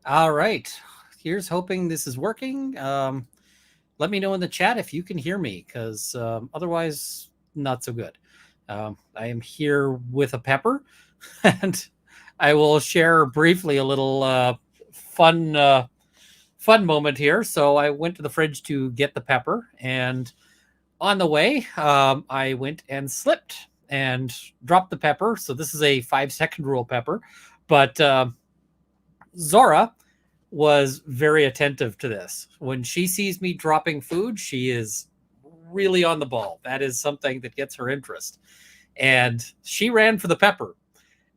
All right. Here's hoping this is working. Let me know in the chat if you can hear me, because otherwise, not so good. I am here with a pepper, and I will share briefly a little fun fun moment here. So I went to the fridge to get the pepper, and on the way, I went and slipped and dropped the pepper. So this is a 5 second rule pepper, but Zora was very attentive to this. When she sees me dropping food, she is really on the ball. That is something that gets her interest. And she ran for the pepper.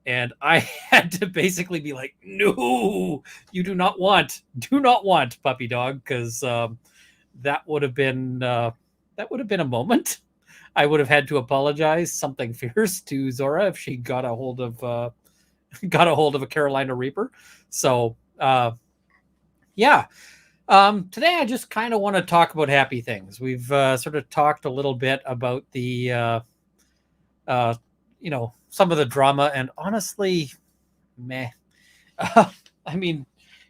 And I had to basically be like, no, you do not want puppy dog, because that would have been a moment. I would have had to apologize something fierce to Zora if she got a hold of a Carolina Reaper. So yeah. Today I just kind of want to talk about happy things. We've sort of talked a little bit about the, uh, some of the drama, and honestly, meh. I mean,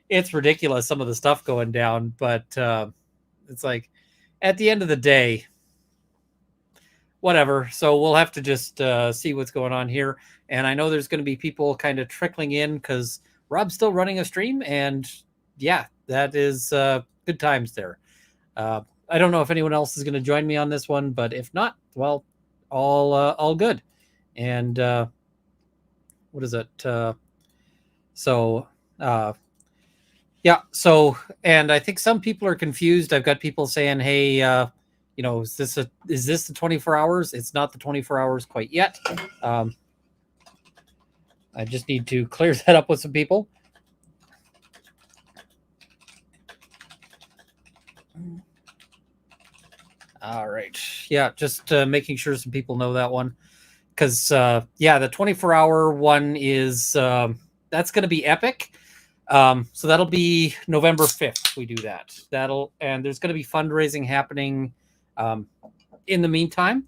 it's ridiculous, some of the stuff going down, but it's like, at the end of the day, whatever. So we'll have to just see what's going on here. And I know there's going to be people kind of trickling in because Rob's still running a stream, and yeah, that is good times there. I don't know if anyone else is going to join me on this one, but if not, well, all good. And what is it? So yeah. So, and I think some people are confused. I've got people saying, "Hey, is this the 24 hours?" It's not the 24 hours quite yet. I just need to clear that up with some people. All right. Yeah, just making sure some people know that one. Because, the 24-hour one is, that's going to be epic. So that'll be November 5th. We do that. And there's going to be fundraising happening in the meantime.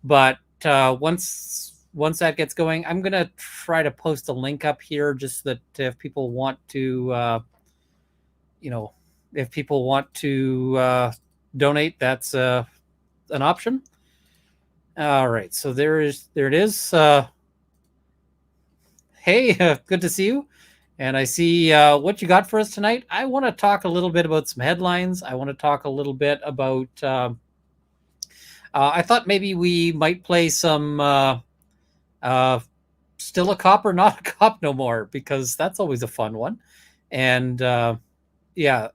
But once that gets going, I'm going to try to post a link up here just so that if people want to, donate, that's an option. All right, so there it is. Hey, good to see you. And I see what you got for us tonight. I want to talk a little bit about some headlines. I want to talk a little bit about. I thought maybe we might play some Still a Cop or Not a Cop No More, because that's always a fun one. And yeah,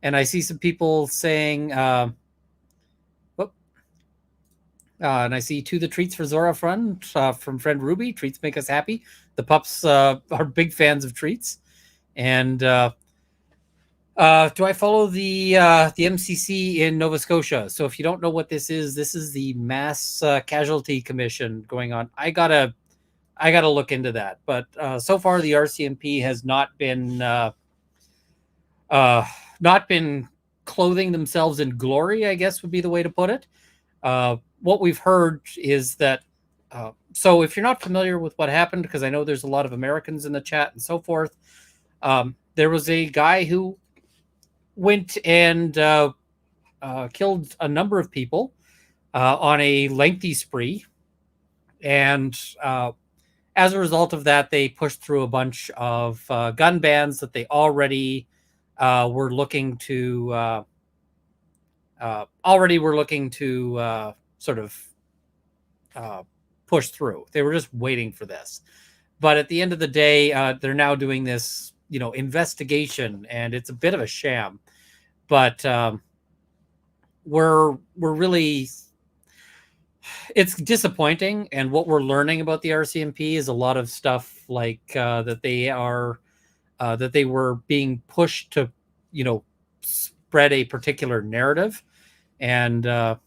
and I see some people saying. And I see To the Treats for Zora friend from friend Ruby. Treats make us happy. The pups are big fans of treats. And do I follow the MCC in Nova Scotia? So if you don't know what this is the Mass Casualty Commission going on. I gotta look into that. But so far the RCMP has not been clothing themselves in glory, I guess would be the way to put it. What we've heard is that, so if you're not familiar with what happened, because I know there's a lot of Americans in the chat and so forth, there was a guy who went and killed a number of people on a lengthy spree. And as a result of that, they pushed through a bunch of gun bans that they already were looking to sort of push through. They were just waiting for this. But at the end of the day, they're now doing this, investigation, and it's a bit of a sham. But we're really, it's disappointing. And what we're learning about the RCMP is a lot of stuff like that they were being pushed to, spread a particular narrative. And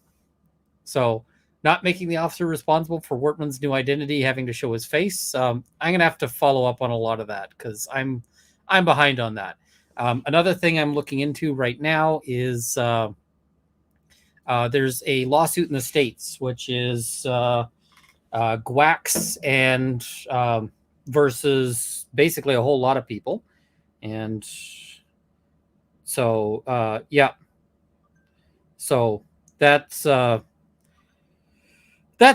so not making the officer responsible for Wortman's new identity, having to show his face. I'm going to have to follow up on a lot of that because I'm behind on that. Another thing I'm looking into right now is there's a lawsuit in the States, which is Gwax and versus basically a whole lot of people. And so, yeah. So that's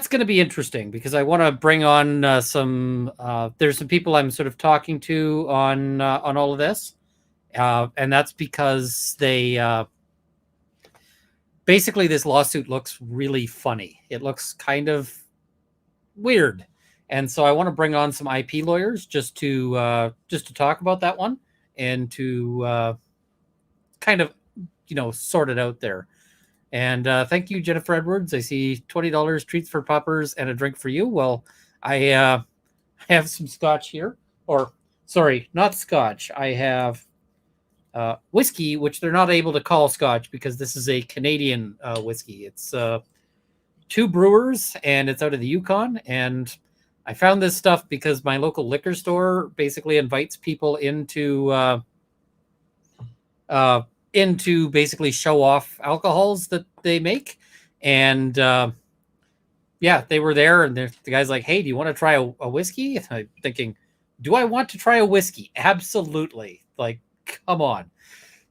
going to be interesting because I want to bring on some. There's some people I'm sort of talking to on all of this, and that's because they basically this lawsuit looks really funny. It looks kind of weird, and so I want to bring on some IP lawyers just to talk about that one and to kind of sort it out there. And thank you, Jennifer Edwards. I see $20 treats for poppers and a drink for you. Well, I have some scotch here, or sorry, not scotch. I have whiskey, which they're not able to call scotch because this is a Canadian whiskey. It's two brewers, and it's out of the Yukon. And I found this stuff because my local liquor store basically invites people into basically show off alcohols that they make. And yeah, they were there, and the guy's like, "Hey, do you want to try a whiskey?" And I'm thinking, do I want to try a whiskey? Absolutely. Like, come on.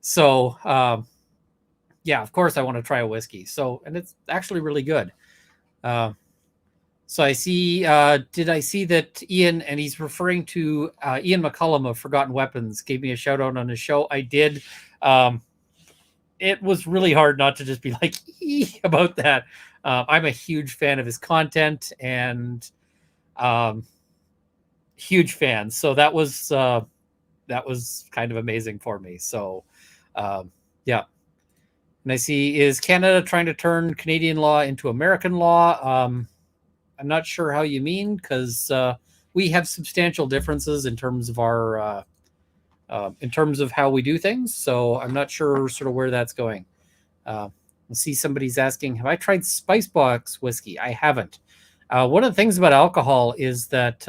So yeah, of course I want to try a whiskey. So, and it's actually really good. Uh, so I see, did I see that Ian, and he's referring to Ian McCullum of Forgotten Weapons, gave me a shout out on his show. I did. It was really hard not to just be like about that. I'm a huge fan of his content and huge fan. So that was kind of amazing for me. So yeah. And I see, is Canada trying to turn Canadian law into American law? I'm not sure how you mean, because we have substantial differences in terms of our in terms of how we do things. So I'm not sure sort of where that's going. I see somebody's asking, have I tried Spicebox whiskey? I haven't. One of the things about alcohol is that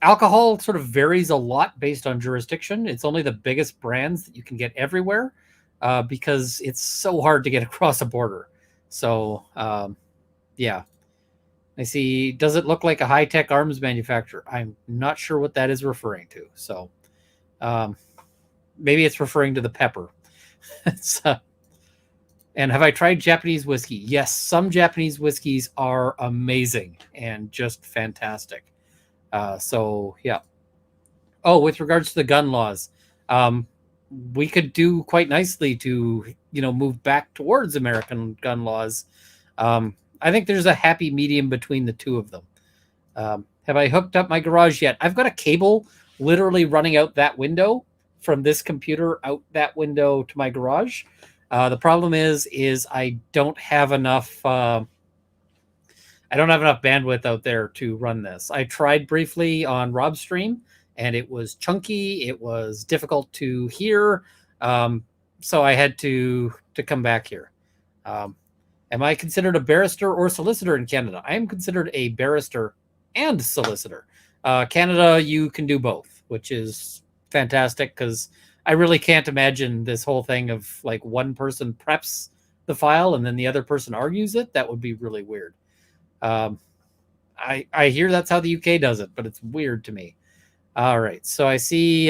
alcohol sort of varies a lot based on jurisdiction. It's only the biggest brands that you can get everywhere because it's so hard to get across a border. So yeah. I see. Does it look like a high-tech arms manufacturer? I'm not sure what that is referring to. So maybe it's referring to the pepper. And have I tried Japanese whiskey? Yes, some Japanese whiskeys are amazing and just fantastic. So yeah. Oh, with regards to the gun laws, we could do quite nicely to move back towards American gun laws. I think there's a happy medium between the two of them. Have I hooked up my garage yet? I've got a cable literally running out that window from this computer out that window to my garage. The problem is I don't have enough. I don't have enough bandwidth out there to run this. I tried briefly on Rob's stream, and it was chunky. It was difficult to hear, so I had to come back here. Am I considered a barrister or solicitor in Canada? I am considered a barrister and solicitor. Canada, you can do both, which is fantastic because I really can't imagine this whole thing of like one person preps the file and then the other person argues it. That would be really weird. I hear that's how the UK does it, but it's weird to me. All right, so I see.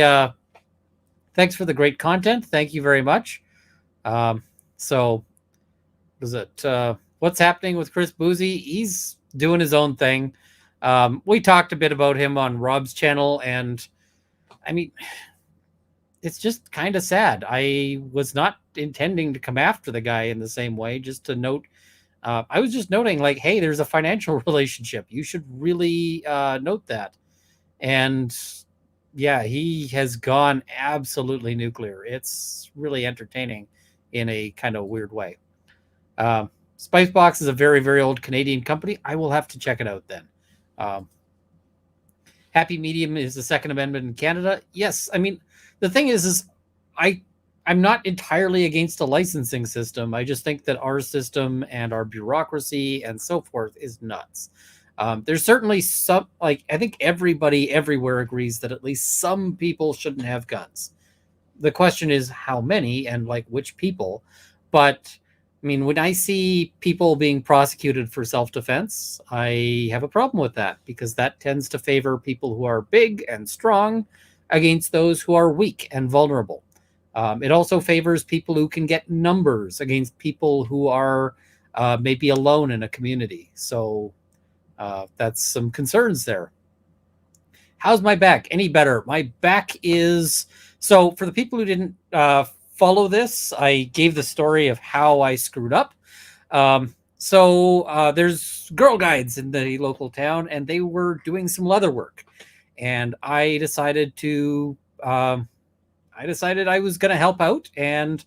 Thanks for the great content. Thank you very much. So. Was it what's happening with Chris Boozy? He's doing his own thing. We talked a bit about him on Rob's channel, and I mean, it's just kind of sad. I was not intending to come after the guy in the same way, just to note. I was just noting, like, hey, there's a financial relationship. You should really note that. And yeah, he has gone absolutely nuclear. It's really entertaining in a kind of weird way. Spicebox is a very, very old Canadian company. I will have to check it out then. Happy medium is the Second Amendment in Canada. Yes, I mean, the thing is I'm not entirely against a licensing system. I just think that our system and our bureaucracy and so forth is nuts. There's certainly some, like, I think everybody everywhere agrees that at least some people shouldn't have guns. The question is how many and like which people. But I mean, when I see people being prosecuted for self-defense, I have a problem with that because that tends to favor people who are big and strong against those who are weak and vulnerable. It also favors people who can get numbers against people who are maybe alone in a community. So that's some concerns there. How's my back? Any better? My back is so. For the people who didn't follow this, I gave the story of how I screwed up. There's Girl Guides in the local town, and they were doing some leather work, and I decided I was going to help out, and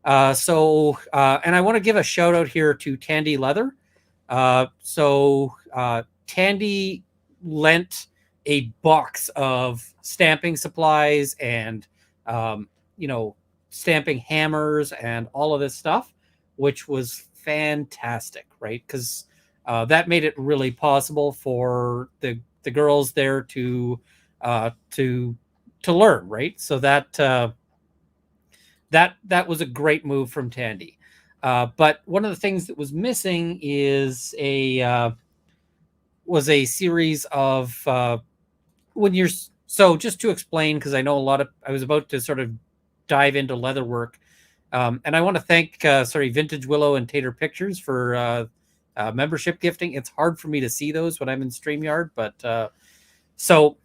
and I want to give a shout out here to Tandy Leather. Tandy lent a box of stamping supplies and, um, you know, stamping hammers and all of this stuff, which was fantastic, right? Because that made it really possible for the girls there uh, to to learn, right? So that was a great move from Tandy. But one of the things that was missing is a series of when you're so just to explain, because I know I was about to sort of dive into leather work, and I want to thank Vintage Willow and Tater Pictures for membership gifting. It's hard for me to see those when I'm in StreamYard, but so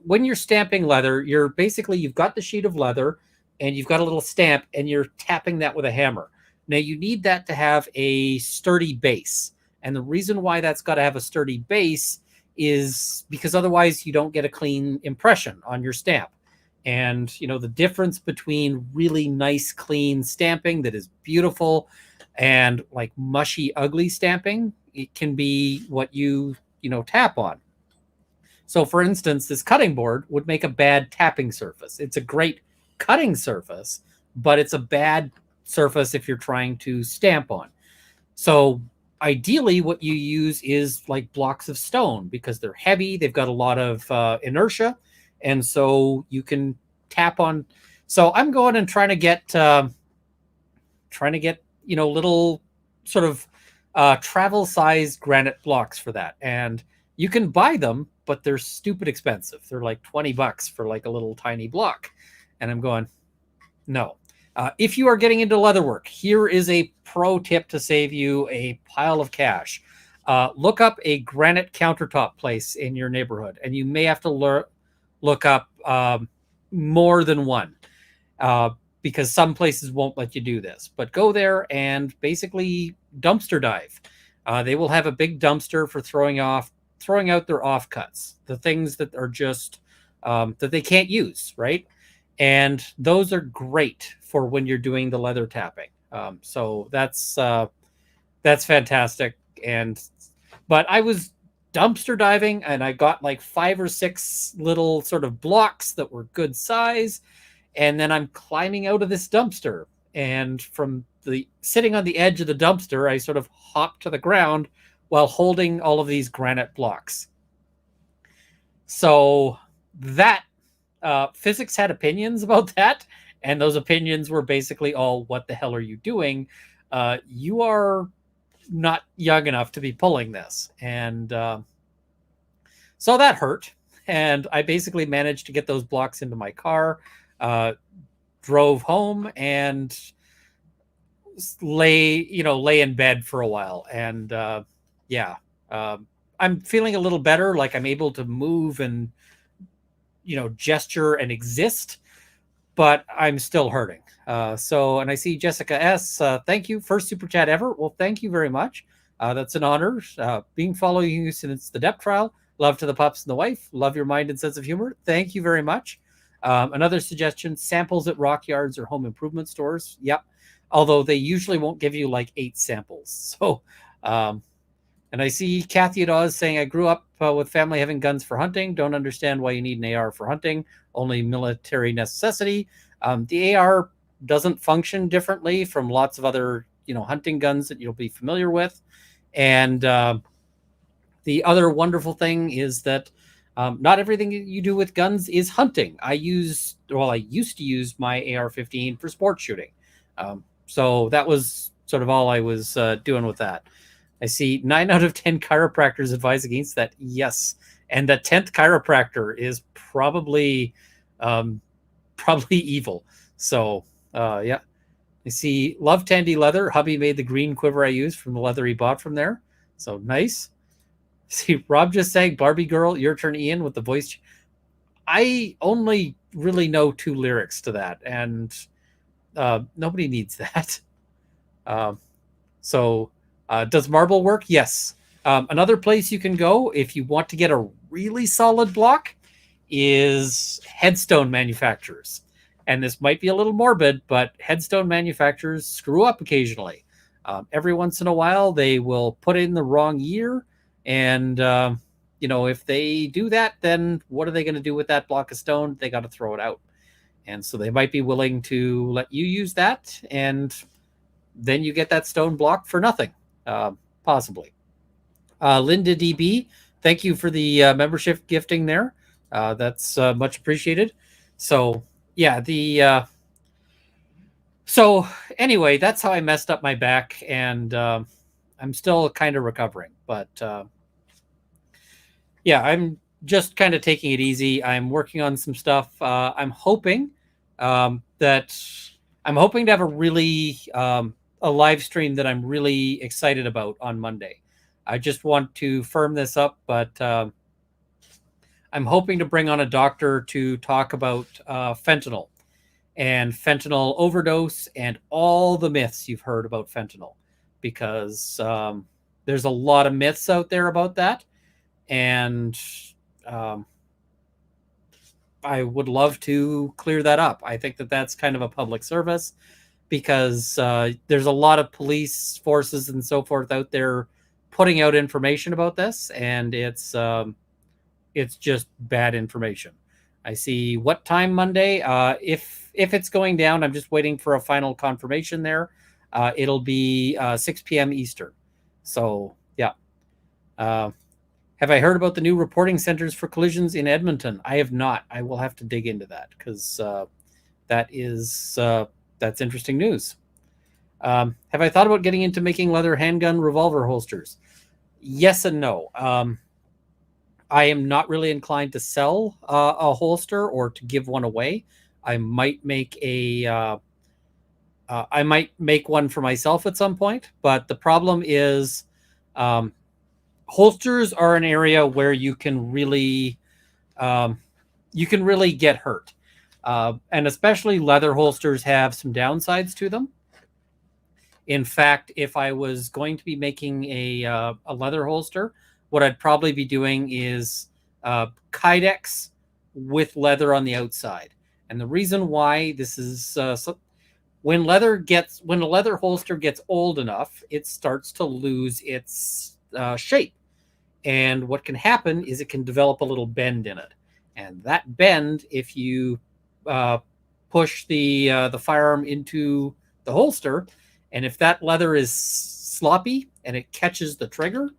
when you're stamping leather, you've got the sheet of leather and you've got a little stamp and you're tapping that with a hammer. Now you need that to have a sturdy base. And the reason why that's got to have a sturdy base is because otherwise you don't get a clean impression on your stamp. And the difference between really nice, clean stamping that is beautiful and like mushy, ugly stamping, it can be what you tap on. So, for instance, this cutting board would make a bad tapping surface. It's a great cutting surface, but it's a bad surface if you're trying to stamp on. So, ideally, what you use is like blocks of stone because they're heavy, they've got a lot of inertia, and so you can tap on. So, I'm going and trying to get little sort of travel-sized granite blocks for that, and you can buy them, but they're stupid expensive. They're like $20 for like a little tiny block. And I'm going, no. If you are getting into leatherwork, here is a pro tip to save you a pile of cash. Look up a granite countertop place in your neighborhood, and you may have to look up more than one because some places won't let you do this. But go there and basically dumpster dive. They will have a big dumpster for throwing out their offcuts, the things that are just that they can't use, right? And those are great for when you're doing the leather tapping. So that's fantastic. But I was dumpster diving and I got like 5 or 6 little sort of blocks that were good size. And then I'm climbing out of this dumpster. And from sitting on the edge of the dumpster, I sort of hopped to the ground while holding all of these granite blocks. So that physics had opinions about that, and those opinions were basically all, what the hell are you doing? You are not young enough to be pulling this. And so that hurt. And I basically managed to get those blocks into my car, drove home, and lay in bed for a while. And I'm feeling a little better. Like I'm able to move and, gesture and exist, but I'm still hurting. And I see Jessica S. Thank you. First super chat ever. Well, thank you very much. That's an honor. Being following you since the depth trial. Love to the pups and the wife. Love your mind and sense of humor. Thank you very much. Another suggestion, samples at rock yards or home improvement stores. Yep. Although they usually won't give you like 8 samples. So, and I see Kathy at Oz saying, I grew up with family having guns for hunting. Don't understand why you need an AR for hunting. Only military necessity. The AR doesn't function differently from lots of other, hunting guns that you'll be familiar with. And the other wonderful thing is that not everything you do with guns is hunting. I used to use my AR-15 for sport shooting. So that was sort of all I was doing with that. I see 9 out of 10 chiropractors advise against that. Yes. And the 10th chiropractor is probably Probably evil. So yeah. I see Love Tandy Leather. Hubby made the green quiver I used from the leather he bought from there. So nice. See, Rob just sang Barbie Girl, Your Turn Ian with the voice. I only really know 2 lyrics to that, and nobody needs that. Um, so, does marble work? Yes. Another place you can go if you want to get a really solid block is headstone manufacturers. And this might be a little morbid, but headstone manufacturers screw up occasionally. Every once in a while, they will put in the wrong year. And, if they do that, then what are they going to do with that block of stone? They got to throw it out. And so they might be willing to let you use that. And then you get that stone block for nothing, possibly. Linda DB, thank you for the membership gifting there. That's much appreciated. So yeah, so anyway, that's how I messed up my back, and I'm still kind of recovering. But yeah, I'm just kind of taking it easy. I'm working on some stuff. That I'm hoping to have a really a live stream that I'm really excited about on Monday. I just want to firm this up, but I'm hoping to bring on a doctor to talk about fentanyl and fentanyl overdose and all the myths you've heard about fentanyl, because there's a lot of myths out there about that, and um, I would love to clear that up. I think that that's kind of a public service, because there's a lot of police forces and so forth out there putting out information about this, and it's just bad information. I see what time Monday. If it's going down, I'm just waiting for a final confirmation there. It'll be 6 p.m. Eastern. So yeah. Have I heard about the new reporting centers for collisions in Edmonton? I have not. I will have to dig into that, because that's interesting news. Have I thought about getting into making leather handgun revolver holsters? Yes and no. I am not really inclined to sell a holster or to give one away. I might make I might make one for myself at some point, but the problem is, um, holsters are an area where you can really get hurt, and especially leather holsters have some downsides to them. In fact, if I was going to be making a leather holster, what I'd probably be doing is Kydex with leather on the outside. And the reason why this is when a leather holster gets old enough, it starts to lose its shape. And what can happen is it can develop a little bend in it. And that bend, if you push the firearm into the holster, and if that leather is sloppy and it catches the trigger,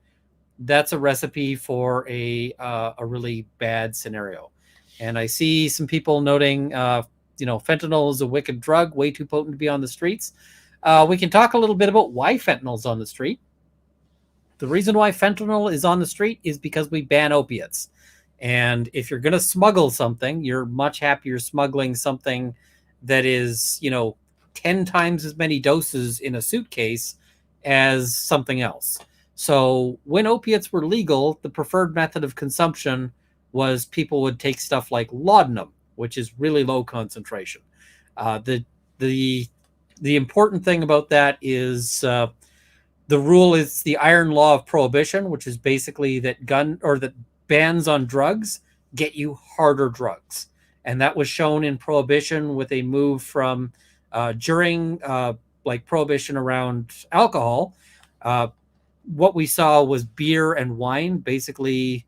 that's a recipe for a really bad scenario. And I see some people noting, fentanyl is a wicked drug, way too potent to be on the streets. We can talk a little bit about why fentanyl is on the street. The reason why fentanyl is on the street is because we ban opiates. And if you're going to smuggle something, you're much happier smuggling something that is, 10 times as many doses in a suitcase as something else. So when opiates were legal, the preferred method of consumption was people would take stuff like laudanum, which is really low concentration. The important thing about that is the rule is the iron law of prohibition, which is basically that that bans on drugs get you harder drugs. And that was shown in prohibition with a move from during like prohibition around alcohol. What we saw was beer and wine basically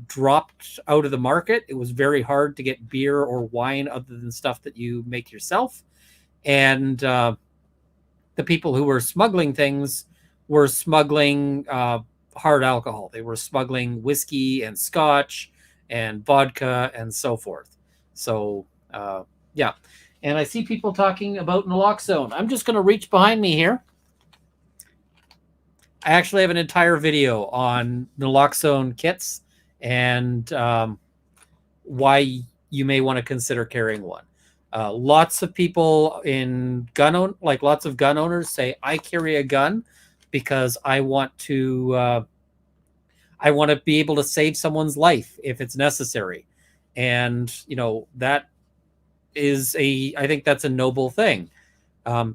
dropped out of the market. It was very hard to get beer or wine other than stuff that you make yourself. And the people who were smuggling things were smuggling hard alcohol. They were smuggling whiskey and scotch and vodka and so forth. So, yeah. And I see people talking about naloxone. I'm just going to reach behind me here. I actually have an entire video on naloxone kits and why you may want to consider carrying one. Lots of people lots of gun owners say, I carry a gun because I want to be able to save someone's life if it's necessary. And, I think that's a noble thing.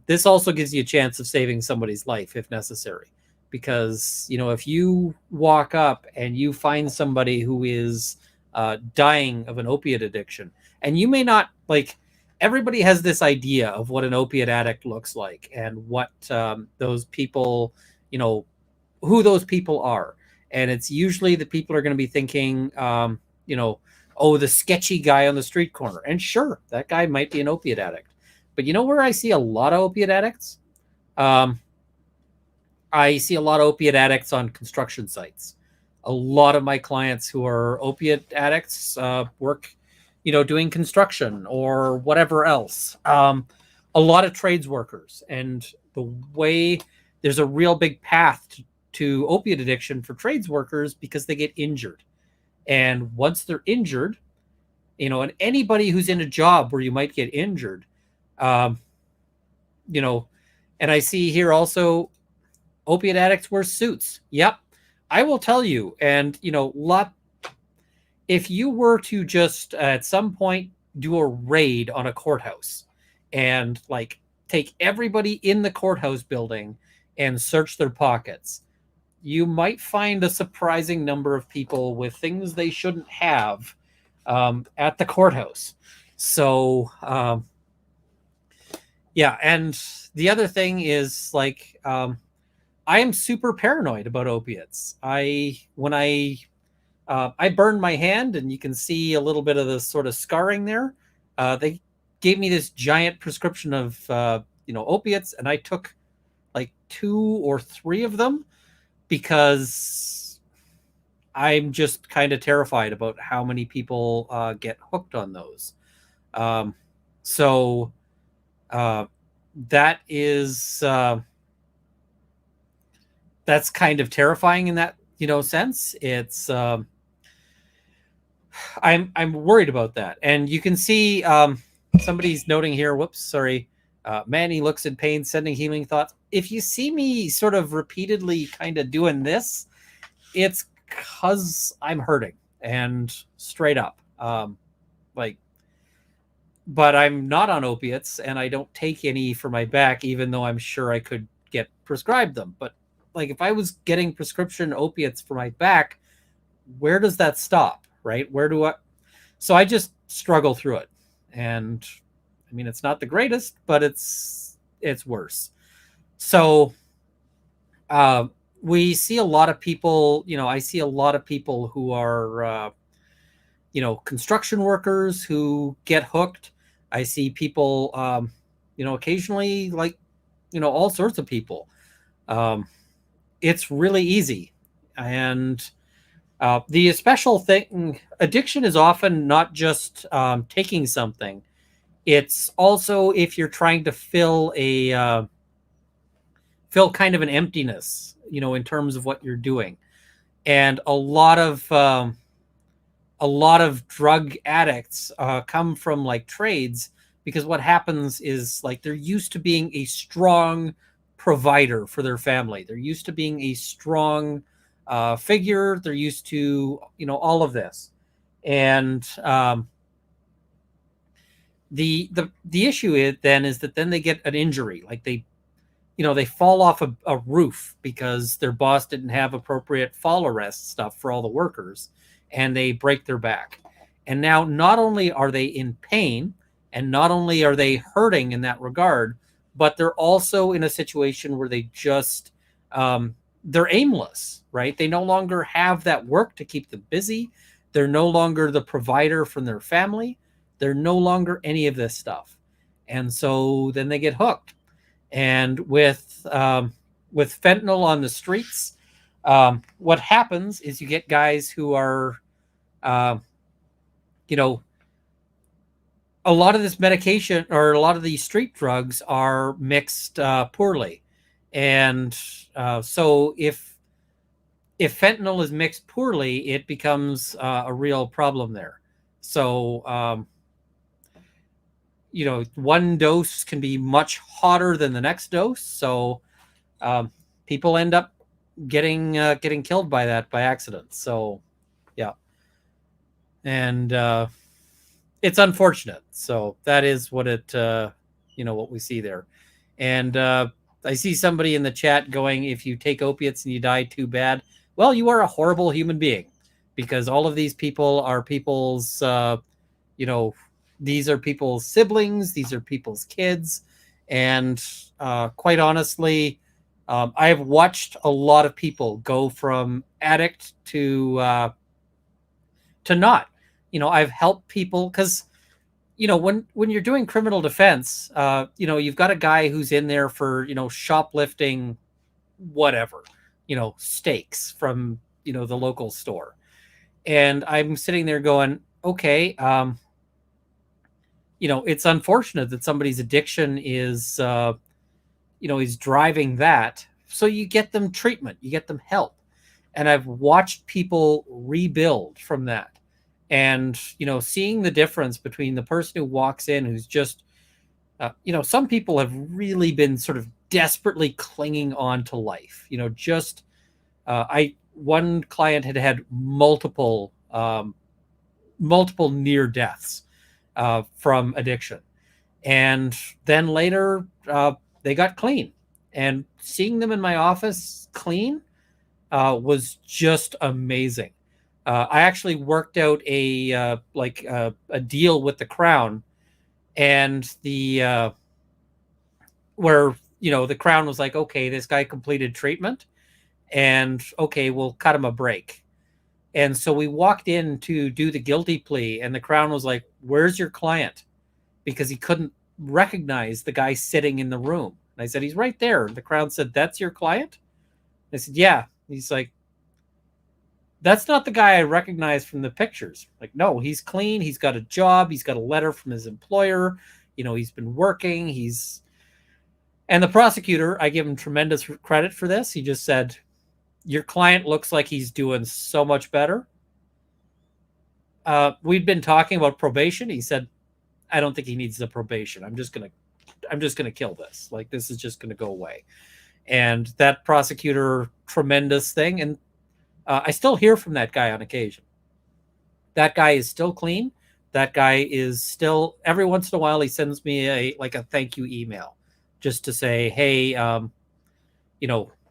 This also gives you a chance of saving somebody's life if necessary. Because, if you walk up and you find somebody who is dying of an opiate addiction, and you may not, everybody has this idea of what an opiate addict looks like and what those people, who those people are. And it's usually the people are going to be thinking, oh, the sketchy guy on the street corner. And sure, that guy might be an opiate addict. But you know where I see a lot of opiate addicts? I see a lot of opiate addicts on construction sites. A lot of my clients who are opiate addicts work, doing construction or whatever else. A lot of trades workers. And the way there's a real big path to opiate addiction for trades workers because they get injured. And once they're injured, and anybody who's in a job where you might get injured, and I see here also opiate addicts wear suits. Yep. I will tell you. And, if you were to just at some point do a raid on a courthouse and take everybody in the courthouse building and search their pockets, you might find a surprising number of people with things they shouldn't have at the courthouse. So, yeah. And the other thing is I am super paranoid about opiates. When I burned my hand, and you can see a little bit of the sort of scarring there. They gave me this giant prescription of, opiates, and I took 2 or 3 of them because I'm just kind of terrified about how many people get hooked on those. So that is that's kind of terrifying in that sense. It's I'm worried about that, and you can see somebody's noting here. Whoops, sorry. Manny looks in pain, sending healing thoughts. If you see me sort of repeatedly kind of doing this, it's because I'm hurting, and straight up. But I'm not on opiates, and I don't take any for my back, even though I'm sure I could get prescribed them. But if I was getting prescription opiates for my back, where does that stop, right? So I just struggle through it. And I mean, it's not the greatest, but it's worse. So we see a lot of people, I see a lot of people who are, construction workers who get hooked. I see people, occasionally all sorts of people. It's really easy. And the special thing, addiction is often not just taking something. It's also if you're trying to fill kind of an emptiness, in terms of what you're doing. And a lot of drug addicts come from trades, because what happens is they're used to being a strong provider for their family. They're used to being a strong figure. They're used to, all of this. And the issue is that then they get an injury. They fall off a roof because their boss didn't have appropriate fall arrest stuff for all the workers, and they break their back. And now not only are they in pain, and not only are they hurting in that regard, but they're also in a situation where they just, they're aimless, right? They no longer have that work to keep them busy. They're no longer the provider from their family. They're no longer any of this stuff. And so then they get hooked. And with fentanyl on the streets, what happens is you get guys who are, a lot of this medication or a lot of these street drugs are mixed poorly. And so if fentanyl is mixed poorly, it becomes a real problem there. So one dose can be much hotter than the next dose. So um, people end up getting killed by that by accident. So yeah, and it's unfortunate. So that is what what we see there. And I see somebody in the chat going, if you take opiates and you die, too bad. Well, you are a horrible human being, because all of these people are people's, you know, these are people's siblings, these are people's kids. And quite honestly, I've watched a lot of people go from addict to not. I've helped people because when you're doing criminal defense, you've got a guy who's in there for shoplifting whatever, steaks from the local store, and I'm sitting there going, okay, it's unfortunate that somebody's addiction is driving that. So you get them treatment, you get them help, and I've watched people rebuild from that. And seeing the difference between the person who walks in who's just some people have really been sort of desperately clinging on to life, just I one client had multiple near deaths from addiction, and then later they got clean, and seeing them in my office clean was just amazing. I actually worked out a deal with the Crown, and the where the Crown was like, okay, this guy completed treatment, and okay, we'll cut him a break. And so we walked in to do the guilty plea, and the Crown was like, "Where's your client?" Because he couldn't recognize the guy sitting in the room. And I said, "He's right there." And the Crown said, "That's your client?" I said, "Yeah." He's like, "That's not the guy I recognize from the pictures." Like, no, he's clean. He's got a job. He's got a letter from his employer. He's been working. And the prosecutor, I give him tremendous credit for this. He just said, "Your client looks like he's doing so much better." We'd been talking about probation. He said, "I don't think he needs the probation. I'm just gonna kill this. Like, this is just gonna go away." And that prosecutor, tremendous thing. And I still hear from that guy on occasion. That guy is still clean. That guy is still, every once in a while, he sends me a thank you email, just to say, hey,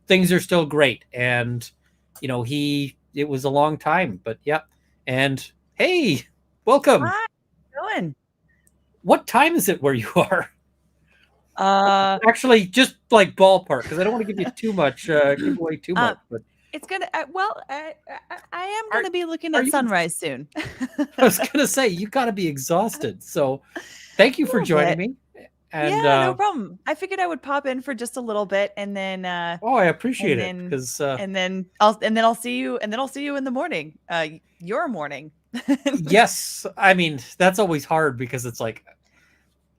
things are still great. And it was a long time, but yeah. And hey, welcome. Hi, how you doing? What time is it where you are? Uh, Actually, just like ballpark, because I don't want to give you too much, give away too uh, much. But it's gonna. I am are gonna be looking are at you? sunrise soon. I was gonna say you got to be exhausted. So, thank you A for little joining bit. me. And Yeah, no problem. I figured I would pop in for just a little bit, oh, I appreciate and it then, because I'll see you, and then I'll see you in the morning. Your morning. yes, I mean that's always hard because it's like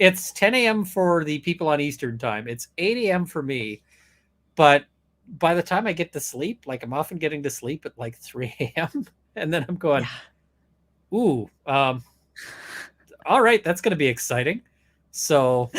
it's 10 a.m. for the people on Eastern time. It's 8 a.m. for me, but by the time I get to sleep, like I'm often getting to sleep at like 3 a.m. and then I'm going, Yeah. ooh, all right, that's going to be exciting. So,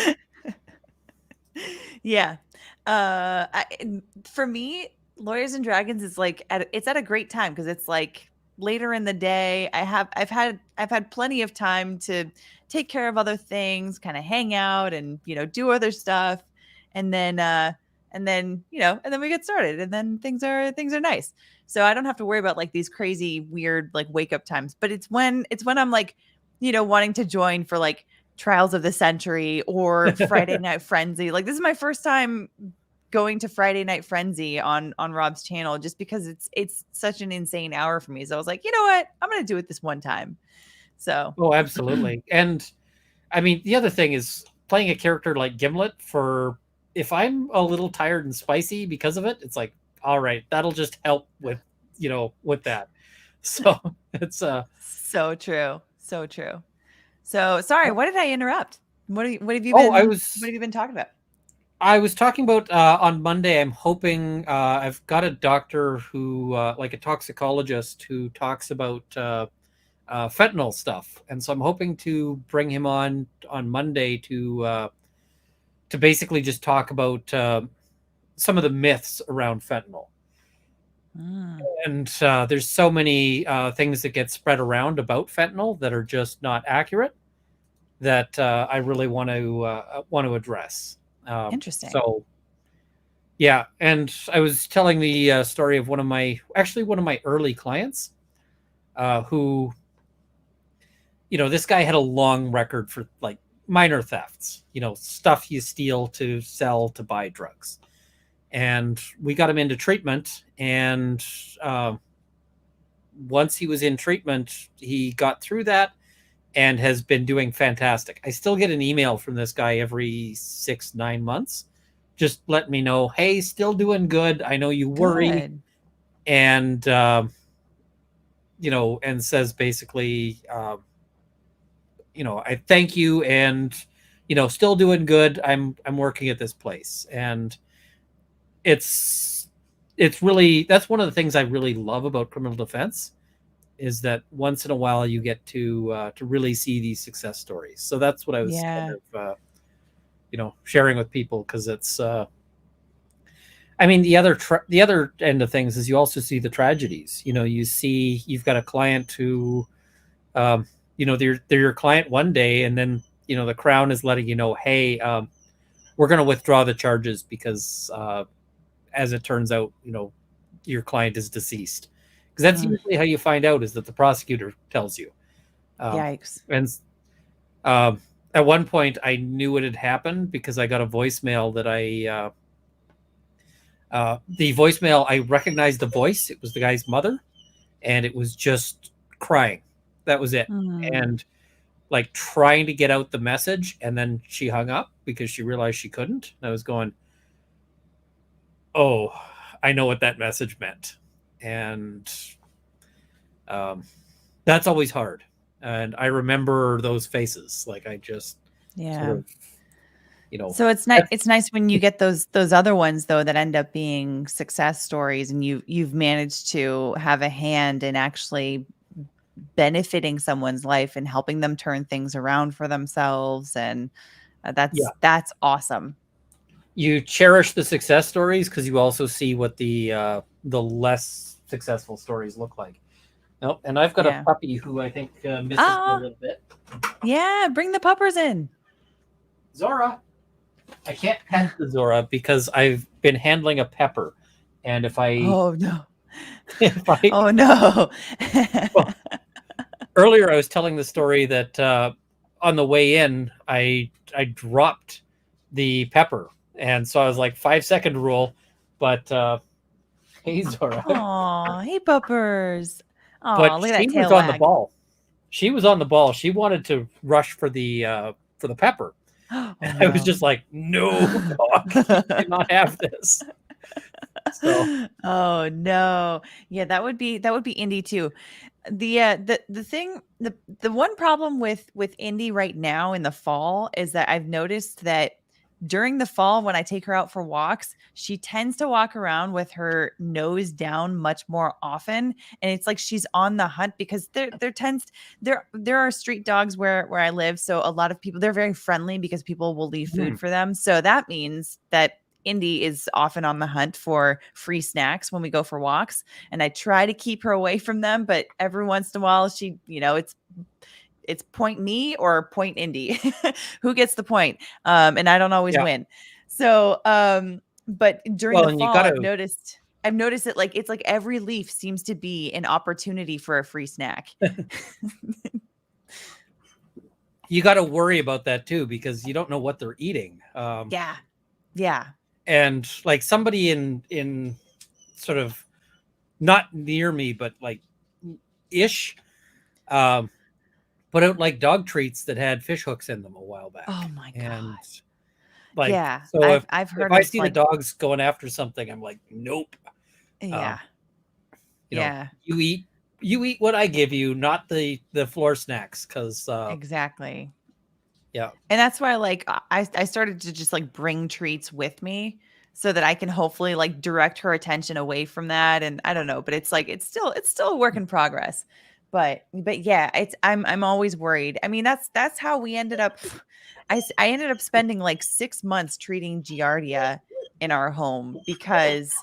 Yeah. For me, Lawyers and Dragons is it's at a great time because it's like later in the day. I've had plenty of time to take care of other things, kind of hang out and do other stuff, and then we get started, and then things are nice. So I don't have to worry about like these crazy weird like wake up times. But it's when I'm like wanting to join for like Trials of the Century or Friday Night Frenzy. Like this is my first time going to Friday Night Frenzy on Rob's channel just because it's such an insane hour for me. So I was like, you know what? I'm gonna do it this one time. So oh, absolutely. And I mean, the other thing is playing a character like Gimlet for if I'm a little tired and spicy because of it, it's like, all right, that'll just help with that. So it's so true. So true. So sorry, what did I interrupt? What have you oh, been talking about? I was talking about on Monday. I'm hoping I've got a doctor who, like a toxicologist, who talks about fentanyl stuff, and so I'm hoping to bring him on Monday to basically just talk about some of the myths around fentanyl. Mm, And there's so many things that get spread around about fentanyl that are just not accurate that I really want to address. interesting. So yeah, and I was telling the story of one of my early clients who, this guy had a long record for like minor thefts, stuff you steal to sell to buy drugs. And we got him into treatment, and uh, once he was in treatment, he got through that and has been doing fantastic. I still get an email from this guy every 6, 9 months, just let me know, hey, still doing good. I know you worry, Good. and and says basically, I thank you, and still doing good. I'm working at this place, and it's it's really that's one of the things I really love about criminal defense is that once in a while you get to really see these success stories. So that's what I was kind Yeah. of sharing with people, because it's I mean the other end of things is you also see the tragedies. You've got a client who they're your client one day, and then the crown is letting you know, hey, we're going to withdraw the charges because as it turns out, your client is deceased, because that's Mm, usually how you find out, is that the prosecutor tells you. Um, yikes. and at one point, I knew it had happened because I got a voicemail that the voicemail, I recognized the voice. It was the guy's mother, and it was just crying. That was it. Mm. And like trying to get out the message, and then she hung up because she realized she couldn't. And I was going, oh, I know what that message meant. And um, that's always hard. And I remember those faces. Like I just sort Yeah. of, you know, So it's nice. that's, It's nice when you get those other ones though that end up being success stories, and you've managed to have a hand in actually benefiting someone's life and helping them turn things around for themselves, and yeah. that's awesome. You cherish the success stories because you also see what the less successful stories look like. Nope. And I've got a Yeah. puppy who I think misses me a Ah, little bit. yeah. Bring the puppers in. Zora. I can't pet the Zora because I've been handling a pepper, and if I Oh no. if I Oh no. well, earlier I was telling the story that on the way in I dropped the pepper, and so I was like 5 second rule, but hey Zora, Aw, hey puppers. Aw, but look at she that was tail on the wag. ball. She was on the ball. She wanted to rush for the pepper, and Oh I was no. just like, no, dog, you cannot have this. So Oh no. Yeah, that would be indie too. The thing the one problem with indie right now in the fall is that I've noticed that during the fall when I take her out for walks, she tends to walk around with her nose down much more often, and it's like she's on the hunt because there are street dogs where I live, so a lot of people, they're very friendly because people will leave hmm, food for them. So that means that Indy is often on the hunt for free snacks when we go for walks, and I try to keep her away from them, but every once in a while she, it's point me or point Indy. Who gets the point? And I don't always yeah. win. So, but during Well, the and you fall, got I've to noticed it like it's like every leaf seems to be an opportunity for a free snack. you got to worry about that too, because you don't know what they're eating. Yeah. Yeah. And like somebody in sort of not near me, but like ish, um, put out like dog treats that had fish hooks in them a while Oh back, my and god. like Yeah. so I've if heard I of see the like, dogs going after something, I'm like, nope. yeah. Um, you know, Yeah. you eat what I give you, not the floor snacks, because Exactly. yeah, And that's why like I started to just like bring treats with me so that I can hopefully direct her attention away from that. And I don't know, but it's like it's still a work in progress. but yeah, it's I'm always worried. I mean, that's how we ended up. I ended up spending like 6 months treating giardia in our home because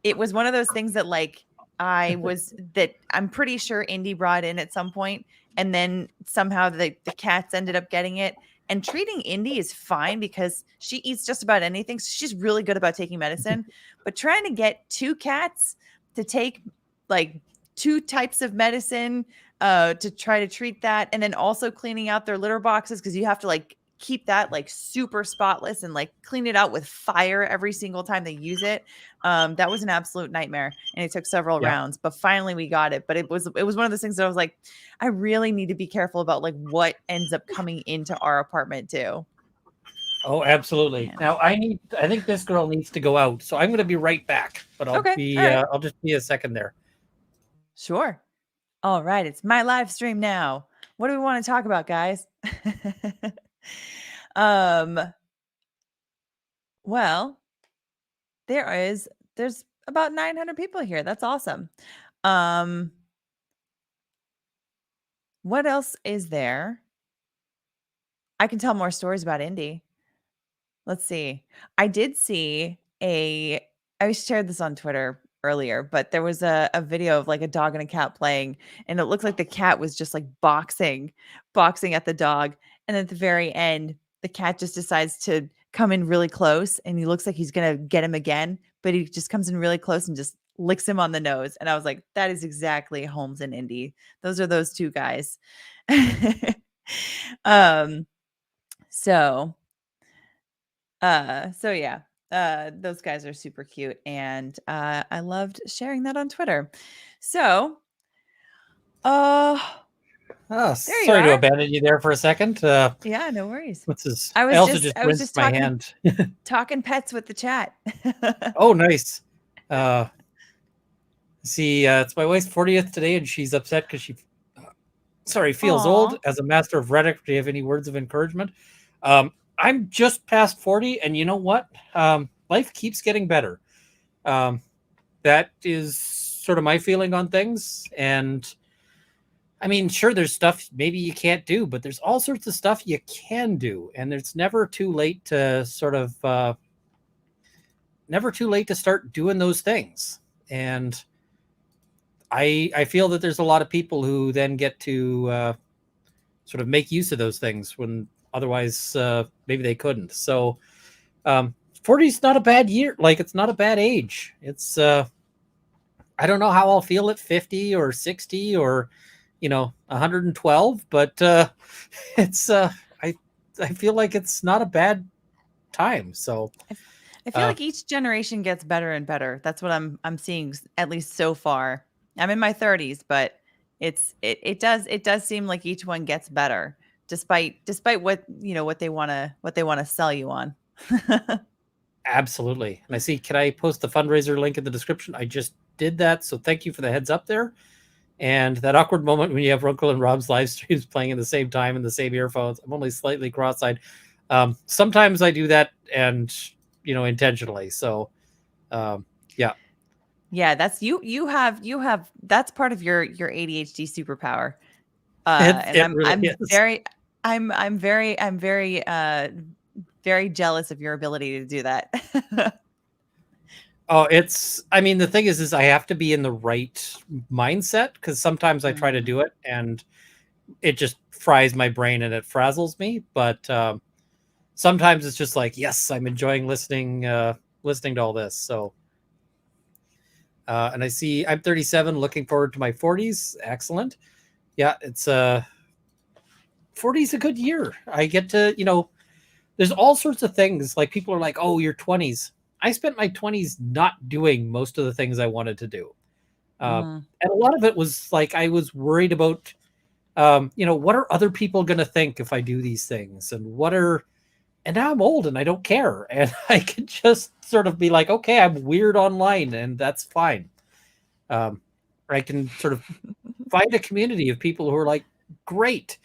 it was one of those things that like that I'm pretty sure Indy brought in at some point, and then somehow the cats ended up getting it. And treating Indy is fine because she eats just about anything. So she's really good about taking medicine. But trying to get two cats to take like two types of medicine to try to treat that, and then also cleaning out their litter boxes because you have to like keep that like super spotless and like clean it out with fire every single time they use it. That was an absolute nightmare, and it took several Yeah. rounds, but finally we got it. But it was one of those things that I was like, I really need to be careful about like what ends up coming into our apartment too. Oh, absolutely. Man. Now I think this girl needs to go out, so I'm going to be right back. But Okay. All right. I'll just be a second there. Sure. All right. It's my live stream now. What do we want to talk about, guys? um. Well, there's about 900 people here. That's awesome. Um. What else is there? I can tell more stories about Indy. Let's see. I did see I shared this on Twitter earlier, but there was a video of like a dog and a cat playing, and it looked like the cat was just like boxing at the dog. And at the very end, the cat just decides to come in really close, and he looks like he's gonna get him again, but he just comes in really close and just licks him on the nose. And I was like, that is exactly Holmes and Indy. Those are those two guys. um, so so yeah, those guys are super cute, and I loved sharing that on Twitter. So, uh, Oh, there you sorry to are. abandon you there for a second. Yeah, no worries. What's this? I I was also just just I was rinsed just my talking hand. talking pets with the chat. Oh, nice. Uh, see, it's my wife's 40th today, and she's upset because feels old. Aw. As a master of rhetoric, do you have any words of encouragement? I'm just past 40, and you know what? Life keeps getting better. Um, that is sort of my feeling on things. And I mean, sure, there's stuff maybe you can't do, but there's all sorts of stuff you can do. And it's never too late to never too late to start doing those things. And I feel that there's a lot of people who then get to sort of make use of those things when otherwise maybe they couldn't. So 40 is not a bad year. Like it's not a bad age. It's I don't know how I'll feel at 50 or 60 or 112, but it's I I feel like it's not a bad time. So I, f- I feel uh, like each generation gets better and better. That's what I'm seeing at least so far. I'm in my 30s, but it does seem like each one gets better despite what what they want to sell you on. absolutely. And I see. Can I post the fundraiser link in the description? I just did that. So thank you for the heads up there. And that awkward moment when you have Runkle and Rob's live streams playing at the same time in the same earphones. I'm only slightly cross-eyed. Sometimes I do that, and intentionally. So, yeah, Yeah, that's you have that's part of your ADHD superpower. And it I'm really I'm is. very very jealous of your ability to do that. Oh, it's. I mean, the thing is I have to be in the right mindset because sometimes I try to Mm. do it and it just fries my brain and it frazzles me. But sometimes it's just like, yes, I'm enjoying listening to all this. So, and I see I'm 37, looking forward to my 40s. Excellent. Yeah, it's 40 is a good year. I get to, there's all sorts of things. Like people are like, oh, your 20s. I spent my 20s not doing most of the things I wanted to do. Mhm. And a lot of it was like I was worried about, what are other people going to think if I do these things? And now I'm old and I don't care. And I can just sort of be like, okay, I'm weird online and that's fine. Um, I can sort of find a community of people who are like, great,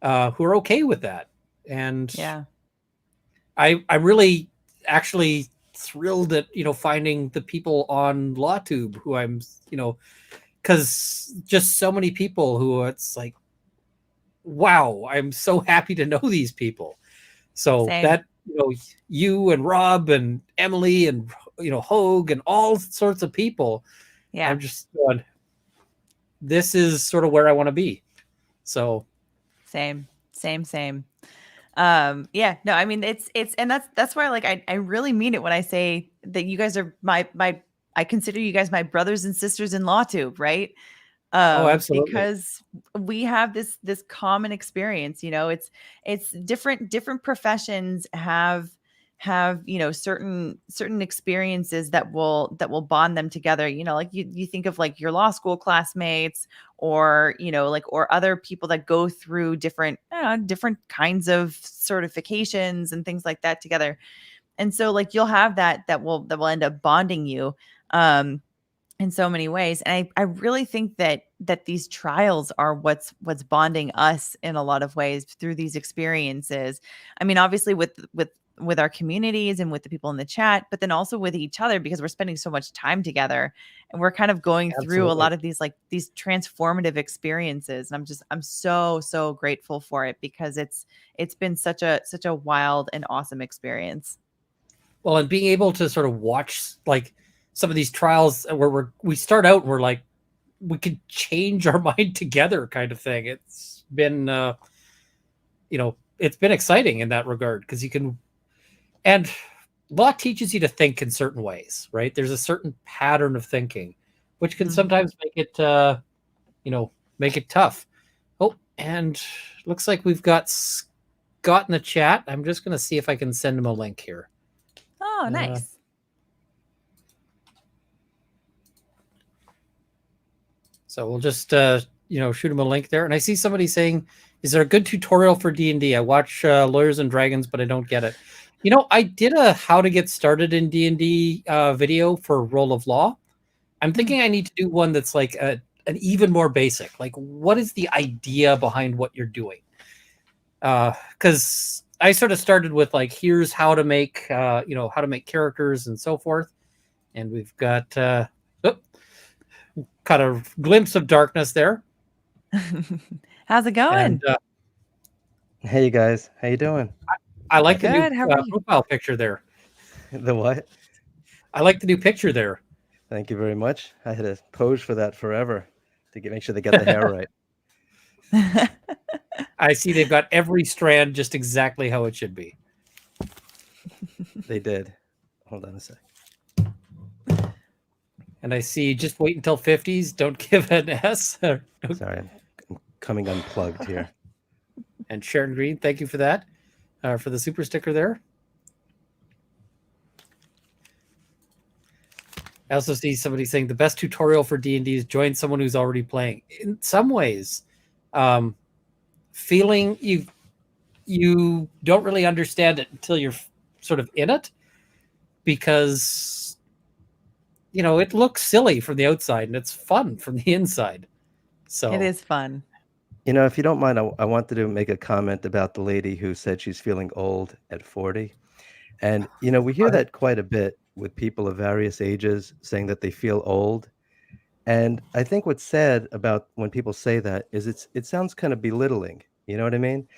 who are okay with that. And Yeah. I'm really actually thrilled at finding the people on LawTube who I'm because just so many people who it's like, wow, I'm so happy to know these people. So Same. that, you and Rob and Emily and, Hogue and all sorts of people, Yeah. I'm just going, this is sort of where I want to be. So, Same. Same. Same. Yeah, no, I mean it's and that's where like I really mean it when I say that you guys are my I consider you guys my brothers and sisters in law too, right? oh, absolutely. Because we have this common experience. It's different professions have certain experiences that will bond them together. Like you think of like your law school classmates, or like or other people that go through different kinds of certifications and things like that together. And so like you'll have that will end up bonding you. um in so many ways. And I really think that these trials are what's bonding us in a lot of ways through these experiences. I mean, obviously with our communities and with the people in the chat, but then also with each other, because we're spending so much time together and we're kind of going through a Absolutely. lot of these transformative experiences. And I'm so grateful for it, because it's been such a wild and awesome experience. Well, and being able to sort of watch like some of these trials where we start out and we're like, we could change our mind together kind of thing. It's been, it's been exciting in that regard because you can, and law teaches you to think in certain ways, right? There's a certain pattern of thinking, which can Mhm. sometimes make it, make it tough. Oh, and looks like we've got Scott in the chat. I'm just going to see if I can send him a link here. Oh, Uh, nice. so we'll just, shoot him a link there. And I see somebody saying, is there a good tutorial for D&D? I watch Lawyers and Dragons, but I don't get it. I did a how to get started in D&D video for Roll of Law. I'm Mm. thinking I need to do one that's like an even more basic. Like, what is the idea behind what you're doing? Because I sort of started with like, here's how to make, how to make characters and so forth. And we've got kind of glimpse of darkness there. How's it And going? Hey, you guys, how you doing? I like the new Good. How are you? profile picture there. The what? I like the new picture there. Thank you very much. I had to pose for that forever to make sure they get the hair right. I see they've got every strand just exactly how it should be. They did. Hold on a sec. And I see just wait until 50s. Don't give an S. Sorry, I'm coming unplugged here. And Sharon Green, thank you for that, for the super sticker there. I also see somebody saying the best tutorial for D&D is join someone who's already playing. In some ways, feeling you don't really understand it until you're sort of in it, because it looks silly from the outside and it's fun from the inside. So It is fun. If you don't mind, I wanted to make a comment about the lady who said she's feeling old at 40. And, we hear that quite a bit with people of various ages saying that they feel old. And I think what's sad about when people say that is it sounds kind of belittling. You know what I mean?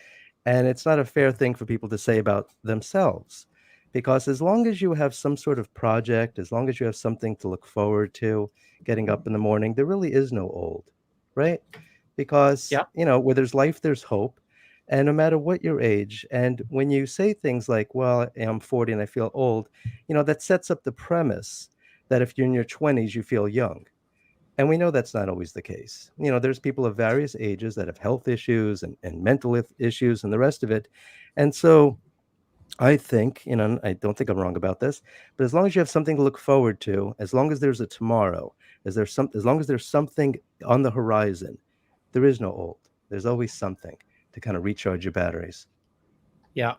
And it's not a fair thing for people to say about themselves, because as long as you have some sort of project, as long as you have something to look forward to, getting up in the morning, there really is no old, right? Because, yeah, where there's life, there's hope. And no matter what your age, and when you say things like, well, I'm 40 and I feel old, that sets up the premise that if you're in your 20s, you feel young. And we know that's not always the case. There's people of various ages that have health issues and mental issues and the rest of it. And so I think, I don't think I'm wrong about this, but as long as you have something to look forward to, as long as there's a tomorrow, as long as there's something on the horizon, there is no old. There's always something to kind of recharge your batteries. yeah.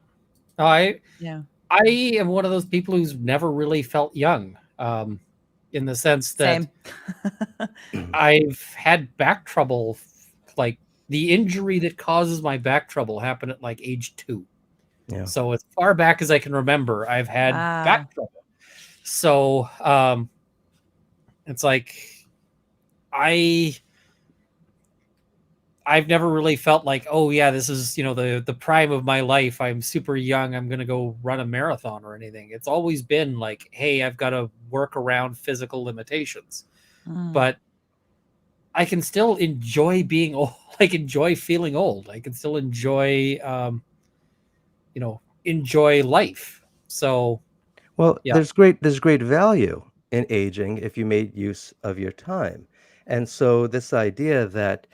I Yeah. I am one of those people who's never really felt young, in the sense that Same. I've had back trouble. Like, the injury that causes my back trouble happened at like age 2. Yeah. So as far back as I can remember, I've had Wow. back trouble. So it's like, I I've never really felt like, oh yeah, this is, the prime of my life. I'm super young. I'm gonna go run a marathon or anything. It's always been like, hey, I've got to work around physical limitations. Mm. But I can still enjoy being old. Like enjoy feeling old. I can still enjoy life. So Well, yeah, there's great value in aging if you made use of your time. And so this idea that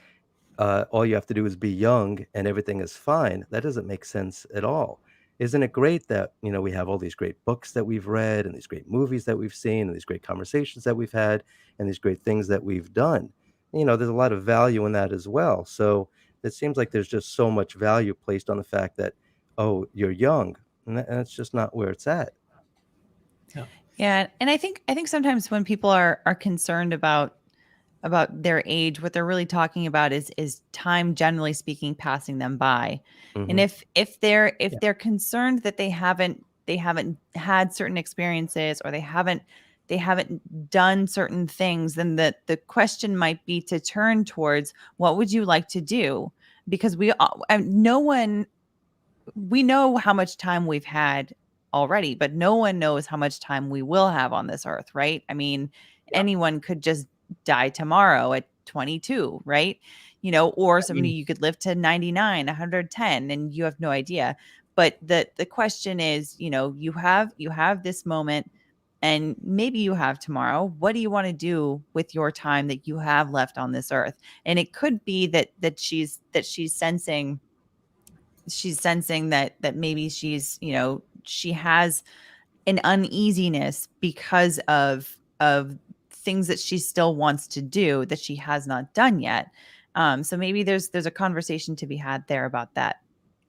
all you have to do is be young and everything is fine, that doesn't make sense at all. Isn't it great that, we have all these great books that we've read and these great movies that we've seen and these great conversations that we've had and these great things that we've done? There's a lot of value in that as well. So it seems like there's just so much value placed on the fact that, oh, you're young. And that's just not where it's at. yeah, Yeah, and I think sometimes when people are concerned about their age, what they're really talking about is time, generally speaking, passing them by. And Hmm. if they're concerned that they haven't had certain experiences, or they haven't done certain things, then the question might be to turn towards, what would you like to do? Because no one, we know how much time we've had already, but no one knows how much time we will have on this earth, right? I mean, yeah. anyone could just die tomorrow at 22, right? Or I somebody, mean, you could live to 99, 110, and you have no idea. But the question is, you have this moment, and maybe you have tomorrow. What do you want to do with your time that you have left on this earth? And it could be that she's sensing that maybe she has an uneasiness because of things that she still wants to do that she has not done yet. So maybe there's a conversation to be had there about that.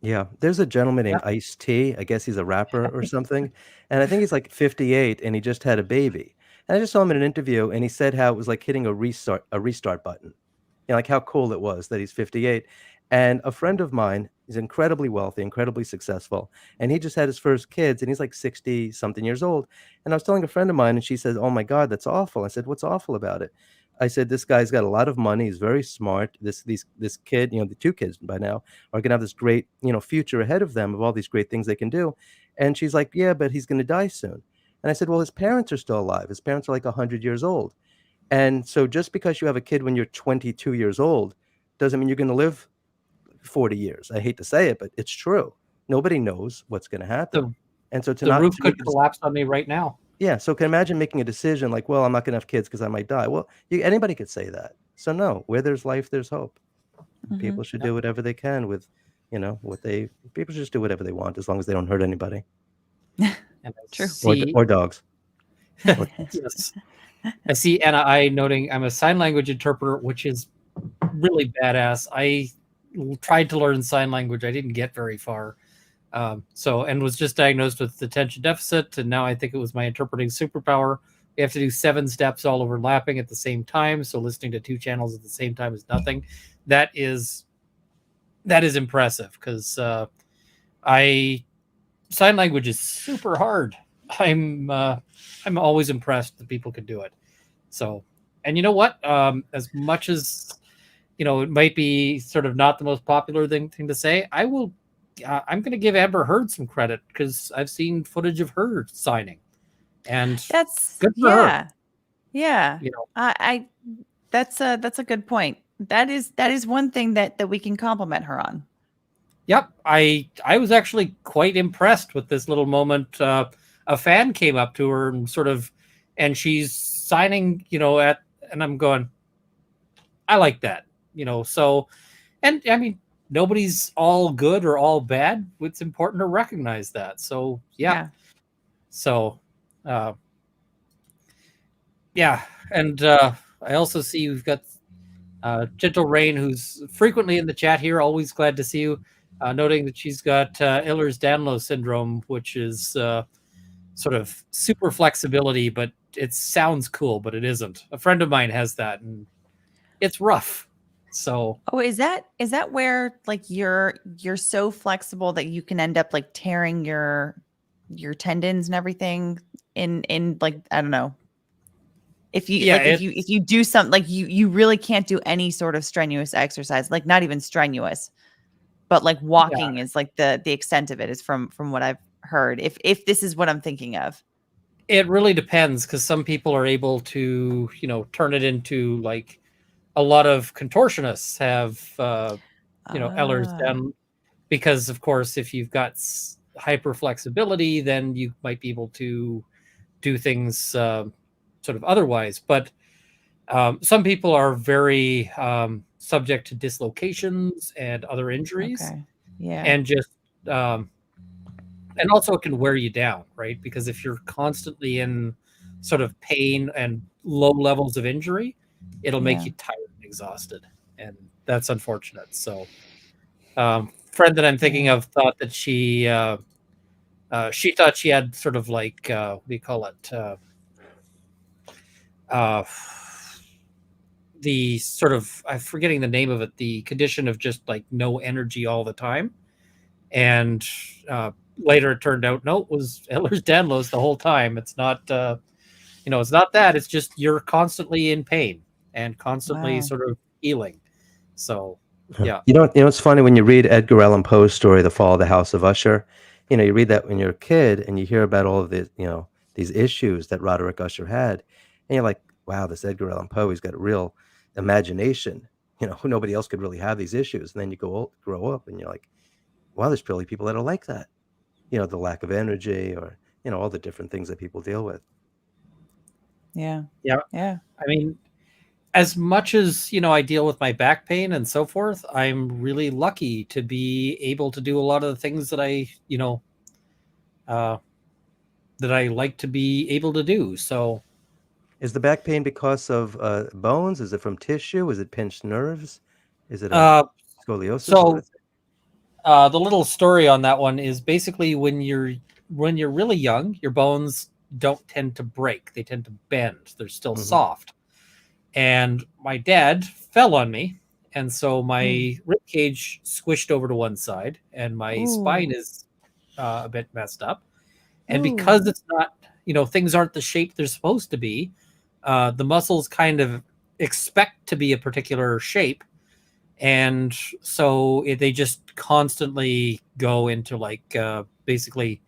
Yeah, there's a gentleman yeah. named Ice-T, I guess he's a rapper or something, and I think he's, like, 58, and he just had a baby, and I just saw him in an interview, and he said how it was like hitting a restart button. Like, how cool it was that he's 58, and a friend of mine is incredibly wealthy, incredibly successful, and he just had his first kids, and he's, like, 60-something years old, and I was telling a friend of mine, and she says, "Oh my god, that's awful." I said, "What's awful about it?" I said, "This guy's got a lot of money, he's very smart, this kid," the 2 kids by now, are gonna have this great, future ahead of them of all these great things they can do. And she's like, "Yeah, but he's gonna die soon." And I said, "Well, his parents are still alive. His parents are like 100 years old. And so just because you have a kid when you're 22 years old doesn't mean you're gonna live 40 years." I hate to say it, but it's true. Nobody knows what's gonna happen. The And so to the not roof to could make a dec collapse on me right now. yeah, so can imagine making a decision like, "Well, I'm not gonna have kids because I might die." Well, anybody could say that. So no, where there's life, there's hope. Hmm. People should Yeah. do whatever they can with, what they people should just do whatever they want as long as they don't hurt anybody And I True. see, or dogs or cats. yes, I see Anna I noting I'm a sign language interpreter, which is really badass. I tried to learn sign language. I didn't get very far. And was just diagnosed with attention deficit. And now I think it was my interpreting superpower. We have to do 7 steps all overlapping at the same time. So listening to 2 channels at the same time is nothing. That is that is impressive because I sign language is super hard. I'm always impressed that people can do it. So, and you know what? As much as it might be sort of not the most popular thing to say, I will. I'm going to give Amber Heard some credit because I've seen footage of her signing, and That's good for her. yeah, yeah. You know, I that's a good point. That is one thing that we can compliment her on. yep. I was actually quite impressed with this little moment. A fan came up to her and and she's signing. And I'm going, I like that. So, and I mean, nobody's all good or all bad. It's important to recognize that. So, yeah. Yeah. So, uh, yeah. And I also see we've got Gentle Rain, who's frequently in the chat here. Always glad to see you. Noting that she's got Ehlers-Danlos syndrome, which is sort of super flexibility, but it sounds cool, but it isn't. A friend of mine has that, and it's rough. So, Oh, is that where like you're so flexible that you can end up like tearing your tendons and everything in like, I don't know, If you Yeah, like, if you do something like you really can't do any sort of strenuous exercise, like not even strenuous, but like yeah, walking is like the extent of it is from what I've heard. If this is what I'm thinking of. it really depends because some people are able to, turn it into like a lot of contortionists have, Ehlers Ah, Danlos, because of course, if you've got hyper flexibility, then you might be able to do things sort of otherwise. But some people are very subject to dislocations and other injuries, okay. Yeah. and just um, and also it can wear you down, right? Because if you're constantly in sort of pain and low levels of injury, it'll make Yeah. you tired and exhausted, and that's unfortunate. So, friend that I'm thinking Yeah. of thought that she thought she had sort of like what do you call it? Uh, the sort of, I'm forgetting the name of it. The condition of just like no energy all the time, and later it turned out no, it was Ehlers-Danlos the whole time. It's not, it's not that. It's just you're constantly in pain and constantly Wow. sort of healing. So, Huh. yeah, It's funny when you read Edgar Allan Poe's story, The Fall of the House of Usher. You read that when you're a kid and you hear about all of the, these issues that Roderick Usher had, and you're like, wow, this Edgar Allan Poe, he's got a real imagination. Nobody else could really have these issues. And then you grow up and you're like, wow, there's probably people that are like that. The lack of energy or, all the different things that people deal with. Yeah. yeah. Yeah. I mean, as much as I deal with my back pain and so forth, I'm really lucky to be able to do a lot of the things that uh, I like to be able to do. So, Is the back pain because of bones? Is it from tissue? Is it pinched nerves? Is it a uh, scoliosis? What so is it? the little story on that one is basically when you're really young, your bones don't tend to break; they tend to bend. They're still Hmm. soft. And my dad fell on me, and so Ooh. my rib cage squished over to one side, and my spine Ooh. is a bit messed up. And Ooh. because it's not, things aren't the shape they're supposed to be, the muscles kind of expect to be a particular shape, and so they just constantly go into like basically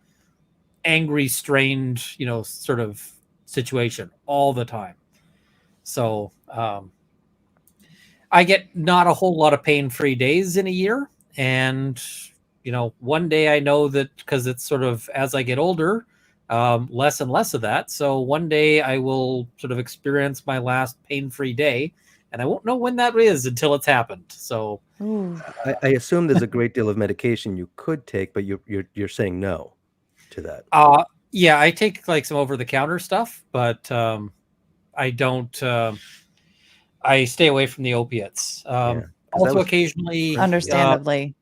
angry, strained, sort of situation all the time. So I get not a whole lot of pain-free days in a year, and one day I know that because it's sort of as I get older, less and less of that. So one day I will sort of experience my last pain-free day, and I won't know when that is until it's happened. So, Ooh. I assume there's a great deal of medication you could take, but you're saying no to that. yeah, I take like some over-the-counter stuff, but I don't. I stay away from the opiates. Yeah, because I Also, was occasionally, right. Yeah. Understandably.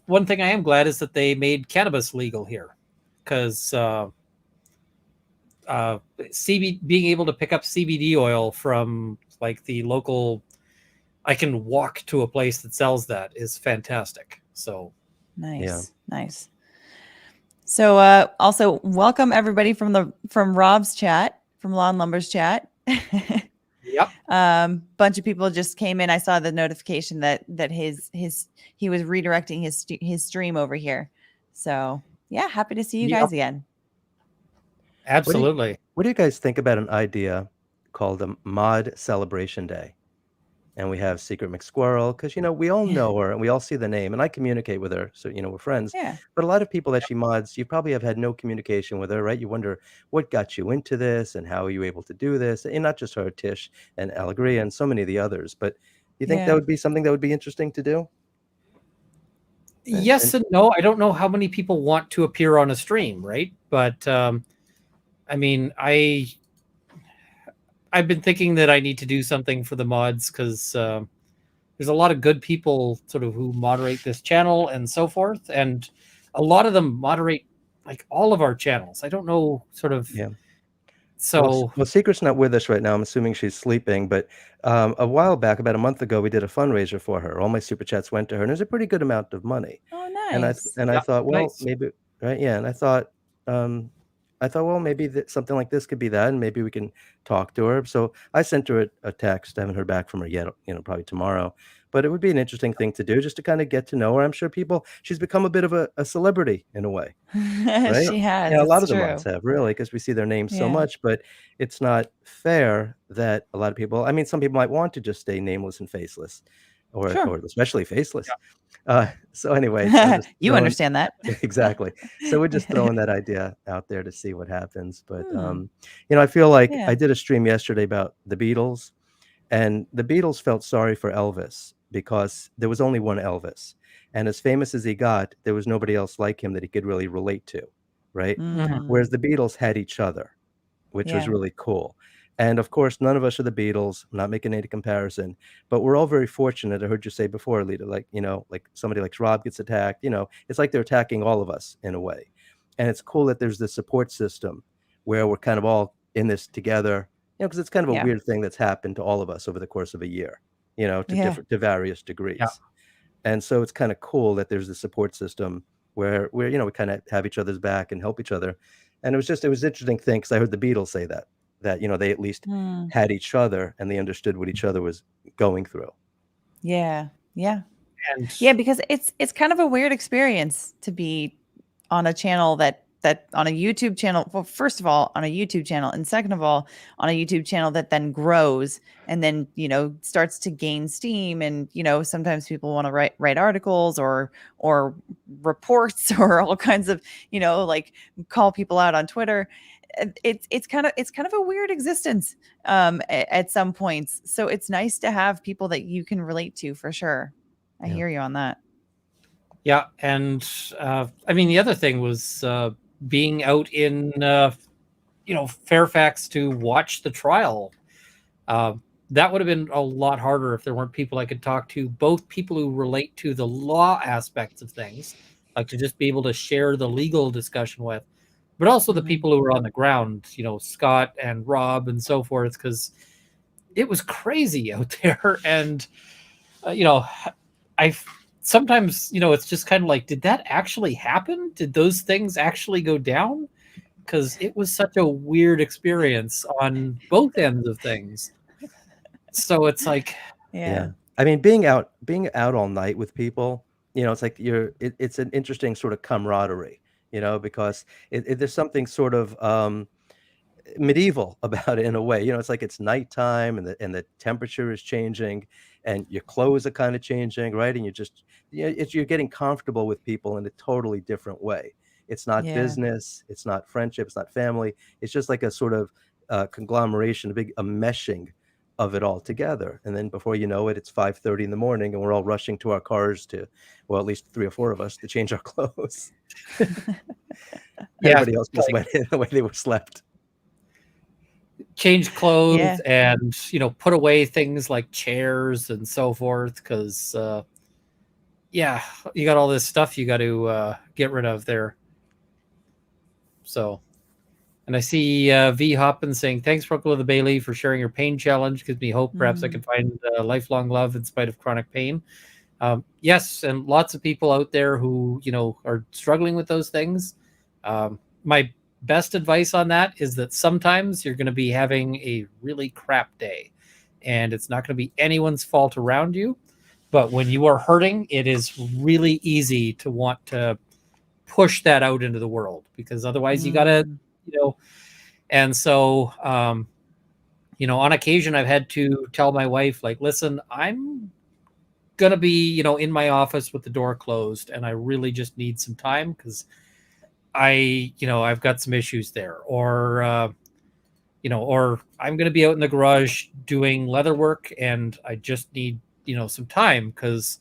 one thing I am glad is that they made cannabis legal here, because being able to pick up CBD oil from like the local, I can walk to a place that sells that is fantastic. So, Yeah. Nice. Nice. So also welcome everybody from Rob's chat, from Lawn Lumber's chat. yep, Bunch of people just came in. I saw the notification that he was redirecting his stream over here. So yeah, happy to see you yep, guys again. What do you absolutely. what do you guys think about an idea called a mod celebration day? And we have Secret McSquirrel because we all know her and we all see the name, and I communicate with her, so we're friends. Yeah. But a lot of people that she mods, you probably have had no communication with her, right? You wonder what got you into this and how are you able to do this, and not just her, Tish and Alegria and so many of the others. But you think that Yeah. would be something that would be interesting to do? Yes And and no. I don't know how many people want to appear on a stream, right? But I mean, I've been thinking that I need to do something for the mods because there's a lot of good people sort of who moderate this channel and so forth, and a lot of them moderate like all of our channels. I don't know, sort of. yeah. Well, So Secret's not with us right now. I'm assuming she's sleeping. But a while back, about a month ago, we did a fundraiser for her. All my super chats went to her, and it was a pretty good amount of money. Oh, And I nice. and I yeah, thought, well, nice. maybe right, yeah. And I thought, um, I thought, well, maybe something like this could be that, and maybe we can talk to her. So I sent her a text. I haven't heard back from her yet, probably tomorrow. But it would be an interesting thing to do just to kind of get to know her. I'm sure she's become a bit of a celebrity in a way, right? She has, A lot it's of the mods true. have, really, because we see their names so Yeah. much, but it's not fair that a lot of people, I mean, some people might want to just stay nameless and faceless, Sure. or especially faceless. So anyways, I'm just You throwing understand that. exactly. So we're just throwing that idea out there to see what happens. But Hmm. I feel like Yeah. I did a stream yesterday about the Beatles, and the Beatles felt sorry for Elvis because there was only one Elvis. And as famous as he got, there was nobody else like him that he could really relate to, right? Mhm. Mm. Whereas the Beatles had each other, which was Yeah. really cool. And of course, none of us are the Beatles. I'm not making any comparison, but we're all very fortunate. I heard you say before, Lita, like, like somebody like Rob gets attacked, it's like they're attacking all of us in a way. And it's cool that there's this support system where we're kind of all in this together, because it's kind of a Yeah. weird thing that's happened to all of us over the course of a year, Yeah. to various Yeah. degrees. And so it's kind of cool that there's this support system where we kind of have each other's back and help each other. And it was an interesting thing because I heard the Beatles say that they at least Mm. had each other and they understood what each other was going through. Yeah. Yeah. And Yeah, because it's kind of a weird experience to be on a channel that on a YouTube channel. Well, first of all, on a YouTube channel, and second of all, on a YouTube channel that then grows and then, starts to gain steam. And, sometimes people want to write articles or reports or all kinds of, like call people out on Twitter. It's kind of a weird existence at some points. So it's nice to have people that you can relate to for sure. I Yeah. hear you on that. yeah, and I mean, the other thing was being out in Fairfax to watch the trial. Uh, that would have been a lot harder if there weren't people I could talk to, both people who relate to the law aspects of things, like to just be able to share the legal discussion with, but also the Mhm. people who were on the ground, Scott and Rob and so forth, because it was crazy out there. And, I sometimes, it's just kind of like, did that actually happen? Did those things actually go down? Because it was such a weird experience on both ends of things. So it's like, Yeah. Yeah. I mean, being out all night with people, it's like it's an interesting sort of camaraderie, because there's something sort of medieval about it in a way. It's like it's nighttime and the temperature is changing and your clothes are kind of changing, right? And you're getting comfortable with people in a totally different way. It's not Yeah. business, it's not friendship, it's not family. It's just like a sort of conglomeration, a meshing of it all together. And then before you know it, it's 5:30 in the morning and we're all rushing to our cars well, at least three or four of us to change our clothes. yeah, Everybody else just like went in the way they were slept. change clothes Yeah. and, put away things like chairs and so forth. Because, yeah, you got all this stuff you got to get rid of there. So, and I see V Hoppin saying, thanks, Brooklyn of the Bailey, for sharing your pain challenge. Gives me hope. Perhaps I Mm. can find lifelong love in spite of chronic pain. Yes, and lots of people out there who, are struggling with those things. My best advice on that is that sometimes you're going to be having a really crap day, and it's not going to be anyone's fault around you. But when you are hurting, it is really easy to want to push that out into the world, because otherwise you got to, Mm. you know, and so, on occasion, I've had to tell my wife, like, listen, I'm going to be, in my office with the door closed, and I really just need some time because I've got some issues there. Or I'm going to be out in the garage doing leather work, and I just need, some time, because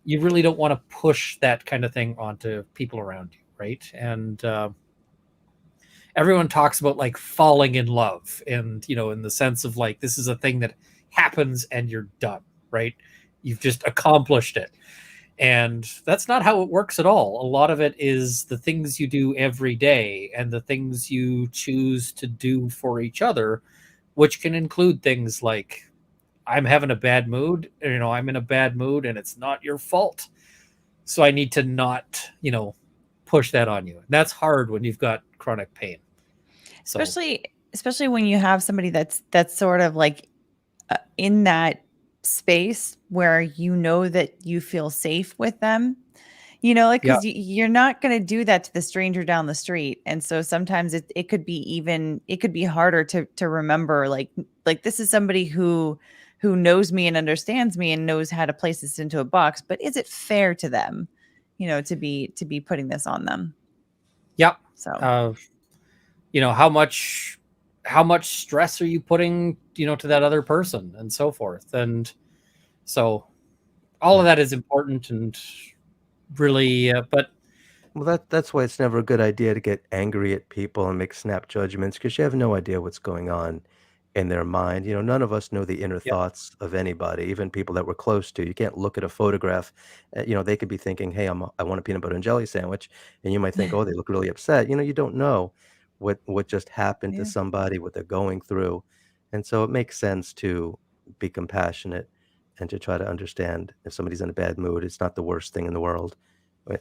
you really don't want to push that kind of thing onto people around you. Right. And, everyone talks about like falling in love, and in the sense of like, this is a thing that happens and you're done, right? You've just accomplished it. And that's not how it works at all. A lot of it is the things you do every day and the things you choose to do for each other, which can include things like, I'm having a bad mood, I'm in a bad mood and it's not your fault, so I need to not push that on you. And that's hard when you've got chronic pain. So especially when you have somebody that's sort of like in that space where you know that you feel safe with them. Like, yeah, because you're not going to do that to the stranger down the street. And so sometimes it could be it could be harder to remember, like this is somebody who knows me and understands me and knows how to place this into a box. But is it fair to them, to be putting this on them? yeah. So, Uh, how much stress are you putting, to that other person and so forth. And so all Yeah. of that is important and really, but Well, that's why it's never a good idea to get angry at people and make snap judgments because you have no idea what's going on in their mind. None of us know the inner yeah, thoughts of anybody, even people that we're close to. You can't look at a photograph. They could be thinking, "Hey, I want a peanut butter and jelly sandwich," and you might think, "Oh, they look really upset." You don't know what just happened to yeah. somebody, what they're going through, and so it makes sense to be compassionate and to try to understand if somebody's in a bad mood. It's not the worst thing in the world.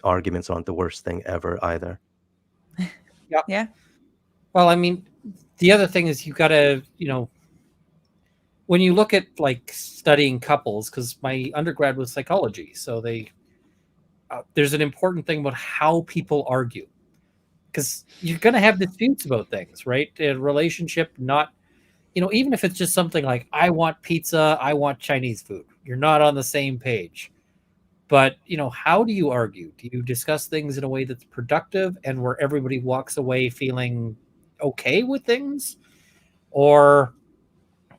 Arguments aren't the worst thing ever either. yeah. Yeah. Well, I mean, the other thing is you got to, when you look at like studying couples, because my undergrad was psychology, so there's an important thing about how people argue, because you're going to have disputes about things, right? A relationship, not, even if it's just something like, I want pizza, I want Chinese food, you're not on the same page. But, how do you argue? Do you discuss things in a way that's productive and where everybody walks away feeling okay with things? Or,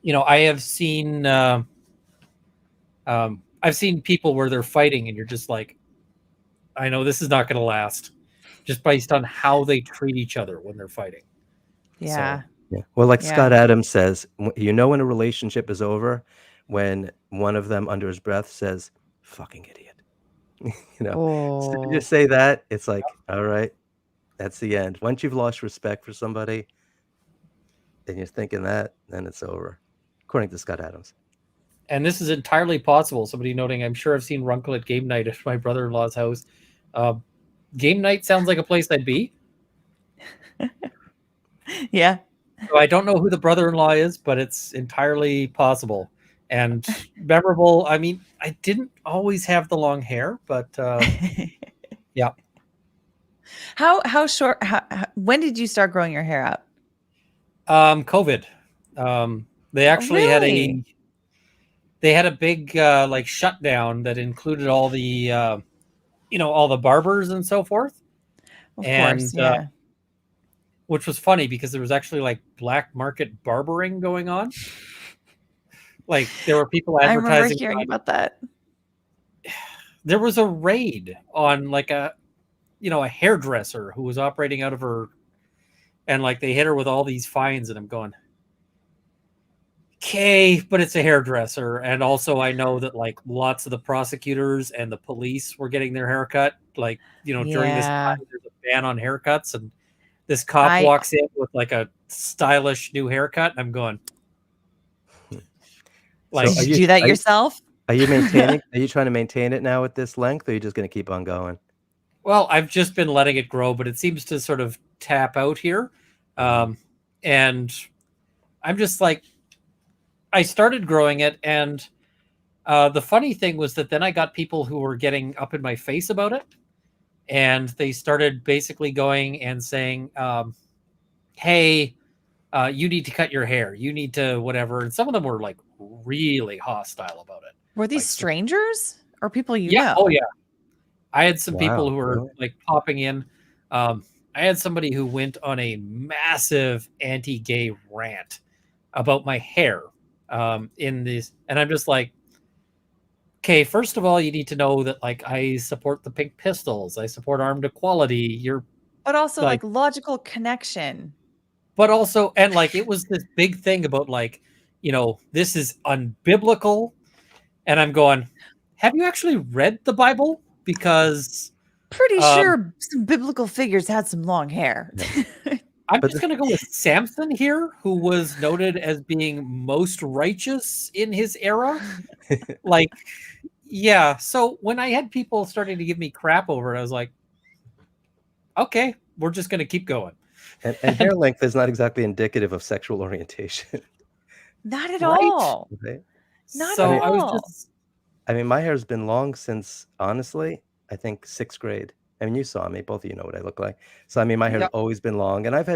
I have seen, I've seen people where they're fighting and you're just like, I know this is not going to last, just based on how they treat each other when they're fighting. So, Yeah. Yeah. Well, like Yeah. Scott Adams says, when a relationship is over, when one of them under his breath says, "Fucking idiot." As soon as you Oh, say that, it's like, all right, that's the end. Once you've lost respect for somebody and you're thinking that, then it's over, according to Scott Adams. and this is entirely possible. Somebody noting, I'm sure I've seen Runkle at game night at my brother-in-law's house. Uh, Game night sounds like a place I'd be. yeah. So I don't know who the brother-in-law is, but it's entirely possible and memorable. I mean, I didn't always have the long hair, but yeah, How short? When did you start growing your hair out? COVID. They Oh, actually had really? a big like shutdown that included all the barbers and so forth, Of course. and Yeah. which was funny because there was actually like black market barbering going on. Like there were people I remember advertising. hearing about that. There was a raid on like a hairdresser who was operating out of her, and like they hit her with all these fines, and I'm going, okay, but it's a hairdresser. And also I know that like lots of the prosecutors and the police were getting their haircut, like, during this Yeah. time there's a ban on haircuts, and this cop I walks in with like a stylish new haircut, and I'm going, So like, Did you do that yourself? are you maintaining? Are you trying to maintain it now at this length, or are you just going to keep on going? well, I've just been letting it grow, but it seems to sort of tap out here. Mhm. And I'm just like, I started growing it, and the funny thing was that then I got people who were getting up in my face about it, and they started basically going and saying, "Hey, you need to cut your hair. You need to whatever." And some of them were like really hostile about it. Were these Like, strangers or people you yeah, oh know? yeah. I had some people Wow, who were really? like popping in. I had somebody who went on a massive anti-gay rant about my hair in this, and I'm just like, okay, first of all, you need to know that like I support the Pink Pistols, I support armed equality. You're But also like, like logical connection. but also, and like it was this big thing about like, this is unbiblical, and I'm going, have you actually read the Bible? Because Pretty um, sure some biblical figures had some long hair. Yeah. I'm But just going to go with Samson here, who was noted as being most righteous in his era. Like, yeah. So when I had people starting to give me crap over it, I was like, okay, we're just going to keep going. And hair length is not exactly indicative of sexual orientation, Not at Right? all. right? Not I at So mean I was all. just I mean, my hair's been long since, honestly, I think 6th grade. I mean, you saw me, both of you know what I look like. So, I mean, my hair's yeah. always been long, and I've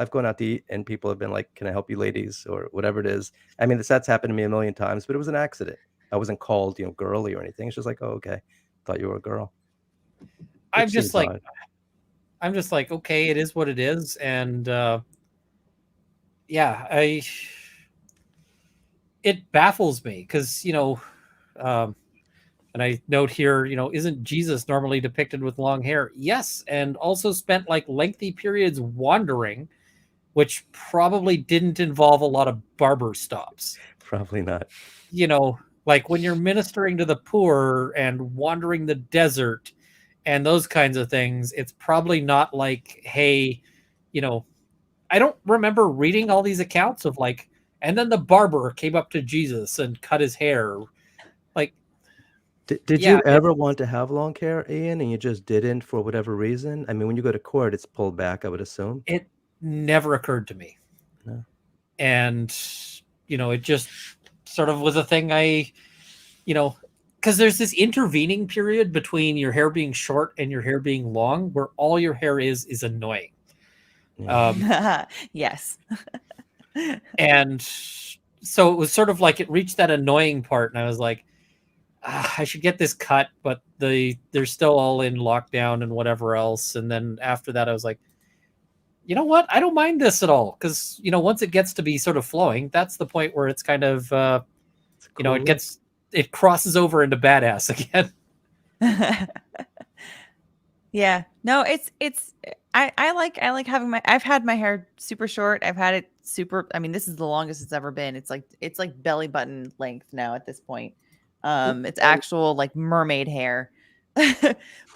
gone out to eat, and people have been like, "Can I help you ladies?" or whatever it is. I mean, that's happened to me a million times, but it was an accident. I wasn't called, girly or anything. It's just like, "Oh, okay. Thought you were a girl," I'm which just seems like odd. I'm just like, okay, it is what it is, and yeah, I it baffles me because um, and I note here, isn't Jesus normally depicted with long hair? Yes, and also spent like lengthy periods wandering, which probably didn't involve a lot of barber stops. Probably not. You know, like when you're ministering to the poor and wandering the desert and those kinds of things, it's probably not like, hey, you know, I don't remember reading all these accounts of like, and then the barber came up to Jesus and cut his hair. Like, Did yeah, you ever want to have long hair, Ian, and you just didn't for whatever reason? I mean, when you go to court, it's pulled back, I would assume? it never occurred to me. No? And, it just sort of was a thing you know, because there's this intervening period between your hair being short and your hair being long where all your hair is annoying. Yeah. Um, Yes. and so it was sort of like it reached that annoying part, and I was like, I should get this cut, but they're still all in lockdown and whatever else. And then after that, I was like, you know what? I don't mind this at all because once it gets to be sort of flowing, that's the point where it's kind of It's a cool look. it crosses over into badass again. Yeah. No, it's I like having I've had my hair super short. I've had it super, I mean, this is the longest it's ever been. It's like belly button length now at this point. It's actual like mermaid hair.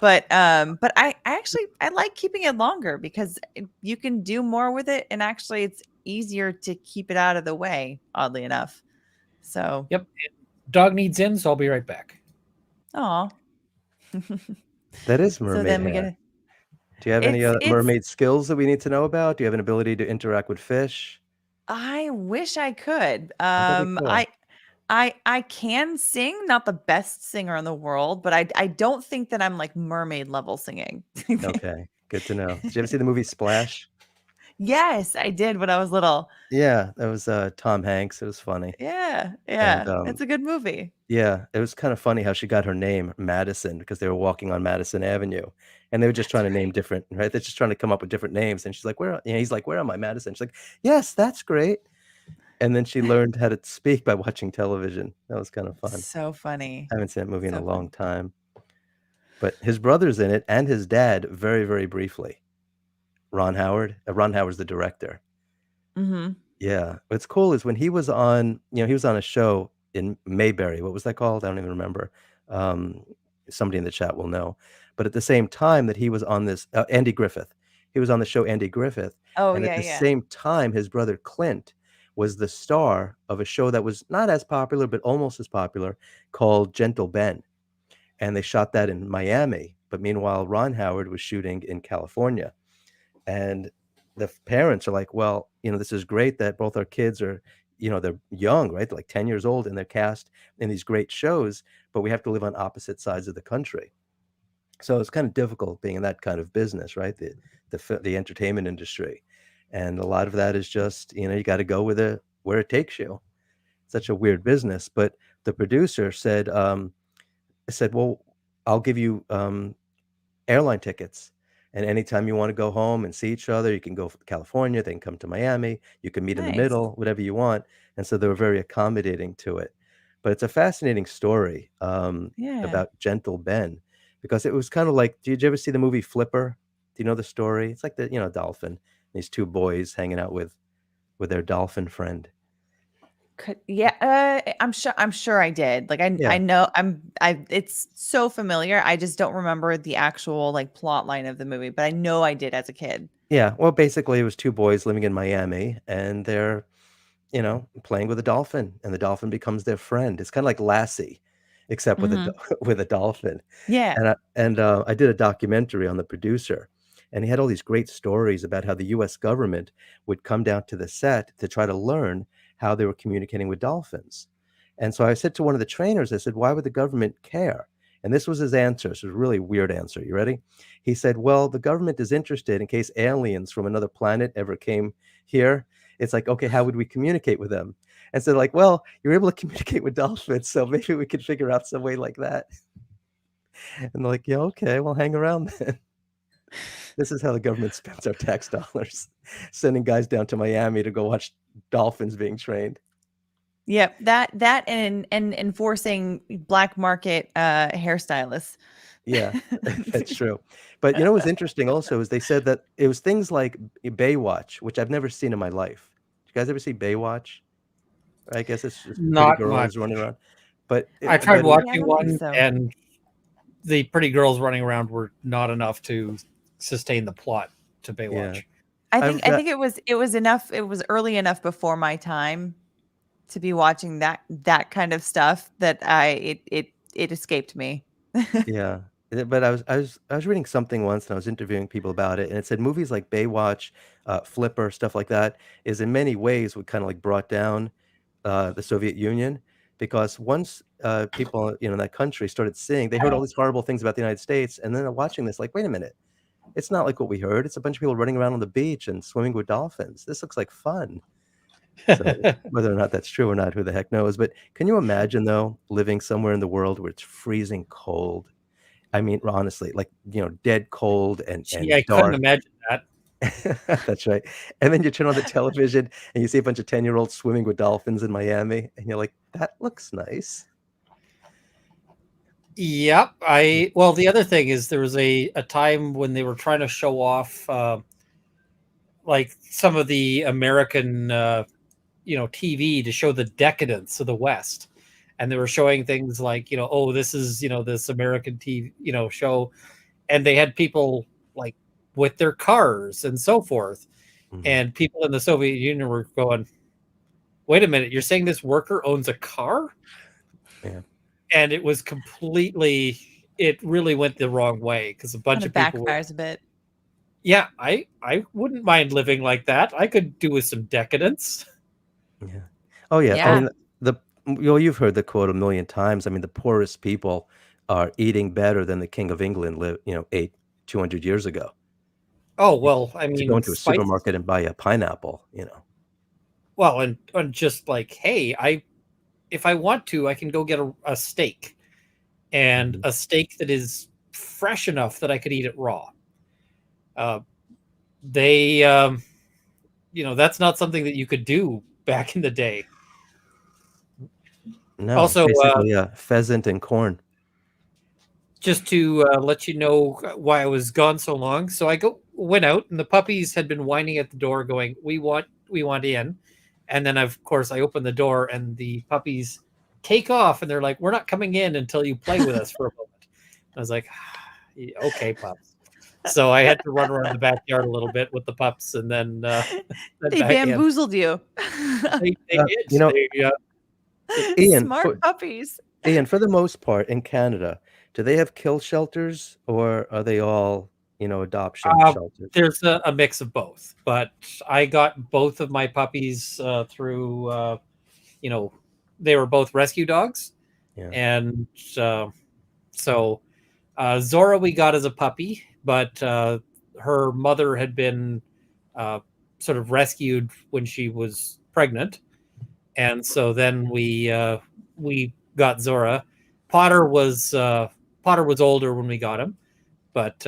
But I actually I like keeping it longer because you can do more with it, and actually it's easier to keep it out of the way, oddly enough. So, Yep. Dog needs in, so I'll be right back. oh. That is So mermaid then we get hair. a Do you have any, it's mermaid skills that we need to know about? Do you have an ability to interact with fish? I wish I could. Oh, that'd be cool. I can sing, not the best singer in the world, but I don't think that I'm like mermaid level singing. Okay, good to know. Did you ever see the movie Splash? Yes, I did when I was little. Yeah, that was, Tom Hanks. It was funny, Yeah, and, yeah. It's a good movie. yeah, it was kinda funny how she got her name, Madison, because they were walking on Madison Avenue, and they were just That's trying to name right. different right? They're just trying to come up with different names, and she's like, "Where" he's like, "Where am I, Madison?" She's like, "Yes, that's great." And then she learned how to speak by watching television. That was kinda fun. So funny. I haven't seen that movie in a So long funny. time, but his brother's in it and his dad very, very briefly. Ron Howard. Ron Howard's the director. Mhm. Yeah. What's cool is when he was on, he was on a show in Mayberry. What was that called? I don't even remember. Um, Somebody in the chat will know. But at the same time that he was on this, Andy Griffith, he was on the show Andy Griffith. Oh, And at yeah, the yeah. same time, his brother Clint was the star of a show that was not as popular, but almost as popular called Gentle Ben. And they shot that in Miami. But meanwhile, Ron Howard was shooting in California. And the parents are like, well, this is great that both our kids are, they're young, right? They're like 10 years old and they're cast in these great shows, but we have to live on opposite sides of the country. So it's kind of difficult being in that kind of business, right? The entertainment industry. And a lot of that is just, you got to go with it where it takes you. Such a weird business. But the producer said, well, I'll give you airline tickets. And anytime you want to go home and see each other, you can go to California, they can come to Miami, you can meet in the Nice. middle, whatever you want. And so they were very accommodating to it. But it's a fascinating story Yeah. about Gentle Ben because it was kind of like, did you ever see the movie Flipper? Do you know the story? It's like the, dolphin, these two boys hanging out with their dolphin friend. Yeah, I'm sure I did. Like I Yeah. know it's so familiar. I just don't remember the actual like plot line of the movie, but I know I did as a kid. Yeah. Well, basically, it was two boys living in Miami and they're playing with a dolphin, and the dolphin becomes their friend. It's kind of like Lassie, except with Mhm. with a dolphin. Yeah. And I did a documentary on the producer, and he had all these great stories about how the US government would come down to the set to try to learn how they were communicating with dolphins. And so I said to one of the trainers, I said, "Why would the government care?" And this was his answer. So it was a really weird answer. You ready? He said, "Well, the government is interested in case aliens from another planet ever came here. It's like, okay, how would we communicate with them?" And so like, "Well, you're able to communicate with dolphins, so maybe we could figure out some way like that." And they're like, "Yeah, okay, well, hang around then." This is how the government spends our tax dollars, sending guys down to Miami to go watch dolphins being trained. Yep, that and enforcing black market hairstylists. Yeah, that's true. But you know what's interesting also is they said that it was things like Baywatch, which I've never seen in my life. Did you guys ever see Baywatch? I guess it's just pretty Not much. girls running around. But I it, tried but it, Yeah, I watching don't think one, so. and the pretty girls running around were not enough to sustain the plot to yeah, Baywatch. I I've think I think it was enough. It was early enough before my time to be watching that kind of stuff that it escaped me. yeah. But I was reading something once and I was interviewing people about it, and it said movies like Baywatch, Flipper, stuff like that is in many ways what kind of like brought down the Soviet Union, because once people in that country started seeing, they heard all these horrible things about the United States, and then they're watching this like, wait a minute, it's not like what we heard. It's a bunch of people running around on the beach and swimming with dolphins. This looks like fun. So whether or not that's true or not, who the heck knows? But can you imagine though living somewhere in the world where it's freezing cold? I mean, honestly, like dead cold Gee, and I couldn't dark. imagine that. That's right. And then you turn on the television and you see a bunch of 10-year-olds swimming with dolphins in Miami, and you're like, that looks nice. Yep. The other thing is there was a time when they were trying to show off like some of the American TV to show the decadence of the West. And they were showing things like, oh, this is, this American TV, show. And they had people like with their cars and so forth. Mhm. And people in the Soviet Union were going, wait a minute, you're saying this worker owns a car? Yeah. And it was it really went the wrong way because a bunch Kind of of people were, backfires a bit. yeah, I wouldn't mind living like that. I could do with some decadence. Yeah. Oh, yeah. I Yeah. mean, you've heard the quote a million times. I mean, the poorest people are eating better than the King of England lived, ate 200 years ago. Oh, well, I To go mean, into a spice. supermarket and buy a pineapple. Well, and just like, hey, if I want to, I can go get a steak, and Mhm. a steak that is fresh enough that I could eat it raw. Uh, they, that's not something that you could do back in the day. No, it's Also, basically pheasant and corn. just to let you know why I was gone so long. So I went out, and the puppies had been whining at the door, going, we want in." And then, of course, I opened the door, and the puppies take off, and they're like, "We're not coming in until you play with us for a moment." I was like, "Okay, pups." So I had to run around the backyard a little bit with the pups, and then They back in. bamboozled you. They Uh, did. you know, Ian, Smart puppies. For the most part in Canada, do they have kill shelters or are they all, adoption Uh, shelters? there's a mix of both, but I got both of my puppies through, you know, they were both rescue dogs. Yeah. And so Zora we got as a puppy, but her mother had been uh, sort of rescued when she was pregnant. And so then we got Zora. Potter was older when we got him, but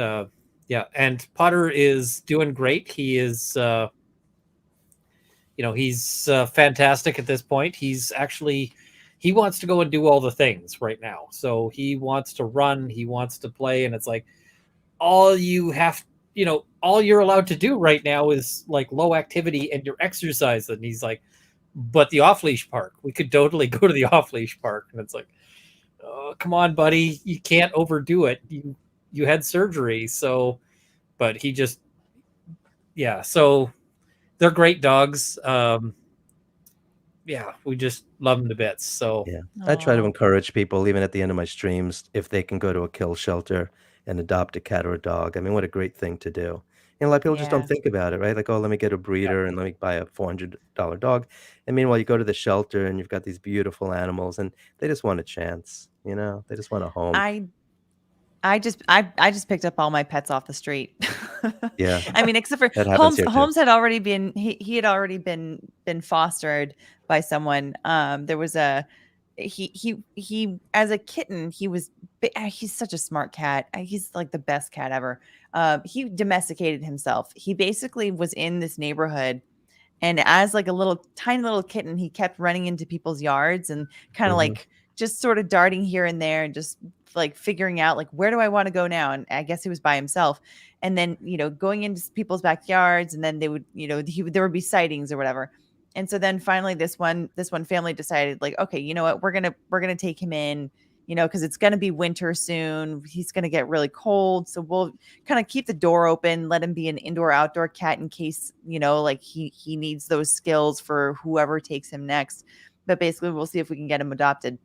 yeah, and Potter is doing great. He is he's fantastic at this point. He wants to go and do all the things right now. So he wants to run, he wants to play, and it's like all you have, all you're allowed to do right now is like low activity and your exercise. And he's like, but the off leash park, we could totally go to the off leash park. And it's like, oh, come on, buddy, you can't overdo it. You had surgery, so. But he just, yeah. So they're great dogs. Yeah, we just love them to bits. So Yeah. I try to Oh, encourage people, even at the end of my streams, if they can go to a kill shelter and adopt a cat or a dog. I mean, what a great thing to do. A lot of people just don't Yeah. think about it, right? Like, oh, let me get a breeder and let me buy a $400 dog. And meanwhile, you go to the shelter and you've got these beautiful animals, and they just want a chance. They just want a home. I I just picked up all my pets off the street. Yeah, I mean, except for that happens Holmes. here too. Holmes had already been he had already been fostered by someone. There was a he as a kitten he was he's such a smart cat. He's like the best cat ever. He domesticated himself. He basically was in this neighborhood, and as like a little tiny little kitten, he kept running into people's yards and kind of Hmm. like just sort of darting here and there and just like figuring out like where do I want to go now? And I guess he was by himself. And then, going into people's backyards, and then they would, there would be sightings or whatever. And so then finally this one family decided like, okay, you know what? We're going to take him in, because it's going to be winter soon. He's going to get really cold. So we'll kind of keep the door open, let him be an indoor outdoor cat in case, like he needs those skills for whoever takes him next. But basically we'll see if we can get him adopted.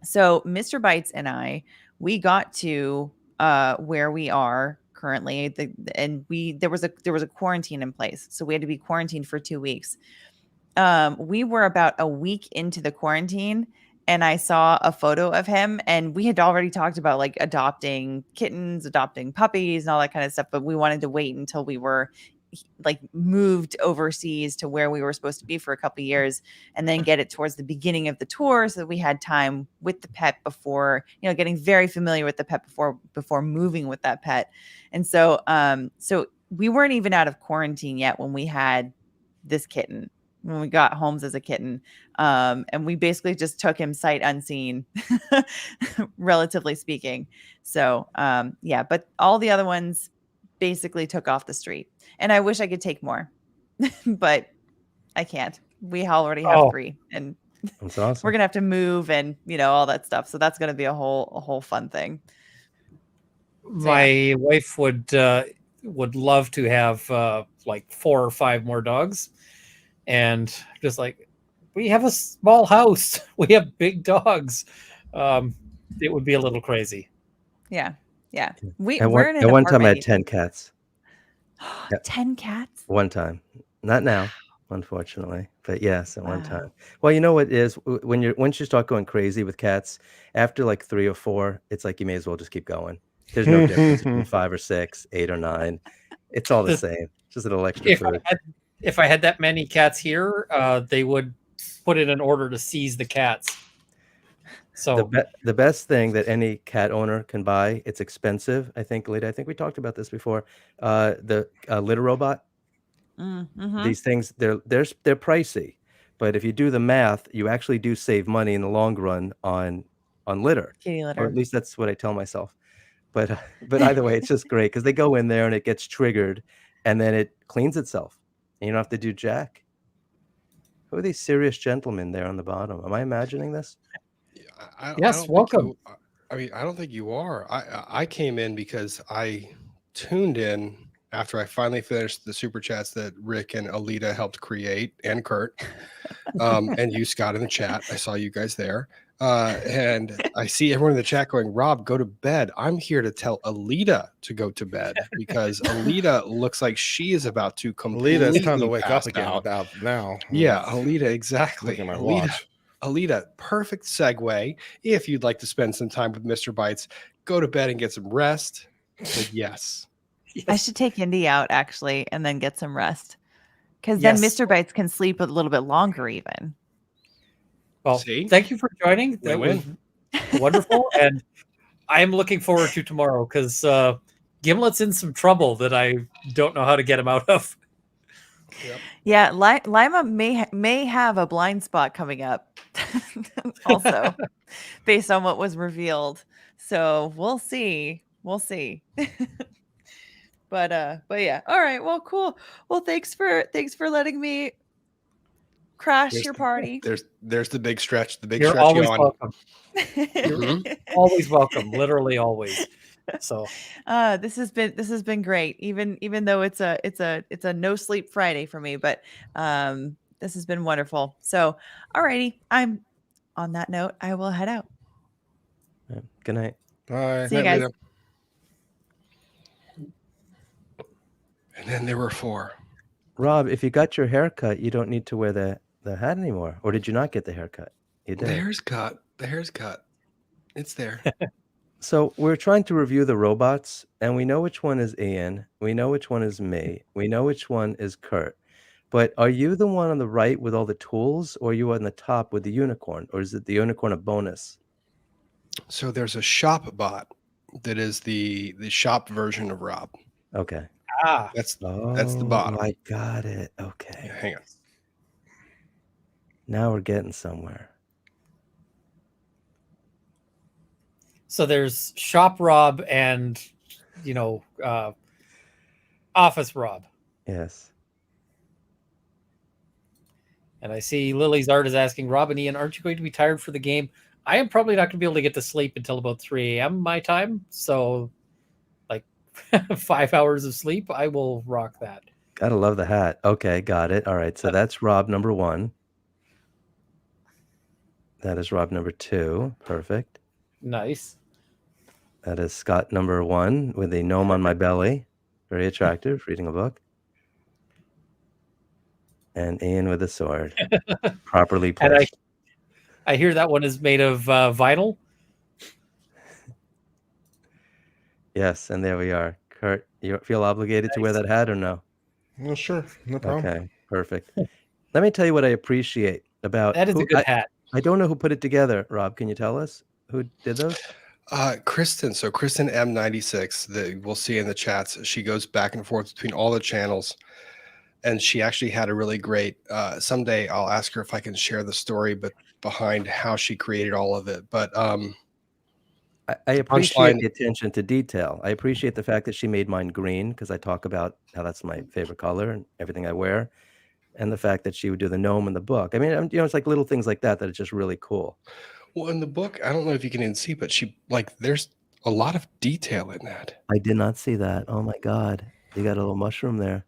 So Mr. Bites and we got to where we are currently, and there was a quarantine in place. So we had to be quarantined for 2 weeks. We were about a week into the quarantine, and I saw a photo of him, and we had already talked about like adopting kittens, adopting puppies and all that kind of stuff, but we wanted to wait until we were like moved overseas to where we were supposed to be for a couple of years, and then get it towards the beginning of the tour so that we had time with the pet before, getting very familiar with the pet before moving with that pet. And so we weren't even out of quarantine yet when we had this kitten, when we got Holmes as a kitten. And we basically just took him sight unseen, relatively speaking. So yeah, but all the other ones basically took off the street. And I wish I could take more, but I can't. We already have Oh, 3, and That's we're awesome. gonna have to move and all that stuff. So that's gonna be a whole fun thing. So yeah. my wife would love to have like 4 or 5 more dogs, and just like, we have a small house, we have big dogs. Um, it would be a little crazy. Yeah. Yeah. At one We're in at an one time, I apartment. had 10 cats. Yeah, 10 cats? one time. Not now, unfortunately, but yes, at one time. Wow. Well, you know what it is? Once you start going crazy with cats, after like 3 or 4, it's like you may as well just keep going. There's no difference between 5 or 6, 8 or 9. It's all the Just same. Just a little extra if I food. had if I had that many cats here, they would put in an order to seize the cats. The So be the best thing that any cat owner can buy, it's expensive, I think, Lita, I think we talked about this before, the, litter robot. Mm-hmm. These things, they're pricey, but if you do the math, you actually do save money in the long run on litter, Kitty or at litter. least that's what I tell myself. But either way, it's just great because they go in there and it gets triggered, and then it cleans itself, and you don't have to do jack. Who are these serious gentlemen there on the bottom? Am I imagining this? Yeah, I yes, don't think welcome. you. I mean, I don't think you are. I came in because I tuned in after I finally finished the super chats that Rick and Alita helped create, and Kurt, and you, Scott, in the chat. I saw you guys there, and I see everyone in the chat going, "Rob, go to bed." I'm here to tell Alita to go to bed because Alita looks like she is about to Alita, it's time to completely wake up pass again out. about now. Yeah, Alita, exactly. Look at my Alita, watch. Alita, perfect segue. If you'd like to spend some time with Mr. Bites, go to bed and get some rest. But yes, I should take Indy out actually and then get some rest. Because then Yes. Mr. Bites can sleep a little bit longer even. Well, see, thank you for joining. That was win-win. wonderful, and I'm looking forward to tomorrow because Gimlet's in some trouble that I don't know how to get him out of. Yeah, Lima may have a blind spot coming up also based on what was revealed. So we'll see. We'll see. But yeah. All right. Well, cool. Well, thanks for letting me crash There's your party. there's the big stretch, the big You're stretch always yawn. welcome. You're always welcome. Literally always. So This has been great. Even though it's a no sleep Friday for me, but this has been wonderful. So, alrighty. I'm on that note, I will head out. Yeah. Good night. Bye. See you Night, guys. Lita. And then there were 4. Rob, if you got your haircut, you don't need to wear the hat anymore. Or did you not get the haircut? You The did. hair's cut. The hair's cut. It's there. So we're trying to review the robots, and we know which one is Ian. We know which one is me. We know which one is Kurt. But are you the one on the right with all the tools, or are you on the top with the unicorn? Or is it the unicorn a bonus? So there's a shop bot that is the shop version of Rob. Okay. Ah, That's the Oh, bottom. I got it. Yeah, Okay. hang on. Now we're getting somewhere. so there's shop Rob and, office Rob. Yes. And I see Lily's art is asking, Rob and Ian, aren't you going to be tired for the game? I am probably not going to be able to get to sleep until about 3 a.m. my time. So, like 5 hours of sleep, I will rock that. Gotta love the hat. Okay, got it. All right. So that's Rob number 1. That is Rob number 2. Perfect. Nice. That is Scott number 1 with a gnome on my belly. Very attractive, reading a book. And Ian with a sword. Properly And placed. I hear that one is made of vinyl. Yes, and there we are. Kurt, you feel obligated to wear that hat or no? Well, sure, no problem. Okay, perfect. Let me tell you what I appreciate about That is a good hat. I don't know who put it together. Rob, can you tell us who did those? Kristen. So Kristen M96 that we'll see in the chats. She goes back and forth between all the channels, and she actually had a really great. Someday I'll ask her if I can share the story, but behind how she created all of it. But I appreciate punchline- the attention to detail. I appreciate the fact that she made mine green because I talk about how that's my favorite color and everything I wear, and the fact that she would do the gnome in the book. I mean, it's like little things like that that are just really cool. Well, in the book, I don't know if you can even see, but there's a lot of detail in that. I did not see that. Oh my God, you got a little mushroom there.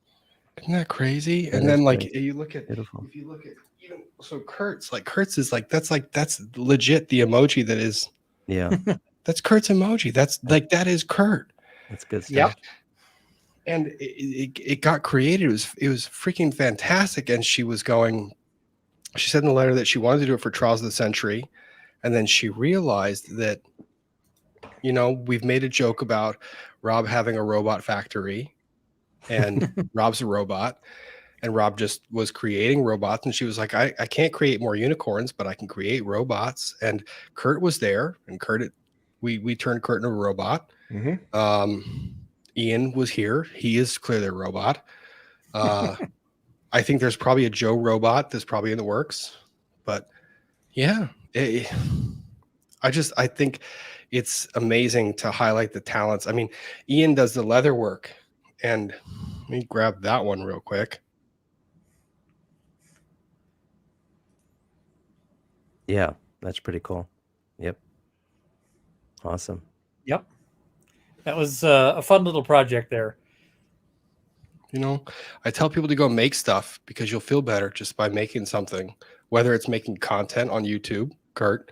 Isn't that crazy? That And then is like crazy. you look at Beautiful. if you look at even so Kurt's is that's legit the emoji that is Yeah, that's Kurt's emoji. That's that is Kurt. that's good stuff. Yep. And it got created. It was freaking fantastic. And she said in the letter that she wanted to do it for Trials of the Century. And then she realized that, we've made a joke about Rob having a robot factory and Rob's a robot. And Rob just was creating robots. And she was like, I can't create more unicorns, but I can create robots. And Kurt was there. And we turned Kurt into a robot. Mm-hmm. Ian was here. He is clearly a robot. I think there's probably a Joe robot that's probably in the works. But yeah, I think it's amazing to highlight the talents. I mean, Ian does the leather work. And let me grab that one real quick. Yeah, that's pretty cool. Yep. Awesome. Yep. That was a fun little project there. I tell people to go make stuff because you'll feel better just by making something, whether it's making content on YouTube, Kurt,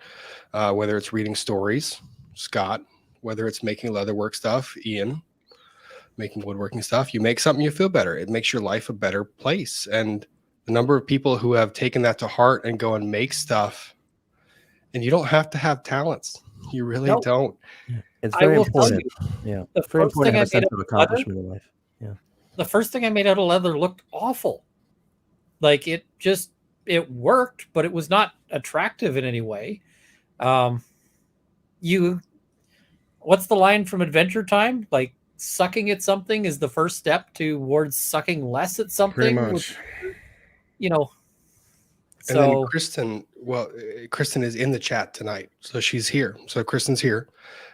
whether it's reading stories, Scott, whether it's making leatherwork stuff, Ian, making woodworking stuff. You make something, you feel better. It makes your life a better place. And the number of people who have taken that to heart and go and make stuff, and you don't have to have talents. You really Nope. don't. It's I very will tell important. you, Yeah, the very first important thing to have I a sense made of out of leather, accomplishment in life. Yeah. the first thing I made out of leather looked awful. Like it worked, but it was not attractive in any way. What's the line from Adventure Time? Like sucking at something is the first step towards sucking less at something. Pretty much. And then So Kristen is in the chat tonight. So she's here. So Kristen's here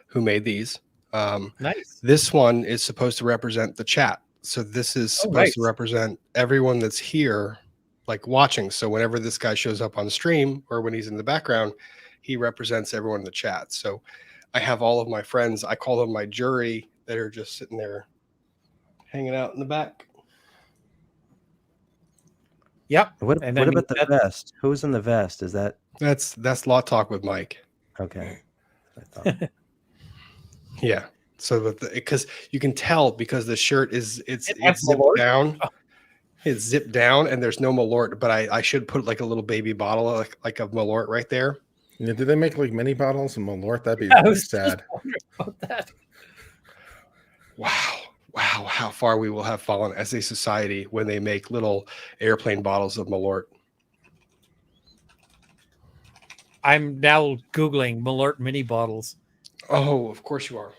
who made these. nice. This one is supposed to represent the chat. So this is supposed nice. to represent everyone that's here, like watching. So whenever this guy shows up on stream or when he's in the background, he represents everyone in the chat. So I have all of my friends, I call them my jury, that are just sitting there hanging out in the back. Yep. What And I mean, about the vest? Who's in the vest? Is that That's Law Talk with Mike. okay? I thought. Yeah. So that because you can tell because the shirt is it's have zipped Malort? down. It's zipped down and there's no Malort, but I should put like a little baby bottle like of Malort right there. Yeah, did they make like mini bottles of Malort? That'd be I really was just sad. wondering about that. Wow, how far we will have fallen as a society when they make little airplane bottles of Malort. I'm now Googling Malort mini bottles. Oh, of course you are.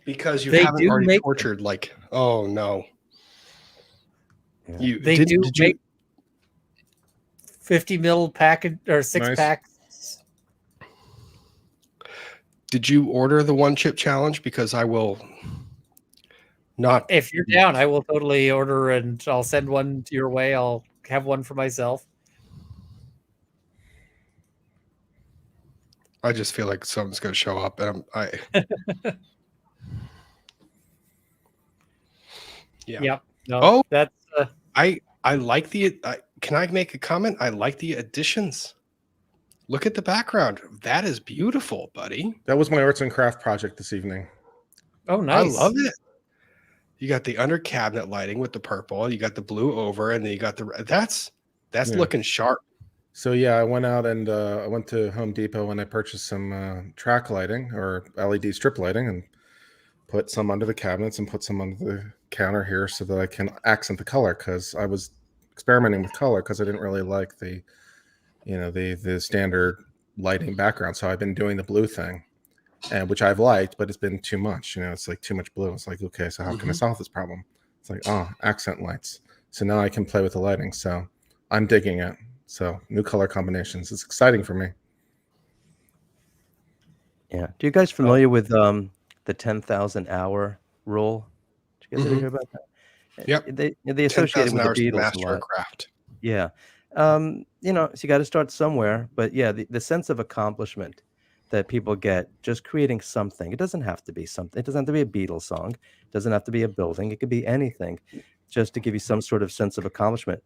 Because you They haven't do already make tortured like, oh no. Yeah. They Did do you make 50 mil package or six Nice. packs. did you order the one chip challenge? Because I will not. If you're down, I will totally order and I'll send one your way. I'll have one for myself. I just feel like something's going to show up, and yeah. Yep. No, Oh, that's I like the. Can I make a comment? I like the additions. Look at the background. That is beautiful, buddy. That was my arts and craft project this evening. oh nice. I love it. You got the under cabinet lighting with the purple. You got the blue over, and then you got the. That's Yeah. looking sharp. So yeah, I went out and I went to Home Depot and I purchased some track lighting or LED strip lighting and put some under the cabinets and put some under the counter here so that I can accent the color, because I was experimenting with color because I didn't really like the standard lighting background. So I've been doing the blue thing, and which I've liked, but it's been too much. It's like too much blue. It's like, okay, so how can I solve this problem? It's like, accent lights. So now I can play with the lighting. So I'm digging it. So new color combinations. It's exciting for me. Yeah. Do you guys familiar with the 10,000 hour rule? Did you guys ever hear about that? Yep. They associate it 10,000 with the hours to Beatles a master a lot. craft. Yeah. So you got to start somewhere. But yeah, the sense of accomplishment that people get just creating something. It doesn't have to be something. It doesn't have to be a Beatles song. It doesn't have to be a building. It could be anything, just to give you some sort of sense of accomplishment.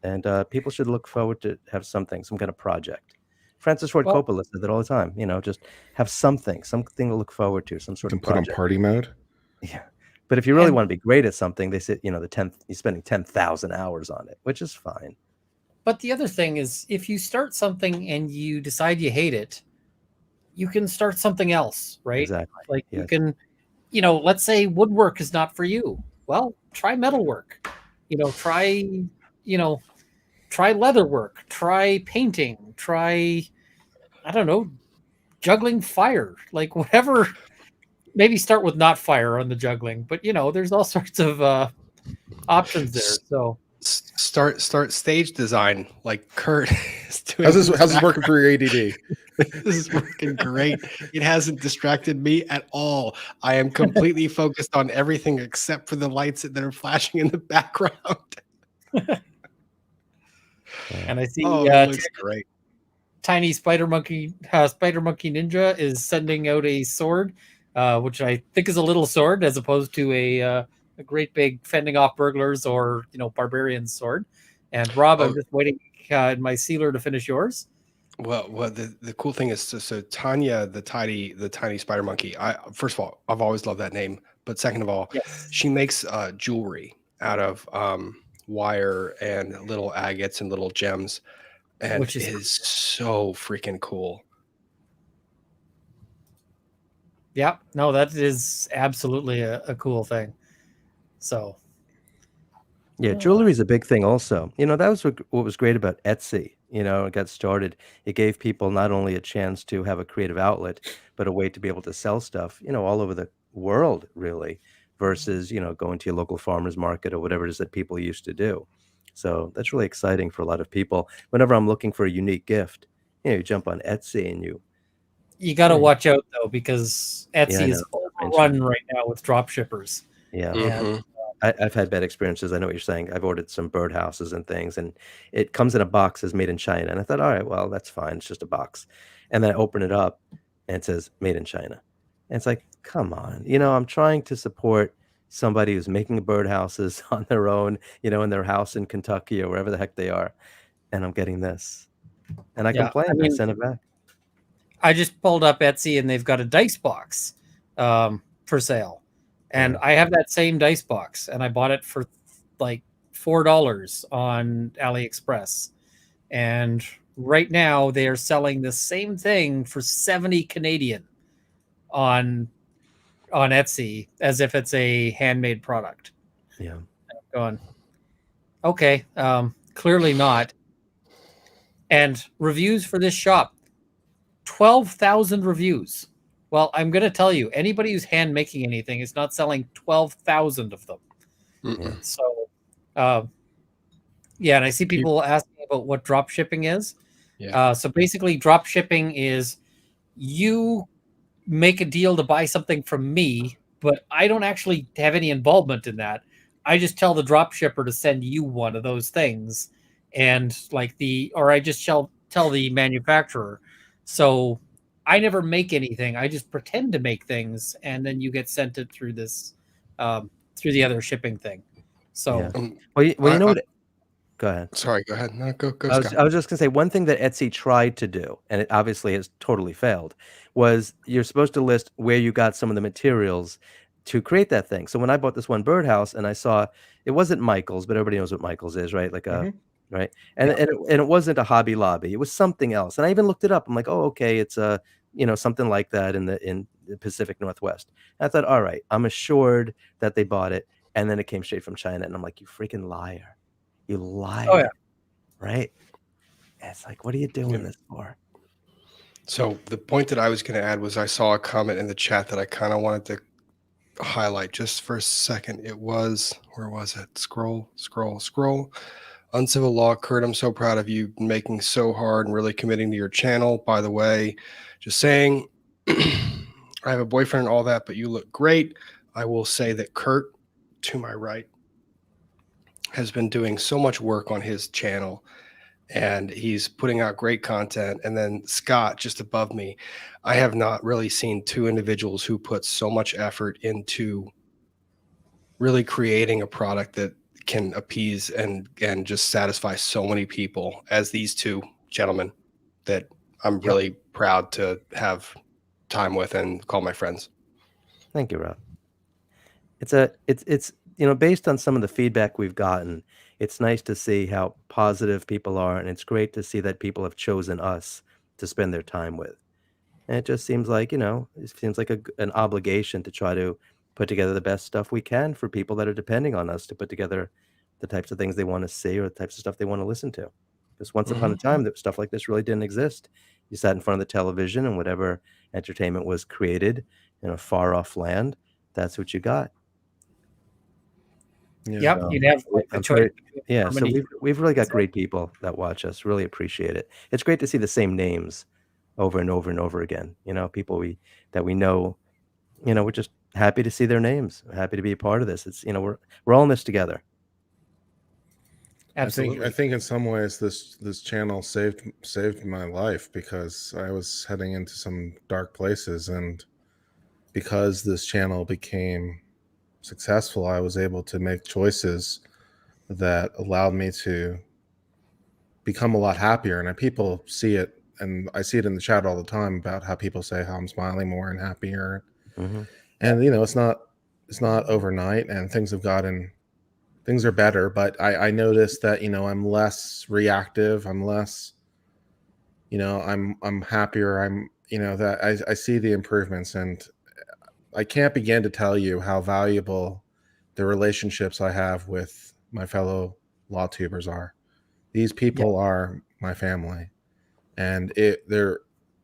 And people should look forward to have some kind of project. Francis Ford Well- Coppola said that all the time. Just have something to look forward to, some sort You of can put on project. party mode. Yeah. But if you really And- want to be great at something, they said, you're spending 10,000 hours on it, which is fine. But the other thing is, if you start something and you decide you hate it, you can start something else, right? Exactly. Like you Yes. can, let's say woodwork is not for you. Well, try metalwork. Try leatherwork. Try painting. Try, I don't know, juggling fire. Like whatever. Maybe start with not fire on the juggling, but there's all sorts of options there. So Start stage design like Kurt is doing. How's this working for your ADD? This is working great. It hasn't distracted me at all. I am completely focused on everything except for the lights that are flashing in the background. and I see It looks great. tiny spider monkey ninja is sending out a sword, which I think is a little sword as opposed to a great big fending off burglars or barbarian sword. And Rob, I'm just waiting in my sealer to finish yours. Well, the cool thing is, so Tanya, the tiny spider monkey. First of all, I've always loved that name. But second of all, Yes. she makes jewelry out of wire and little agates and little gems, and Which it is- is so freaking cool. Yeah, no, that is absolutely a cool thing. So Yeah, jewelry is a big thing also. That was what was great about Etsy. It got started. It gave people not only a chance to have a creative outlet, but a way to be able to sell stuff, all over the world, really, versus, going to your local farmer's market or whatever it is that people used to do. So that's really exciting for a lot of people. Whenever I'm looking for a unique gift, you jump on Etsy and you got to Yeah. watch out though, because Etsy I is know. overrun right now with drop shippers. yeah. Mhm. I've had bad experiences. I know what you're saying. I've ordered some birdhouses and things, and it comes in a box as made in China. And I thought, all right, well, that's fine. It's just a box. And then I open it up, and it says made in China. And it's like, come on. I'm trying to support somebody who's making birdhouses on their own, in their house in Kentucky or wherever the heck they are. And I'm getting this. And I Yeah, complained. I sent it back. I just pulled up Etsy and they've got a dice box for sale, and I have that same dice box, and I bought it for like $4 on AliExpress, and right now they are selling the same thing for 70 Canadian on Etsy, as if it's a handmade product. Yeah. Going, okay, clearly not. And reviews for this shop, 12,000 reviews. Well, I'm going to tell you, anybody who's hand making anything is not selling 12,000 of them. Yeah. So, yeah, and I see people asking about what drop shipping is. Yeah. So basically, drop shipping is you make a deal to buy something from me, but I don't actually have any involvement in that. I just tell the drop shipper to send you one of those things, and or I just tell the manufacturer. So I never make anything. I just pretend to make things, and then you get sent it through this, through the other shipping thing. So Yeah. Well, you know what? Go ahead. Sorry, go ahead. No, go, Scott. I was just going to say one thing that Etsy tried to do, and it obviously has totally failed, was you're supposed to list where you got some of the materials to create that thing. So when I bought this one birdhouse and I saw it wasn't Michael's, but everybody knows what Michael's is, right? Like a right, and it wasn't a Hobby Lobby. It was something else, and I even looked it up. I'm like, oh, okay, it's a something like that in the Pacific Northwest. And I thought, all right, I'm assured that they bought it, and then it came straight from China, and I'm like, you freaking liar, you liar. Oh yeah. Right? And it's like, what are you doing this for? So the point that I was going to add was I saw a comment in the chat that I kind of wanted to highlight just for a second. It was, where was it? Scroll. Uncivil Law. Kurt, I'm so proud of you making so hard and really committing to your channel. By the way, just saying, I have a boyfriend and all that, but you look great. I will say that Kurt, to my right, has been doing so much work on his channel, and he's putting out great content. And then Scott, just above me, I have not really seen two individuals who put so much effort into really creating a product that can appease and just satisfy so many people as these two gentlemen that I'm really proud to have time with and call my friends. Thank you, Rob. It's based on some of the feedback we've gotten, it's nice to see how positive people are, and it's great to see that people have chosen us to spend their time with. And it just seems like, it seems like an obligation to try to put together the best stuff we can for people that are depending on us to put together the types of things they want to see or the types of stuff they want to listen to. Because once upon a time, that stuff like this really didn't exist. You sat in front of the television, and whatever entertainment was created in a far off land, that's what you got. Yep, you'd have the choice. So we've really got great people that watch us. Really appreciate it. It's great to see the same names over and over and over again. People that we know. We're just happy to see their names. We're happy to be a part of this. It's we're all in this together. Absolutely. I think in some ways this channel saved my life, because I was heading into some dark places, and because this channel became successful, I was able to make choices that allowed me to become a lot happier. And people see it, and I see it in the chat all the time about how people say how I'm smiling more and happier. And it's not overnight, and things are better, but I noticed that I'm less reactive, I'm less I'm happier, I'm that I see the improvements, and I can't begin to tell you how valuable the relationships I have with my fellow law tubers are. These people are my family, and there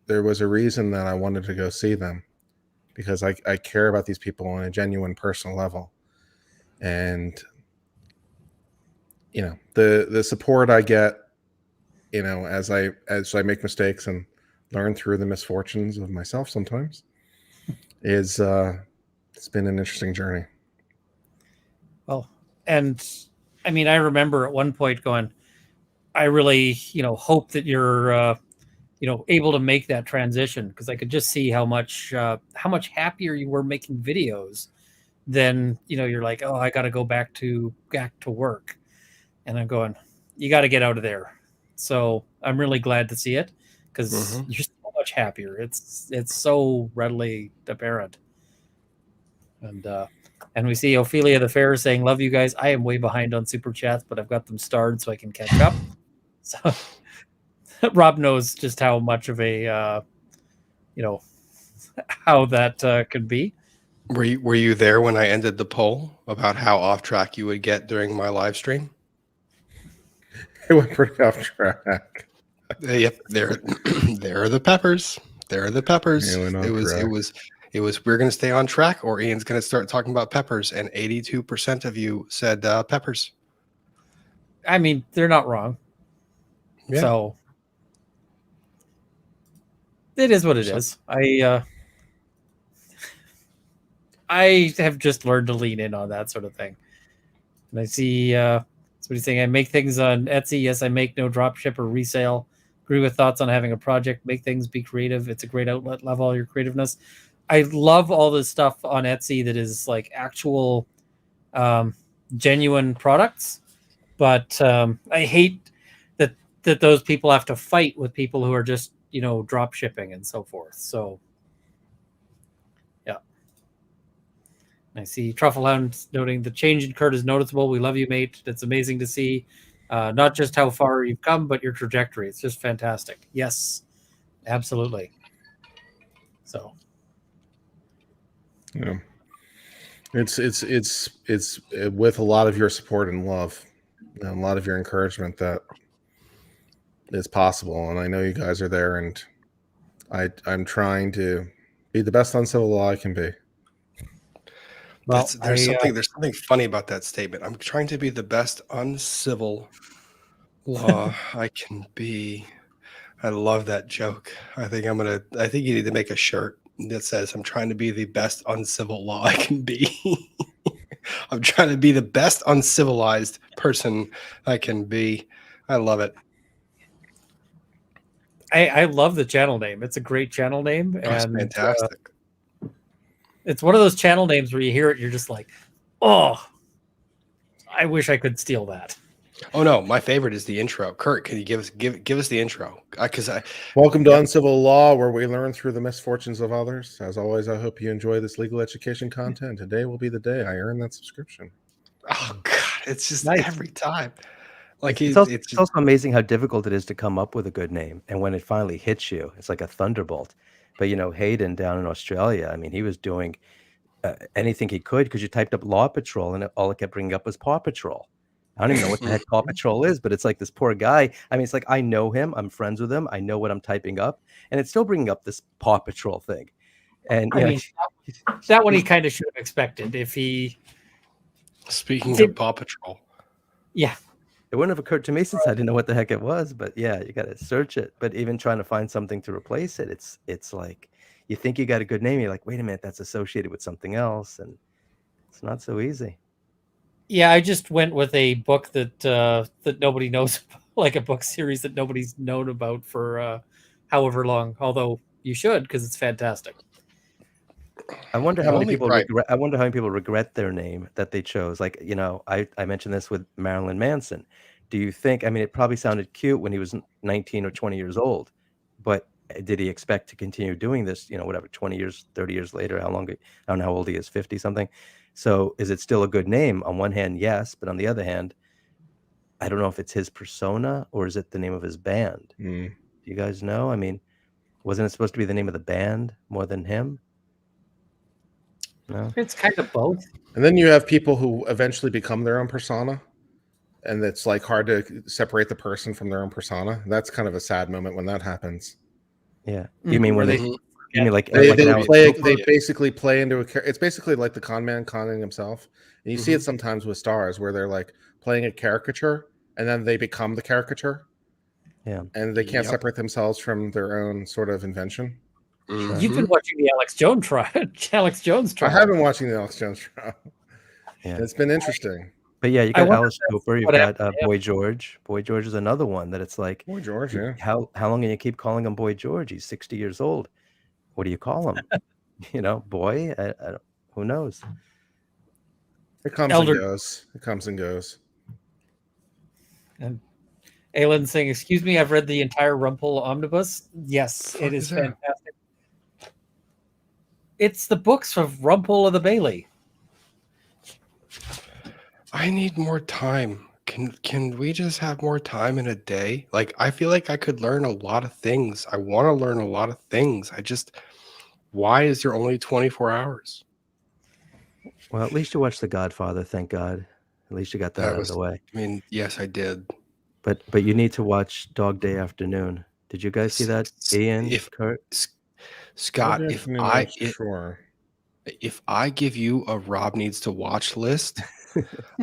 was a reason that I wanted to go see them, because I care about these people on a genuine personal level. And the support I get, as I make mistakes and learn through the misfortunes of myself sometimes, is it's been an interesting journey. Well, and I mean, I remember at one point going, I really, hope that you're, able to make that transition, because I could just see how much happier you were making videos than, you're like, oh, I got to go back to work. And I'm going, you got to get out of there. So I'm really glad to see it, because you're so much happier. It's so readily apparent. And we see Ophelia the Fair saying, "Love you guys. I am way behind on super chats, but I've got them starred so I can catch up." So Rob knows just how much of a how that could be. Were you there when I ended the poll about how off track you would get during my live stream? It went pretty off track. Yep, there there are the peppers. There are the peppers. Yeah, went off It was track. we're going to stay on track, or Ian's going to start talking about peppers, and 82% of you said peppers. I mean, they're not wrong. Yeah. So it is what it So- is. I have just learned to lean in on that sort of thing. And I see somebody saying, I make things on Etsy. Yes, I make, no drop ship or resale. Agree with thoughts on having a project. Make things, be creative. It's a great outlet. Love all your creativeness. I love all the stuff on Etsy that is like actual genuine products. But I hate that those people have to fight with people who are just, drop shipping and so forth. So I see Trufflehound noting the change in Kurt is noticeable. We love you, mate. It's amazing to see not just how far you've come, but your trajectory. It's just fantastic. Yes, absolutely. So, Yeah, it's with a lot of your support and love, and a lot of your encouragement that it's possible. And I know you guys are there, and I'm trying to be the best uncivil law I can be. well, there's something funny about that statement. I'm trying to be the best uncivil law I can be. I love that joke. I think you need to make a shirt that says, I'm trying to be the best uncivil law I can be. I'm trying to be the best uncivilized person I can be. I love it. I love the channel name. It's a great channel name. It's And fantastic. it's one of those channel names where you hear it, you're just like, oh, I wish I could steal that. Oh no, my favorite is the intro. Kurt, can you give us the intro? Welcome to Uncivil Law, where we learn through the misfortunes of others. As always, I hope you enjoy this legal education content. Today will be the day I earn that subscription. Oh God, it's just Nice. every time. Like It's also amazing how difficult it is to come up with a good name, and when it finally hits you, it's like a thunderbolt. But Hayden down in Australia, I mean, he was doing anything he could because you typed up Law Patrol, and all it kept bringing up was Paw Patrol. I don't even know what the heck Paw Patrol is, but it's like this poor guy. I mean, it's like I know him, I'm friends with him, I know what I'm typing up, and it's still bringing up this Paw Patrol thing. And I mean, that one he kind of should have expected if he. Speaking of Paw Patrol, yeah. It wouldn't have occurred to me since I didn't know what the heck it was, but yeah, you got to search it. But even trying to find something to replace it, it's like you think you got a good name, you're like, wait a minute, that's associated with something else, and it's not so easy. Yeah, I just went with a book that nobody knows, like a book series that nobody's known about for however long. Although you should, because it's fantastic. I wonder how many people regret. I wonder how many people regret their name that they chose. Like, I mentioned this with Marilyn Manson. Do you think? I mean, it probably sounded cute when he was 19 or 20 years old, but did he expect to continue doing this? Whatever, 20 years, 30 years later, how long? I don't know how old he is, 50 something. So, is it still a good name? On one hand, yes, but on the other hand, I don't know if it's his persona or is it the name of his band. Do you guys know? I mean, wasn't it supposed to be the name of the band more than him? No, it's kind of both. And then you have people who eventually become their own persona, and it's like hard to separate the person from their own persona. That's kind of a sad moment when that happens. Yeah, you mean when they? You mean like they basically play into a character? It's basically like the con man conning himself, and you see it sometimes with stars where they're like playing a caricature, and then they become the caricature. Yeah, and they can't separate themselves from their own sort of invention. You've been watching the Alex Jones trial. I have been watching the Alex Jones trial. Yeah, it's been interesting. But yeah, you got Alice Cooper. You've got Boy George. Boy George is another one that it's like Boy George. Yeah. How long can you keep calling him Boy George? He's 60 years old. What do you call him? Boy. Who knows? It comes and goes. It comes and goes. And Aylin saying, "Excuse me, I've read the entire Rumpole omnibus." Yes, it is fantastic. It's the books of Rumpole of the Bailey. I need more time. Can we just have more time in a day? Like, I feel like I could learn a lot of things. I want to learn a lot of things. Why is there only 24 hours? Well, at least you watched The Godfather, thank God. At least you got that That out of the was, way. I mean, yes, I did. But you need to watch Dog Day Afternoon. Did you guys see S- that? s- Ian, If Kurt? S- Well, Scott, the afternoon, I'm sure. if I give you a Rob needs to watch list,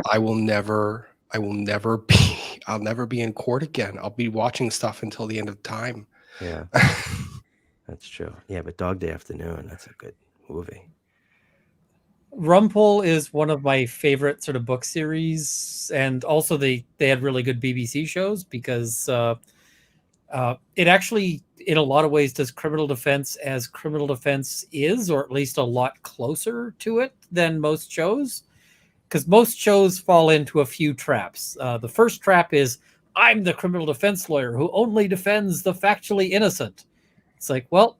I will never be I'll never be in court again. I'll be watching stuff until the end of time. Yeah, that's true. Yeah, but Dog Day Afternoon, that's a good movie. Rumpole is one of my favorite sort of book series, and also they had really good BBC shows because it actually, in a lot of ways, does criminal defense as criminal defense is, or at least a lot closer to it than most shows. Because most shows fall into a few traps. The first trap is I'm the criminal defense lawyer who only defends the factually innocent. It's like, well,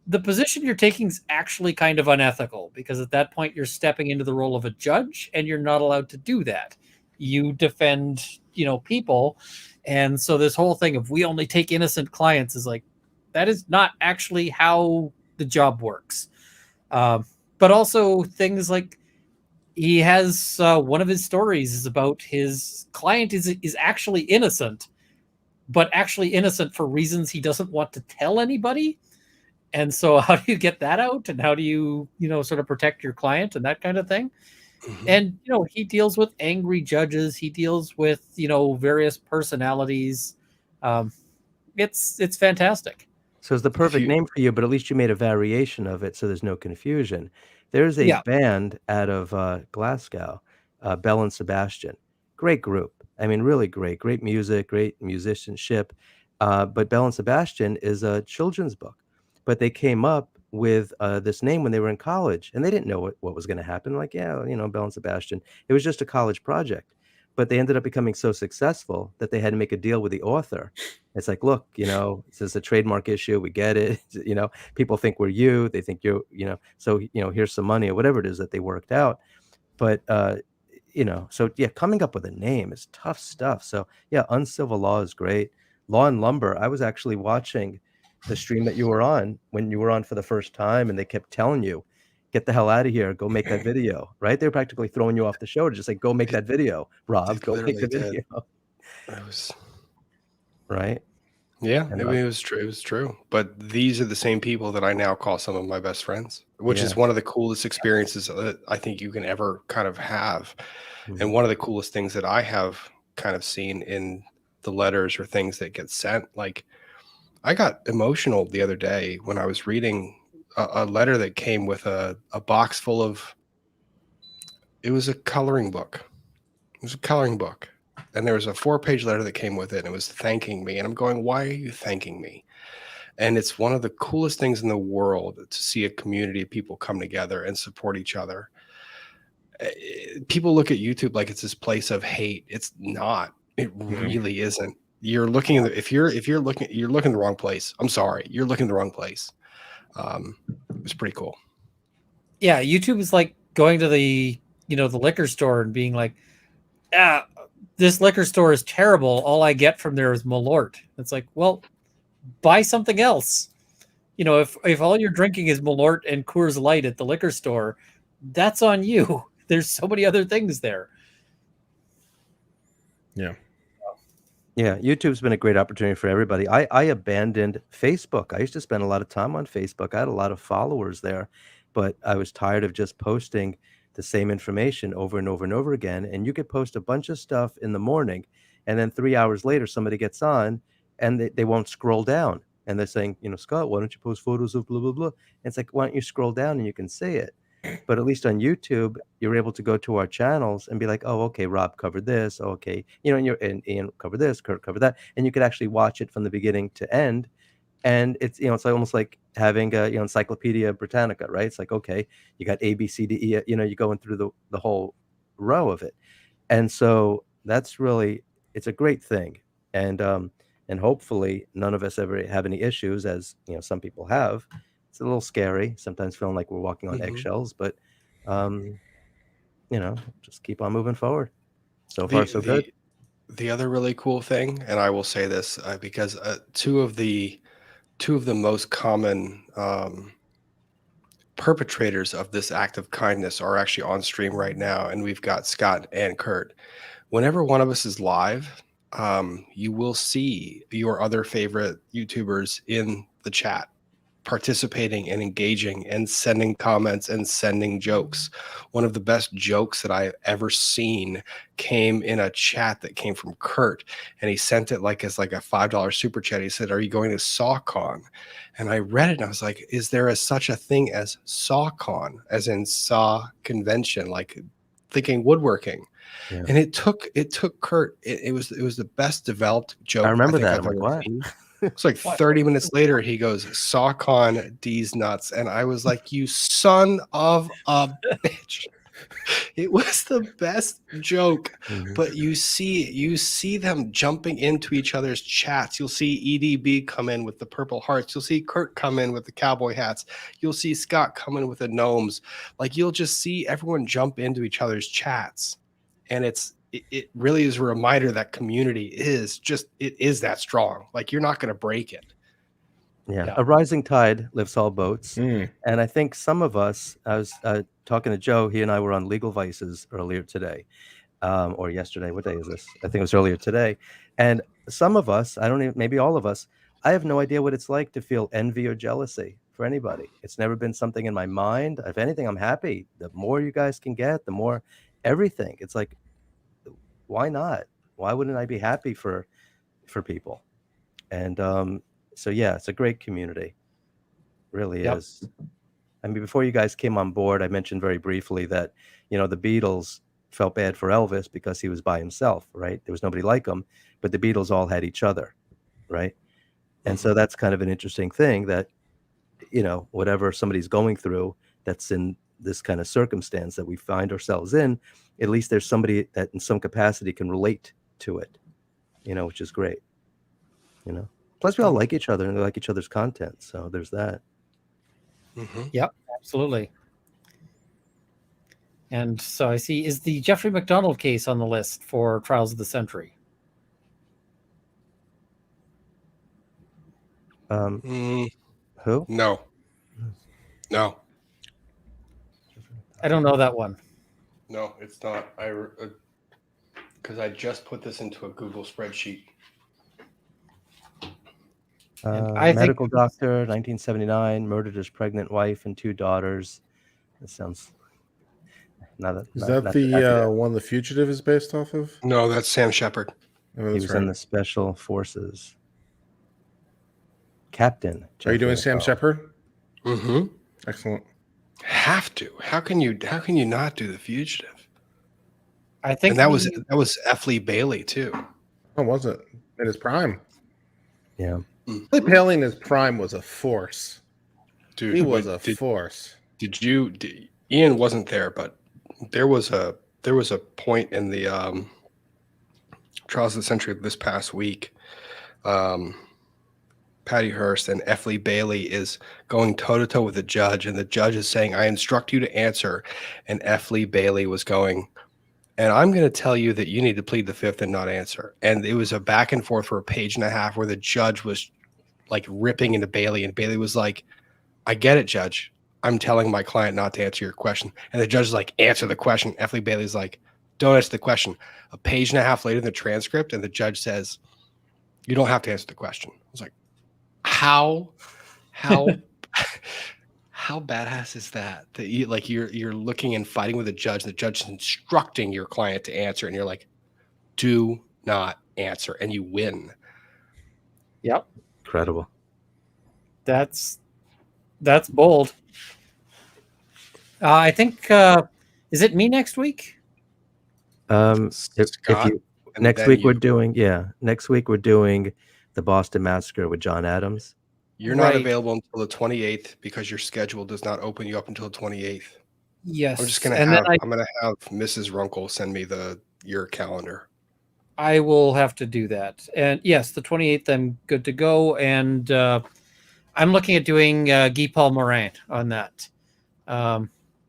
the position you're taking is actually kind of unethical because at that point you're stepping into the role of a judge and you're not allowed to do that. You defend, people. And so this whole thing of we only take innocent clients is like, that is not actually how the job works. But also things like he has one of his stories is about his client is actually innocent, but actually innocent for reasons he doesn't want to tell anybody. And so how do you get that out? And how do you, sort of protect your client and that kind of thing? Mhm. And, he deals with angry judges. He deals with, various personalities. It's fantastic. So it's the If perfect you name for you, but at least you made a variation of it so there's no confusion. There's a Yeah. band out of Glasgow, Bell and Sebastian. Great group. I mean, really great. Great music, great musicianship. But Bell and Sebastian is a children's book. But they came up with this name when they were in college, and they didn't know what was going to happen. Like, yeah, Bell and Sebastian. It was just a college project. But they ended up becoming so successful that they had to make a deal with the author. It's like, look, this is a trademark issue. We get it. People think we're you. They think so, here's some money or whatever it is that they worked out. But, so yeah, coming up with a name is tough stuff. So yeah, Uncivil Law is great. Law and Lumber. I was actually watching the stream that you were on when you were on for the first time, and they kept telling you, get the hell out of here. Go make that video, right? They're practically throwing you off the show to just like, go make It that video, Rob, it go make literally the did. video, It was right? Yeah, And it was true. It was true. But these are the same people that I now call some of my best friends, which yeah. is one of the coolest experiences that I think you can ever kind of have. And Mhm. one of the coolest things that I have kind of seen in the letters or things that get sent, like I got emotional the other day when I was reading a letter that came with a box full of, it was a coloring book. It was a coloring book. And there was a 4-page letter that came with it, and it was thanking me. And I'm going, why are you thanking me? And it's one of the coolest things in the world to see a community of people come together and support each other. People look at YouTube like it's this place of hate. It's not. It really isn't. You're looking in the, if you're looking, you're looking in the wrong place. I'm sorry, you're looking in the wrong place. It's pretty cool. Yeah. YouTube is like going to the liquor store and being like, ah, this liquor store is terrible. All I get from there is Malort. It's like, well, buy something else. If all you're drinking is Malort and Coors Light at the liquor store, that's on you. There's so many other things there. Yeah. Yeah, YouTube's been a great opportunity for everybody. I abandoned Facebook. I used to spend a lot of time on Facebook. I had a lot of followers there, but I was tired of just posting the same information over and over and over again. And you could post a bunch of stuff in the morning, and then 3 hours later, somebody gets on and they won't scroll down. And they're saying, Scott, why don't you post photos of blah, blah, blah? And it's like, why don't you scroll down and you can see it? But at least on YouTube, you're able to go to our channels and be like, oh, okay, Rob covered this. Oh, okay, and Ian covered this, Kurt covered that, and you could actually watch it from the beginning to end. And it's it's almost like having a Encyclopedia Britannica, right? It's like, okay, you got A, B, C, D, E. You're going through the whole row of it, and so that's really it's a great thing, and hopefully none of us ever have any issues, as some people have. It's a little scary sometimes, feeling like we're walking on Mhm. eggshells, but um, just keep on moving forward. So far, so good. The other really cool thing, and I will say this because two of the most common perpetrators of this act of kindness are actually on stream right now, and we've got Scott and Kurt. Whenever one of us is live, you will see your other favorite YouTubers in the chat, participating and engaging and sending comments and sending jokes. One of the best jokes that I've ever seen came in a chat that came from Kurt, and he sent it as a $5 super chat. He said, "Are you going to SawCon?" And I read it and I was like, is there such a thing as SawCon, as in Saw Convention, like thinking woodworking? Yeah. And it took Kurt. It was the best developed joke I remember think that. I've I'm like, ever what? seen. It's like 30 minutes later, he goes, "SawCon D's nuts," and I was like, "You son of a bitch!" It was the best joke. Mhm. But you see them jumping into each other's chats. You'll see EDB come in with the purple hearts. You'll see Kurt come in with the cowboy hats. You'll see Scott come in with the gnomes. Like, you'll just see everyone jump into each other's chats, and it really is a reminder that community is that strong. Like, you're not going to break it. Yeah, a rising tide lifts all boats. Mm. And I think some of us, I was talking to Joe, he and I were on Legal Vices earlier today, or yesterday. What day is this? I think it was earlier today. And some of us, maybe all of us, I have no idea what it's like to feel envy or jealousy for anybody. It's never been something in my mind. If anything, I'm happy. The more you guys can get, the more everything. It's like, why not? Why wouldn't I be happy for people? And so yeah, it's a great community. Really is. I mean, before you guys came on board, I mentioned very briefly that, the Beatles felt bad for Elvis because he was by himself, right? There was nobody like him, but the Beatles all had each other, right? And so that's kind of an interesting thing that, whatever somebody's going through that's in this kind of circumstance that we find ourselves in, at least there's somebody that in some capacity can relate to it, which is great, Plus, we all like each other and we like each other's content. So there's that. Mm-hmm. Yep, absolutely. And so I see, is the Jeffrey McDonald case on the list for Trials of the Century? Who? No. I don't know that one. No, it's not. Because I just put this into a Google spreadsheet. Medical doctor, 1979, murdered his pregnant wife and 2 daughters. This sounds Is that the one The Fugitive is based off of? No, that's Sam Shepard. He was in the Special Forces. Captain. Are you doing Sam Shepard? Mm-hmm. Excellent. Have to. How can you not do The Fugitive? I think and that was F. Lee Bailey too. Oh, was it? In his prime. Yeah. Lee Bailey in his prime was a force. Dude, he was a force. Ian wasn't there, but there was a point in the Trials of the Century this past week. Patty Hearst and F. Lee Bailey is going toe-to-toe with the judge, and the judge is saying, "I instruct you to answer." And F. Lee Bailey was going, "And I'm going to tell you that you need to plead the fifth and not answer." And it was a back and forth for a page and a half where the judge was like ripping into Bailey, and Bailey was like, "I get it, Judge. I'm telling my client not to answer your question." And the judge is like, "Answer the question." F. Lee Bailey's like, "Don't answer the question." A page and a half later in the transcript, and the judge says, "You don't have to answer the question." I was like, how badass is that you're looking and fighting with a judge, the judge is instructing your client to answer, and you're like, "Do not answer," and you win. Yep. Incredible. That's bold. I think is it me next week? Next week we're doing the Boston Massacre with John Adams. You're not available until the 28th because your schedule does not open you up until the 28th. Yes. I'm just gonna have Mrs. Runkle send me your calendar. I will have to do that. And yes, the 28th I'm good to go. And I'm looking at doing Guy Paul Morin on that,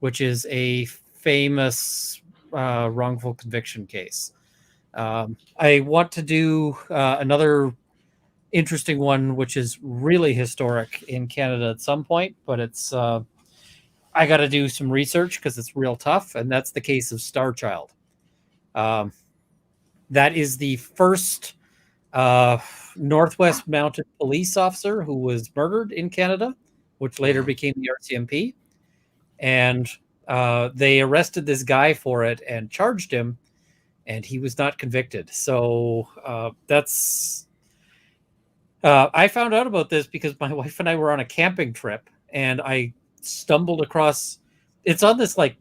which is a famous wrongful conviction case. I want to do another interesting one, which is really historic in Canada at some point, but it's I got to do some research because it's real tough, and that's the case of Star Child. That is the first Northwest Mounted Police officer who was murdered in Canada, which later became the RCMP. And they arrested this guy for it and charged him, and he was not convicted. So that's... I found out about this because my wife and I were on a camping trip, and I stumbled across... It's on this like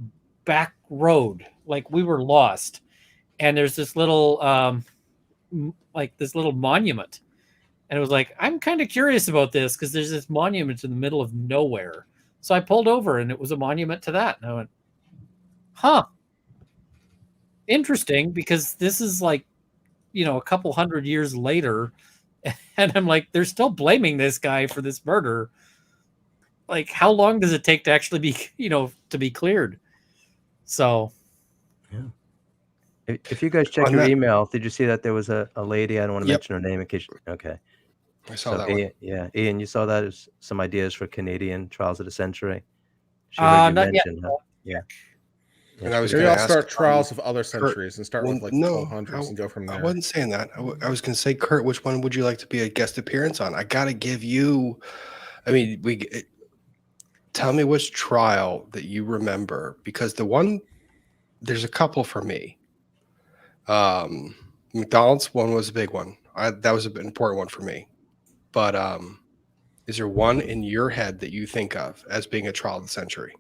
back road, like we were lost, and there's this little monument, and it was like, I'm kind of curious about this because there's this monument in the middle of nowhere. So I pulled over, and it was a monument to that, and I went, huh, interesting, because this is like, a couple hundred years later, and I'm like, they're still blaming this guy for this murder. Like, how long does it take to actually be, to be cleared? So, yeah. If you guys check your email, did you see that there was a lady? I don't want to mention her name in case. Okay. I saw that one. Yeah, Ian, you saw that as some ideas for Canadian trials of the century. She heard you mention, huh? Yeah. And I was Maybe going I'll to start trials of other centuries and start with like 1200s and go from there. I wasn't saying that. I was going to say, Kurt, which one would you like to be a guest appearance on? I got to give you. I mean, tell me which trial that you remember, because there's a couple for me. McDonald's one was a big one. That was an important one for me. But is there one in your head that you think of as being a trial of the century?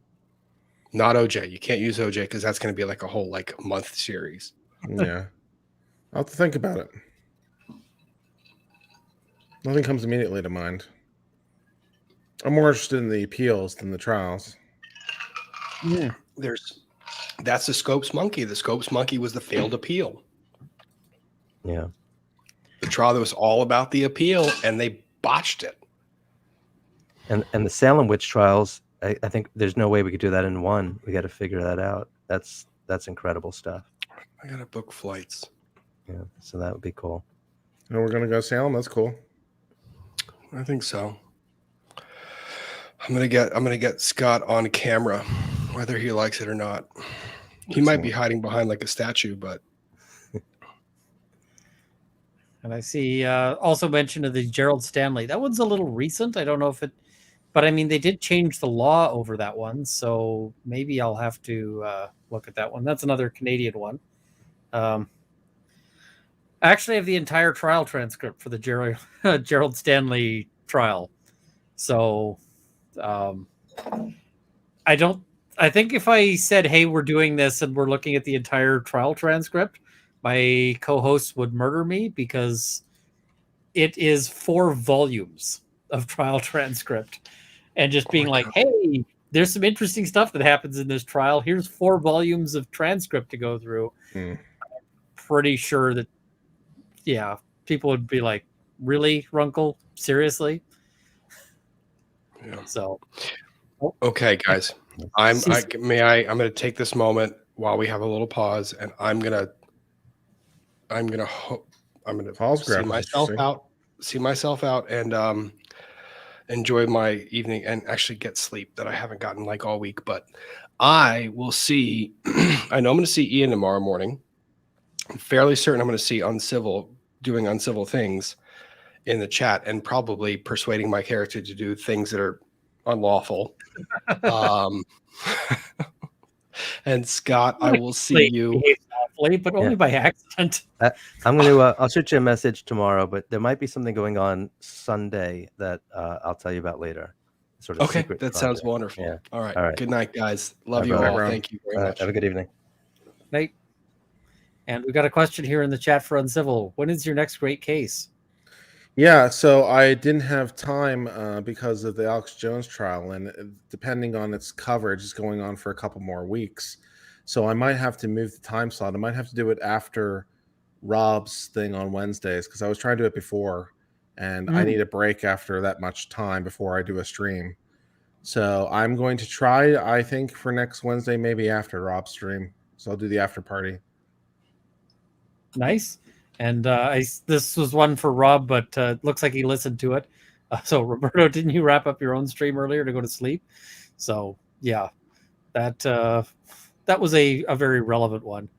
Not OJ. You can't use OJ because that's going to be like a whole month series. Yeah. I'll have to think about it. Nothing comes immediately to mind. I'm more interested in the appeals than the trials. Yeah. That's the Scopes monkey. The Scopes monkey was the failed appeal. Yeah. The trial that was all about the appeal, and they botched it. And the Salem witch trials, I think there's no way we could do that in one. We got to figure that out. That's incredible stuff. I got to book flights. Yeah, so that would be cool. And we're gonna go Salem. That's cool. I think so. I'm gonna get Scott on camera, whether he likes it or not. He might be hiding behind like a statue, but. And I see also mention of the Gerald Stanley. That one's a little recent. I don't know if it, but I mean, they did change the law over that one, so maybe I'll have to look at that one. That's another Canadian one. I actually have the entire trial transcript for the Gerald Stanley trial. So I think if I said, hey, we're doing this and we're looking at the entire trial transcript, my co-host would murder me because it is 4 volumes of trial transcript, and just being like, hey, there's some interesting stuff that happens in this trial. Here's 4 volumes of transcript to go through. I'm pretty sure that, yeah, people would be like, really, Runkle? Seriously? Yeah. So, okay, guys, I'm going to take this moment while we have a little pause, and I'm gonna see myself out, and enjoy my evening and actually get sleep that I haven't gotten like all week. But I will see. I know I'm going to see Ian tomorrow morning. I'm fairly certain I'm going to see doing uncivil things in the chat, and probably persuading my character to do things that are unlawful. And Scott, I will see you. But only by accident. I'm going to. I'll shoot you a message tomorrow, but there might be something going on Sunday that I'll tell you about later. Sort of okay, that sounds wonderful. Yeah. All right. Good night, guys. Love you all. Thank you very much. Have a good evening. Night. And we got a question here in the chat for Uncivil. When is your next great case? Yeah, so I didn't have time because of the Alex Jones trial, and depending on its coverage, it's going on for a couple more weeks. So I might have to move the time slot. I might have to do it after Rob's thing on Wednesdays, because I was trying to do it before, and I need a break after that much time before I do a stream. So I'm going to try, I think, for next Wednesday, maybe after Rob's stream. So I'll do the after party. Nice. And this was one for Rob, but it looks like he listened to it. So Roberto, didn't you wrap up your own stream earlier to go to sleep? So yeah, that was a very relevant one.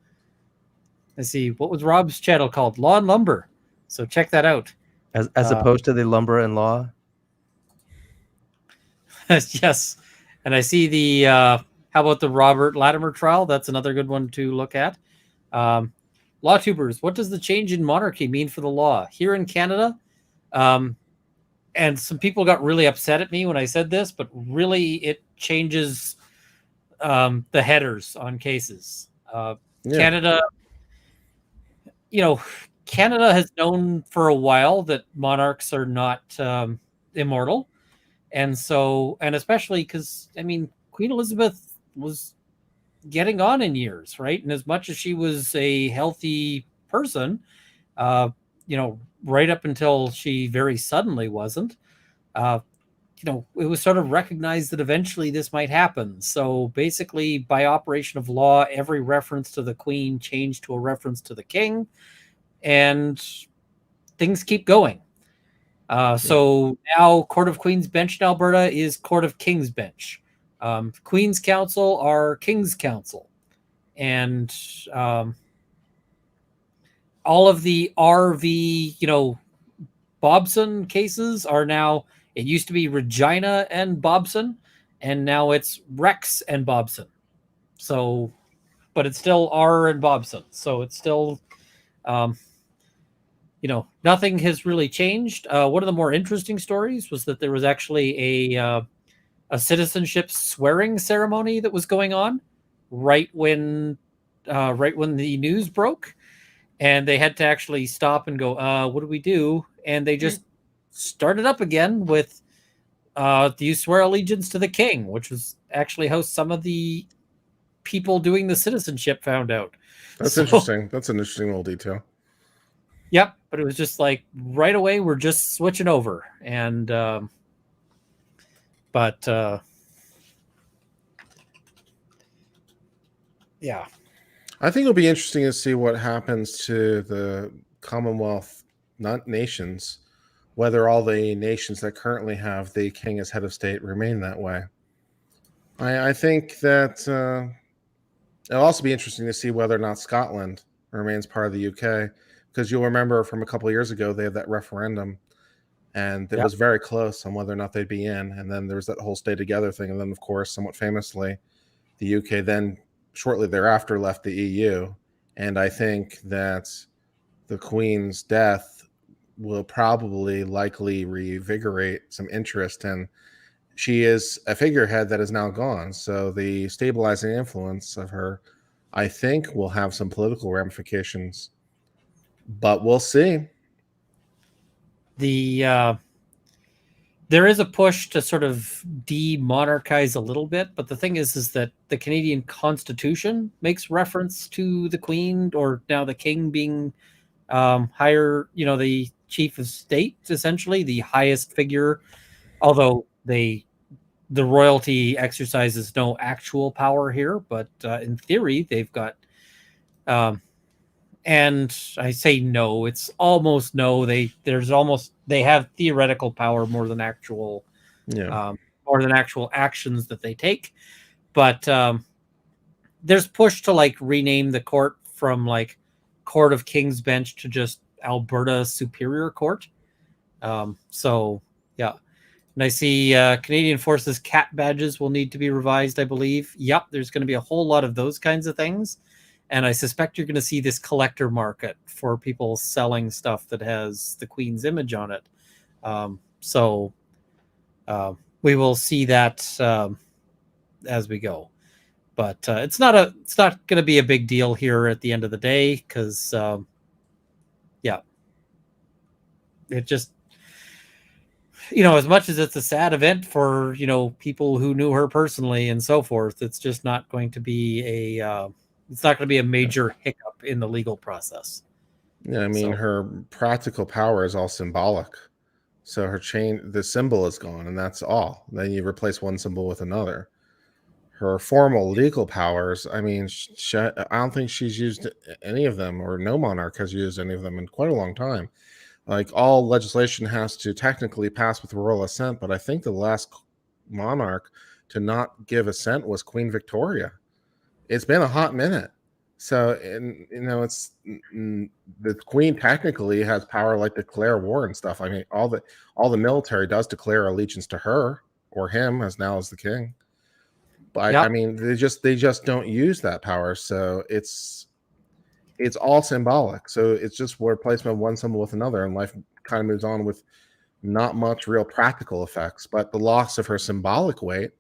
I see. What was Rob's channel called? Law and Lumber. So check that out. As opposed to the lumber and law. Yes. And I see the how about the Robert Latimer trial? That's another good one to look at. Law tubers, what does the change in monarchy mean for the law here in Canada? And some people got really upset at me when I said this, but really it changes the headers on cases. Canada, Canada has known for a while that monarchs are not immortal. And so, and especially because, I mean, Queen Elizabeth was getting on in years, right? And as much as she was a healthy person, right up until she very suddenly wasn't, it was sort of recognized that eventually this might happen. So basically, by operation of law, every reference to the Queen changed to a reference to the King, and things keep going. So now Court of Queen's Bench in Alberta is Court of King's Bench. Queen's Counsel are King's Counsel. And all of the RV, Bobson cases are now, it used to be Regina and Bobson, and now it's Rex and Bobson. So, but it's still R and Bobson. So it's still, nothing has really changed. One of the more interesting stories was that there was actually a citizenship swearing ceremony that was going on right when the news broke, and they had to actually stop and go, what do we do? And they just started up again with, do you swear allegiance to the king? Which was actually how some of the people doing the citizenship found out. That's interesting. That's an interesting little detail. Yep, but it was just like right away we're just switching over, and yeah. I think it'll be interesting to see what happens to the Commonwealth, not nations, whether all the nations that currently have the king as head of state remain that way. I think that it'll also be interesting to see whether or not Scotland remains part of the UK, because you'll remember from a couple of years ago they had that referendum, and it was very close on whether or not they'd be in, and then there was that whole stay together thing, and then of course, somewhat famously, the UK then shortly thereafter left the EU, and I think that the Queen's death will probably likely reinvigorate some interest, and she is a figurehead that is now gone, so the stabilizing influence of her, I think, will have some political ramifications, but we'll see. There is a push to sort of demonarchize a little bit, but the thing is that the Canadian Constitution makes reference to the Queen, or now the King, being higher, the chief of state, essentially the highest figure, although the royalty exercises no actual power here, but in theory they've got, and I say no, it's almost no. They have theoretical power more than actual, actions that they take. But there's push to like rename the court from like Court of King's Bench to just Alberta Superior Court. So yeah. And I see Canadian Forces cat badges will need to be revised, I believe. Yep, there's going to be a whole lot of those kinds of things. And I suspect you're going to see this collector market for people selling stuff that has the Queen's image on it. So we will see that as we go. But it's not going to be a big deal here at the end of the day, because it just, as much as it's a sad event for people who knew her personally and so forth, it's just not going to be a major hiccup in the legal process. Yeah, I mean, her practical power is all symbolic. So her the symbol is gone, and that's all. Then you replace one symbol with another. her formal legal powers, I mean, I don't think she's used any of them, or no monarch has used any of them in quite a long time. Like, all legislation has to technically pass with royal assent, but I think the last monarch to not give assent was Queen Victoria. It's been a hot minute. So, and it's the queen technically has power, like declare war and stuff. I mean, all the military does declare allegiance to her or him as now as the king. But Yep. I mean, they just don't use that power. So it's all symbolic. So it's just replacement of one symbol with another, and life kind of moves on with not much real practical effects. But the loss of her symbolic weight,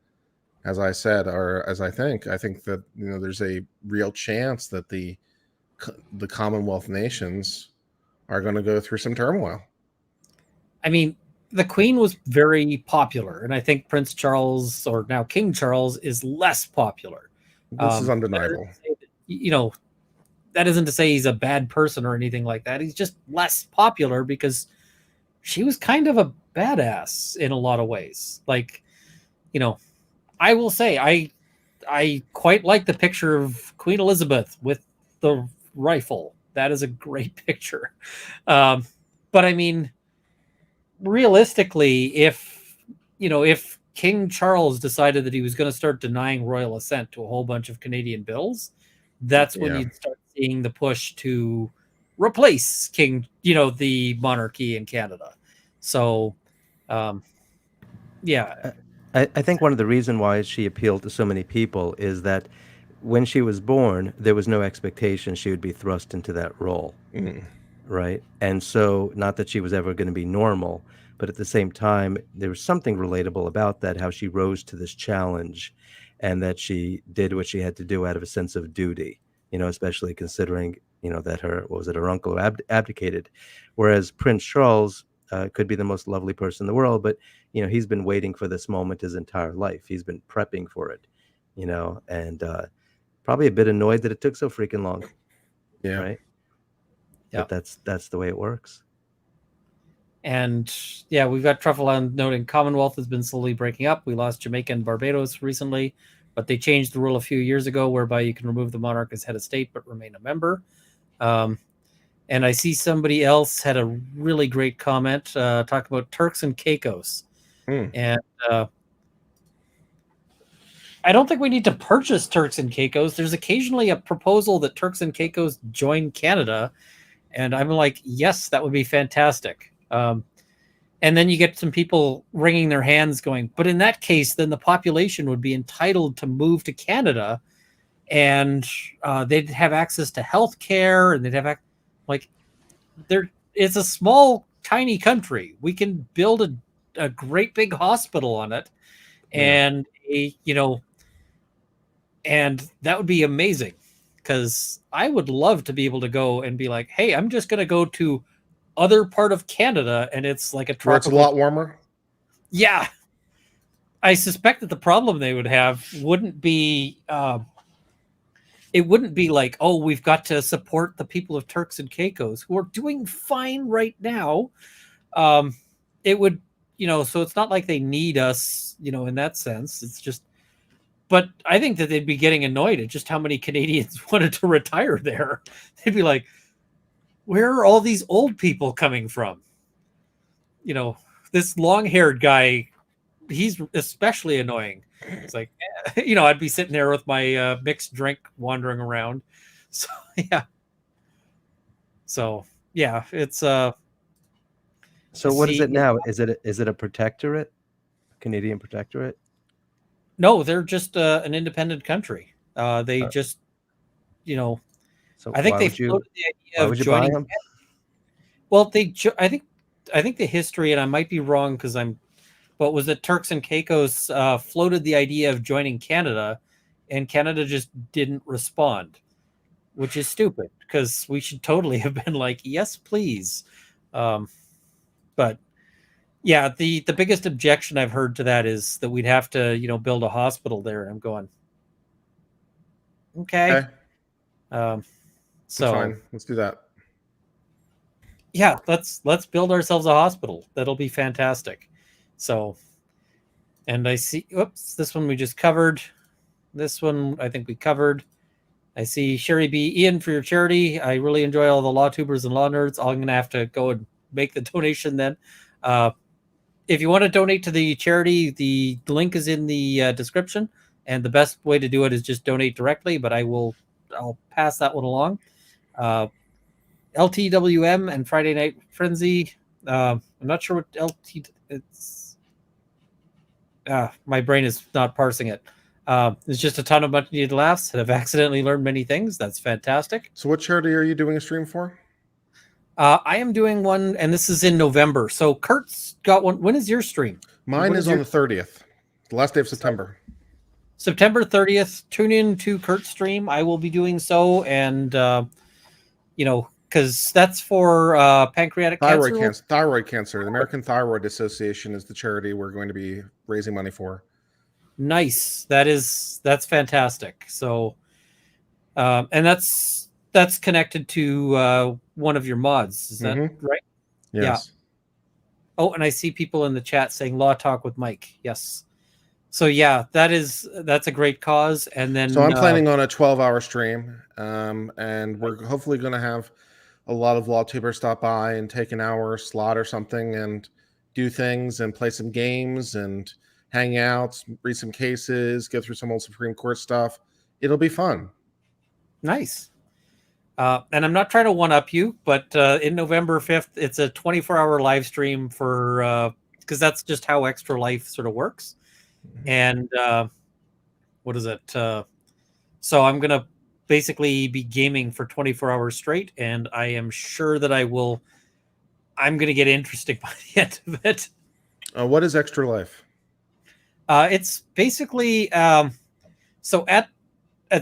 as I said, or as I think that there's a real chance that the Commonwealth nations are going to go through some turmoil. I mean, the Queen was very popular, and I think Prince Charles, or now King Charles, is less popular. This is undeniable. That isn't to say he's a bad person or anything like that. He's just less popular because she was kind of a badass in a lot of ways. Like, I will say I quite like the picture of Queen Elizabeth with the rifle. That is a great picture. But I mean, realistically, if King Charles decided that he was going to start denying royal assent to a whole bunch of Canadian bills, that's when you'd start seeing the push to replace the monarchy in Canada. So, yeah. I think one of the reasons why she appealed to so many people is that when she was born, there was no expectation she would be thrust into that role. Right? And so, not that she was ever going to be normal, but at the same time, there was something relatable about that, how she rose to this challenge and that she did what she had to do out of a sense of duty, especially considering, that her uncle abdicated. Whereas Prince Charles could be the most lovely person in the world, but, he's been waiting for this moment his entire life. He's been prepping for it, and probably a bit annoyed that it took so freaking long. Yeah. Right. Yeah. But that's the way it works. And yeah, we've got Truffleland noting Commonwealth has been slowly breaking up. We lost Jamaica and Barbados recently, but they changed the rule a few years ago whereby you can remove the monarch as head of state but remain a member. And I see somebody else had a really great comment talking about Turks and Caicos. And I don't think we need to purchase Turks and Caicos. There's occasionally a proposal that Turks and Caicos join Canada. And I'm like, yes, that would be fantastic. And then you get some people wringing their hands going, but in that case, then the population would be entitled to move to Canada and they'd have access to health care and they'd have it's a small, tiny country. We can build a great big hospital on it. And, and that would be amazing. Because I would love to be able to go and be like, hey, I'm just going to go to other part of Canada, and it's like a tropical... Where it's a lot warmer? Yeah. I suspect that the problem they would have wouldn't be... it wouldn't be like, oh, we've got to support the people of Turks and Caicos, who are doing fine right now. It would, so it's not like they need us, in that sense. It's just... But I think that they'd be getting annoyed at just how many Canadians wanted to retire there. They'd be like, where are all these old people coming from? This long-haired guy, he's especially annoying. It's like, I'd be sitting there with my mixed drink wandering around. So, yeah. So, yeah, it's... So what is it now? Is it a protectorate? Canadian protectorate? No, they're just an independent country. They just, So I think they floated the idea of joining. Well, I think the history, and I might be wrong but was that Turks and Caicos floated the idea of joining Canada, and Canada just didn't respond, which is stupid because we should totally have been like, yes, please. But yeah, the biggest objection I've heard to that is that we'd have to, build a hospital there. And I'm going, okay. So fine. Let's do that. Yeah, let's build ourselves a hospital. That'll be fantastic. So, and I see, this one we just covered. This one I think we covered. I see Sherry B. Ian, for your charity. I really enjoy all the law tubers and law nerds. I'm going to have to go and make the donation then. If you want to donate to the charity, the link is in the description. And the best way to do it is just donate directly, but I'll pass that one along. LTWM and Friday Night Frenzy. I'm not sure what it's. My brain is not parsing it. It's just a ton of much needed laughs and I've accidentally learned many things. That's fantastic. So what charity are you doing a stream for? I am doing one, and this is in November. So Kurt's got one. When is your stream? Mine is on the 30th, the last day of September. September 30th. Tune in to Kurt's stream. I will be doing so, and because that's for pancreatic cancer. Thyroid cancer. The American Thyroid Association is the charity we're going to be raising money for. Nice. That's fantastic. So, and that's connected to one of your mods. Is that right? Yes. Yeah. Oh, and I see people in the chat saying "Law Talk with Mike." Yes. So yeah, that's a great cause. And then so I'm planning on a 12-hour stream, and we're hopefully going to have a lot of law tubers stop by and take an hour slot or something and do things and play some games and hang out, read some cases, go through some old Supreme Court stuff. It'll be fun. Nice. And I'm not trying to one-up you, but in November 5th, it's a 24-hour live stream for because that's just how Extra Life sort of works. And what is it? So I'm going to basically be gaming for 24 hours straight, and I am sure that I'm going to get interesting by the end of it. What is Extra Life? It's basically so at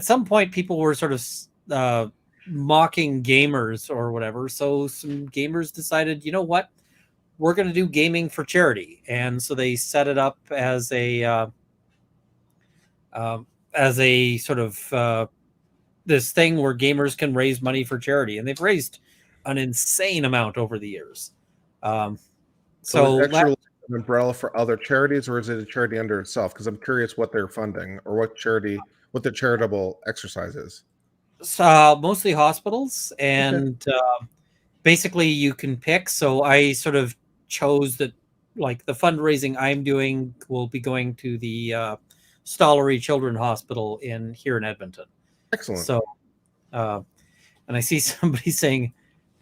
some point people were sort of mocking gamers or whatever. So some gamers decided, you know what, we're going to do gaming for charity, and so they set it up as a sort of this thing where gamers can raise money for charity, and they've raised an insane amount over the years. So is Extra Life an umbrella for other charities, or is it a charity under itself? Because I'm curious what they're funding or what the charitable exercise is. Mostly hospitals, and basically you can pick. So I sort of chose that, like, the fundraising I'm doing will be going to the Stollery Children's Hospital here in Edmonton. Excellent. So, and I see somebody saying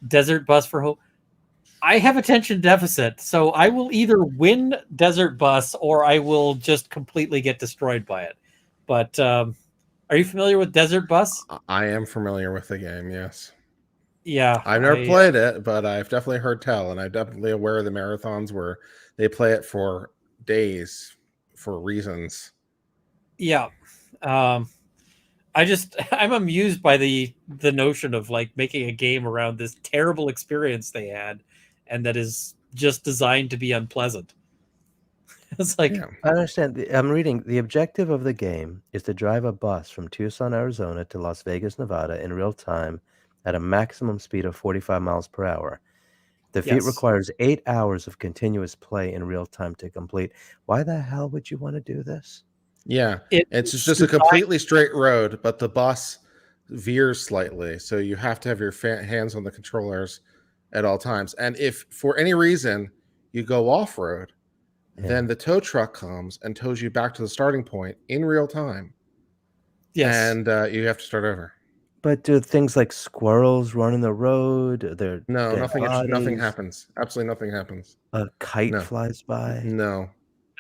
Desert Bus for Hope. I have attention deficit, so I will either win Desert Bus or I will just completely get destroyed by it. But are you familiar with Desert Bus? I am familiar with the game, yes. Yeah. I've never played it, but I've definitely heard tell, and I'm definitely aware of the marathons where they play it for days for reasons. Yeah. I'm amused by the notion of, like, making a game around this terrible experience they had, and that is just designed to be unpleasant. It's like, I understand. I'm reading. The objective of the game is to drive a bus from Tucson, Arizona to Las Vegas, Nevada in real time at a maximum speed of 45 miles per hour. The feat requires 8 hours of continuous play in real time to complete. Why the hell would you want to do this? Yeah, it's just a completely straight road, but the bus veers slightly, so you have to have your hands on the controllers at all times. And if for any reason you go off-road, then the tow truck comes and tows you back to the starting point in real time. Yes. And you have to start over. But do things like squirrels run in the road? Nothing happens. Absolutely nothing happens. A kite flies by? No.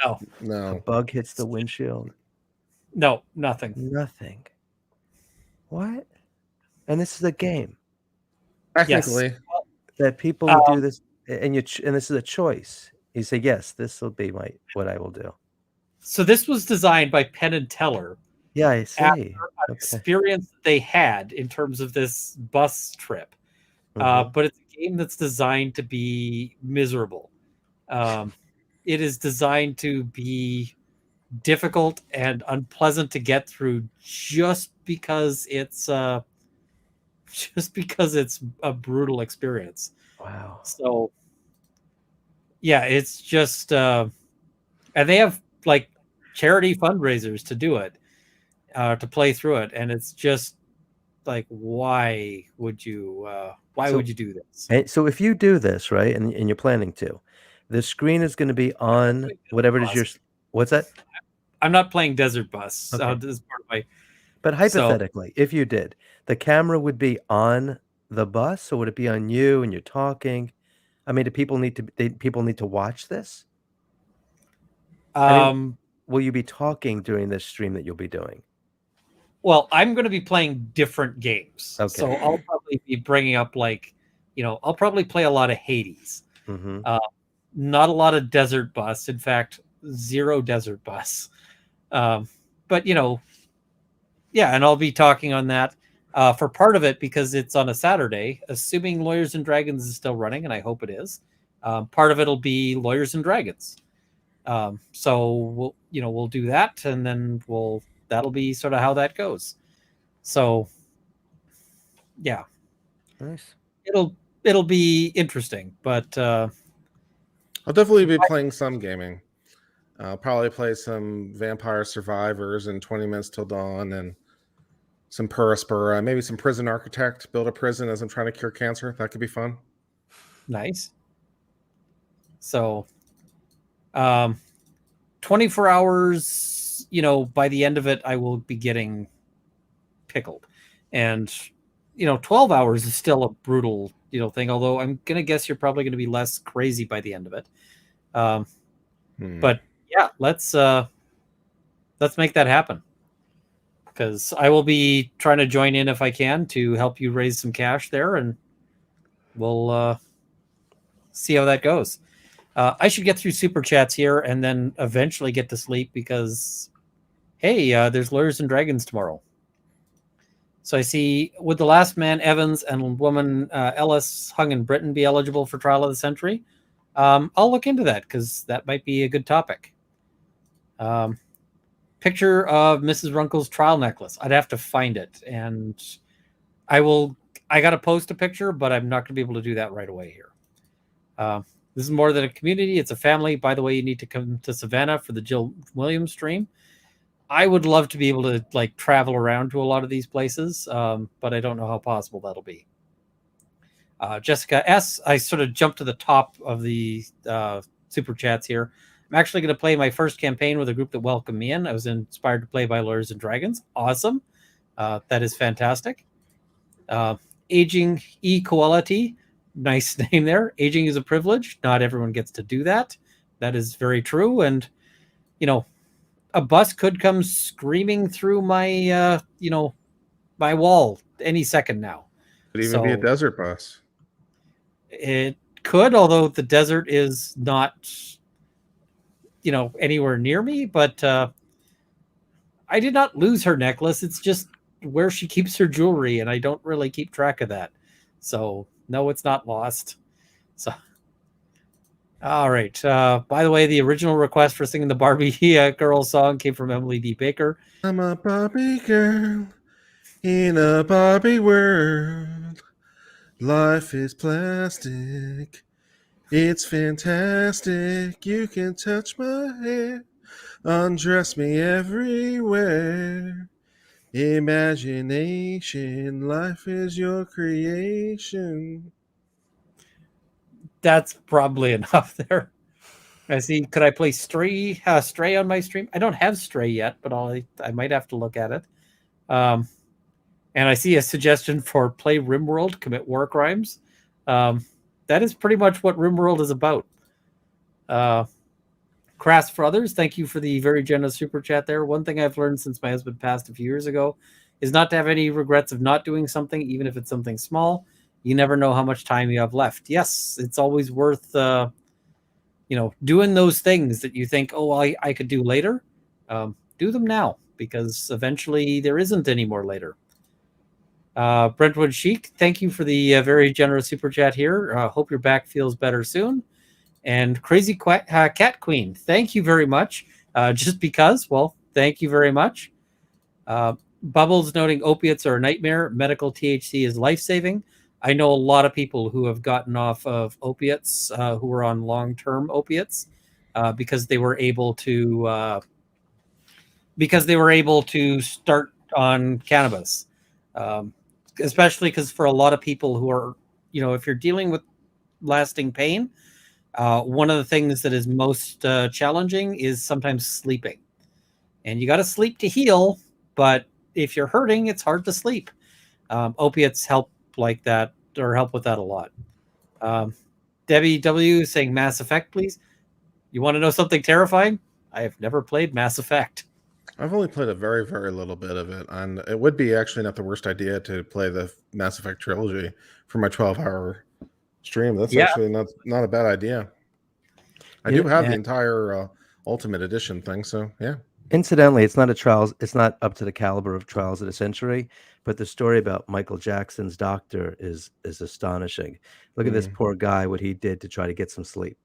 A bug hits the windshield? No, nothing. Nothing. What? And this is a game. Technically. Yes. That people will do this, and this is a choice. You say, yes, this will be what I will do. So this was designed by Penn and Teller. Yeah, I see. After an experience they had in terms of this bus trip. But it's a game that's designed to be miserable. It is designed to be difficult and unpleasant to get through just because it's a brutal experience. Wow. So yeah, it's just and they have, like, charity fundraisers to do it. to play through it, and it's just like, why would you So, do this? so if you do this, right, and you're planning to, the screen is going to be on whatever it is you're. What's that? I'm not playing Desert Bus. Okay. This is part of my. But hypothetically, if you did, the camera would be on the bus, or would it be on you and you're talking? I mean, do people need to watch this? I mean, will you be talking during this stream that you'll be doing? Well, I'm going to be playing different games. Okay. So I'll probably be bringing up, like, I'll probably play a lot of Hades. Mm-hmm. Not a lot of Desert Bus. In fact, 0 Desert Bus. But, yeah, and I'll be talking on that for part of it because it's on a Saturday, assuming Lawyers and Dragons is still running, and I hope it is. Part of it'll be Lawyers and Dragons. So we'll do that, and then that'll be sort of how that goes. So yeah, nice. It'll be interesting, but I'll definitely be playing some gaming. I'll probably play some Vampire Survivors and 20 Minutes Till Dawn and some Puraspura, maybe some Prison Architect, build a prison as I'm trying to cure cancer. That could be fun. Nice. So 24 hours, by the end of it, I will be getting pickled. And, 12 hours is still a brutal, thing, although I'm going to guess you're probably going to be less crazy by the end of it. But yeah, let's make that happen. Because I will be trying to join in if I can to help you raise some cash there, and we'll see how that goes. I should get through super chats here and then eventually get to sleep because, hey, there's Lawyers and Dragons tomorrow. So I see, would the last man Evans and woman Ellis hung in Britain be eligible for Trial of the Century? I'll look into that because that might be a good topic. Picture of Mrs. Runkle's trial necklace. I'd have to find it, and I got to post a picture, but I'm not going to be able to do that right away here. This is more than a community. It's a family. By the way, you need to come to Savannah for the Jill Williams stream. I would love to be able to travel around to a lot of these places, but I don't know how possible that'll be. Jessica S., I sort of jumped to the top of the super chats here. I'm actually going to play my first campaign with a group that welcomed me in. I was inspired to play by Lawyers and Dragons. Awesome. That is fantastic. Aging Equality. Nice name there. Aging is a privilege. Not everyone gets to do that. That is very true. And, a bus could come screaming through my, my wall any second now. Could even be a desert bus. It could, although the desert is not, anywhere near me. But I did not lose her necklace. It's just where she keeps her jewelry, and I don't really keep track of that. So no, it's not lost. So, all right. By the way, the original request for singing the Barbie girl song came from Emily D. Baker. I'm a Barbie girl in a Barbie world. Life is plastic. It's fantastic. You can touch my hair, undress me everywhere. Imagination, life is your creation. That's probably enough there. I see. Could I play Stray on my stream? I don't have Stray yet, but I might have to look at it. And I see a suggestion for play RimWorld, commit war crimes. That is pretty much what RimWorld is about. Crass for Others, thank you for the very generous super chat there. One thing I've learned since my husband passed a few years ago is not to have any regrets of not doing something, even if it's something small. You never know how much time you have left. Yes, it's always worth, doing those things that you think, oh, I could do later. Do them now, because eventually there isn't any more later. Brentwood Chic, thank you for the very generous super chat here. Hope your back feels better soon. And Crazy Cat Queen, thank you very much. Just because, well, thank you very much. Bubbles noting opiates are a nightmare. Medical THC is life-saving. I know a lot of people who have gotten off of opiates who were on long-term opiates because they were able to because they were able to start on cannabis, especially because for a lot of people who are, if you're dealing with lasting pain, one of the things that is most challenging is sometimes sleeping, and you got to sleep to heal. But if you're hurting, it's hard to sleep. Opiates help like that, or help with that a lot. Um, Debbie W saying Mass Effect, please. You want to know something terrifying? I have never played Mass Effect. I've only played a very, very little bit of it, and it would be actually not the worst idea to play the Mass Effect trilogy for my 12-hour stream. That's actually not a bad idea. I do have the entire Ultimate Edition thing, so yeah. Incidentally, it's not a Trials. It's not up to the caliber of Trials of the Century, but the story about Michael Jackson's doctor is astonishing. Look at this poor guy, what he did to try to get some sleep.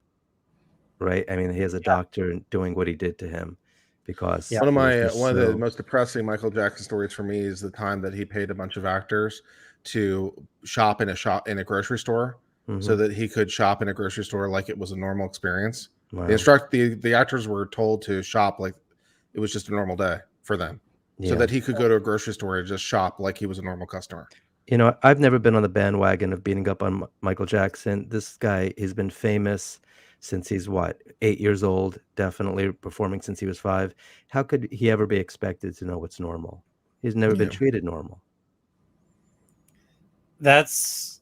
Right? I mean, he has a doctor doing what he did to him because one of the most depressing Michael Jackson stories for me is the time that he paid a bunch of actors to shop in a grocery store so that he could shop in a grocery store like it was a normal experience. Wow. The actors were told to shop like it was just a normal day for them, so that he could go to a grocery store and just shop like he was a normal customer. I've never been on the bandwagon of beating up on Michael Jackson. This guy, he's been famous since he's 8 years old, definitely performing since he was 5. How could he ever be expected to know what's normal? He's never been treated normal. That's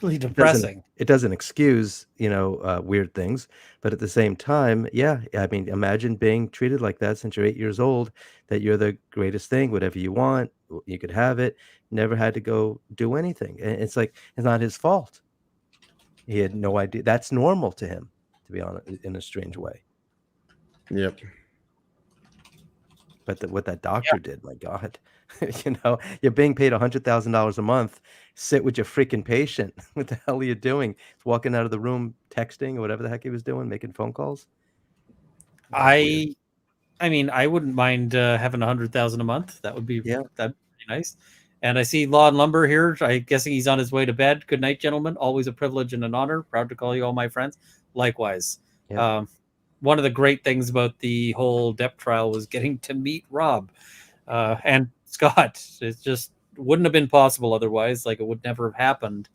really depressing. It doesn't excuse, weird things, but at the same time, I mean, imagine being treated like that since you're 8 years old, that you're the greatest thing, whatever you want, you could have it, never had to go do anything. And it's like, it's not his fault. He had no idea. That's normal to him, to be honest, in a strange way. Yep. But what that doctor did, my God, you're being paid $100,000 a month. Sit with your freaking patient. What the hell are you doing? He's walking out of the room, texting or whatever the heck he was doing, making phone calls. I mean, I wouldn't mind having $100,000 a month. That'd be nice. And I see Law and Lumber here. I'm guessing he's on his way to bed. Good night, gentlemen. Always a privilege and an honor. Proud to call you all my friends. Likewise. Yeah. One of the great things about the whole Depp trial was getting to meet Rob and Scott. It just wouldn't have been possible otherwise. Like, it would never have happened.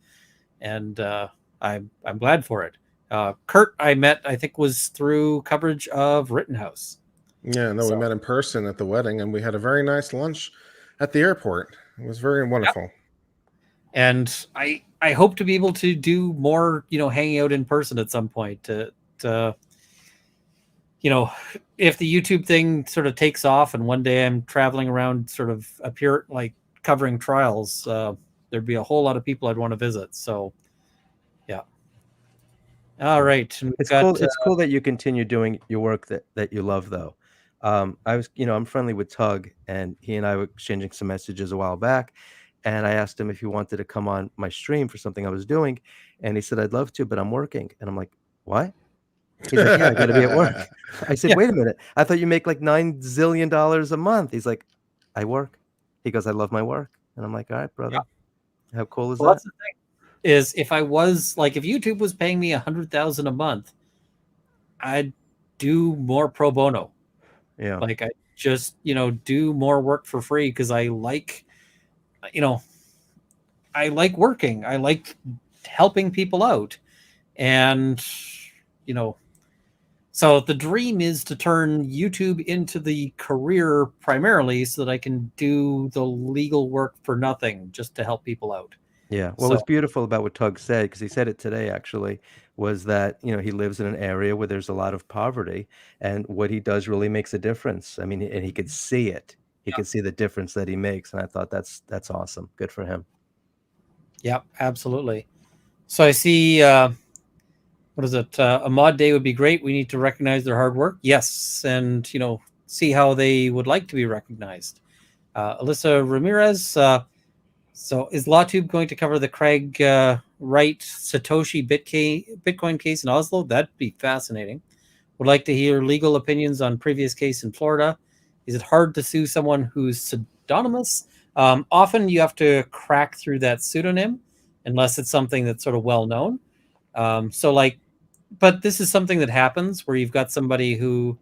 And I'm glad for it. Kurt, I met, I think, was through coverage of Rittenhouse. Yeah, no, we met in person at the wedding, and we had a very nice lunch at the airport. It was very wonderful. Yep. And I hope to be able to do more, hanging out in person at some point to if the YouTube thing sort of takes off and one day I'm traveling around sort of covering trials, there'd be a whole lot of people I'd want to visit. So, yeah. All right. It's cool. It's cool that you continue doing your work that you love, though. I'm friendly with Tug, and he and I were exchanging some messages a while back, and I asked him if he wanted to come on my stream for something I was doing, and he said, I'd love to, but I'm working. And I'm like, what? He's like, yeah, I got to be at work. I said, wait a minute. I thought you make like $9 zillion a month. He's like, I work. He goes, I love my work. And I'm like, all right, brother. Yeah. How cool is that? That's the thing. Is if YouTube was paying me $100,000 a month, I'd do more pro bono. Yeah. Like, I just, do more work for free because I like working. I like helping people out. And, so the dream is to turn YouTube into the career primarily so that I can do the legal work for nothing just to help people out. Yeah. What was beautiful about what Tug said, because he said it today actually, was that, he lives in an area where there's a lot of poverty, and what he does really makes a difference. I mean, and he could see it. He could see the difference that he makes. And I thought that's awesome. Good for him. Yeah, absolutely. So I see, what is it? A mod day would be great. We need to recognize their hard work. Yes. And, see how they would like to be recognized. Alyssa Ramirez. So is LawTube going to cover the Craig Wright Satoshi Bitcoin case in Oslo? That'd be fascinating. Would like to hear legal opinions on previous case in Florida. Is it hard to sue someone who's pseudonymous? Often you have to crack through that pseudonym unless it's something that's sort of well known. But this is something that happens where you've got somebody who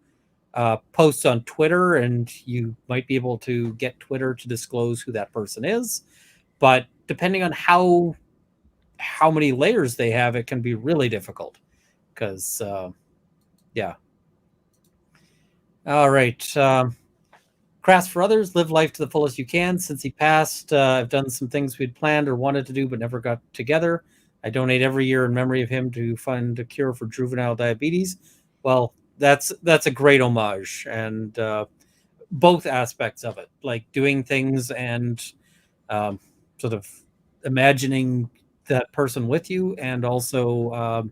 posts on Twitter, and you might be able to get Twitter to disclose who that person is. But depending on how many layers they have, it can be really difficult. Because yeah. All right. Crass for others, live life to the fullest you can. Since he passed, I've done some things we'd planned or wanted to do but never got together. I donate every year in memory of him to fund a cure for juvenile diabetes. Well, that's a great homage, and both aspects of it, like doing things and sort of imagining that person with you, and also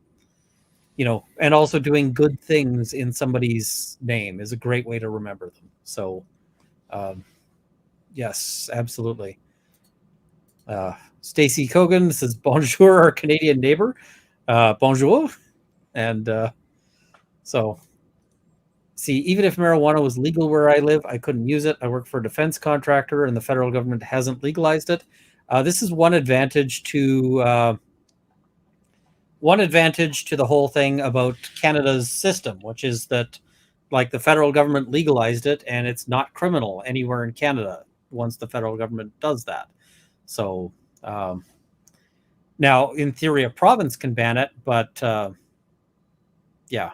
and also doing good things in somebody's name is a great way to remember them. So yes, absolutely. Stacy Cogan says bonjour, our Canadian neighbor. Bonjour. And so see, even if marijuana was legal where I live, I couldn't use it. I work for a defense contractor and the federal government hasn't legalized it. This is one advantage to the whole thing about Canada's system, which is that like the federal government legalized it and it's not criminal anywhere in Canada once the federal government does that. So now in theory a province can ban it, but yeah.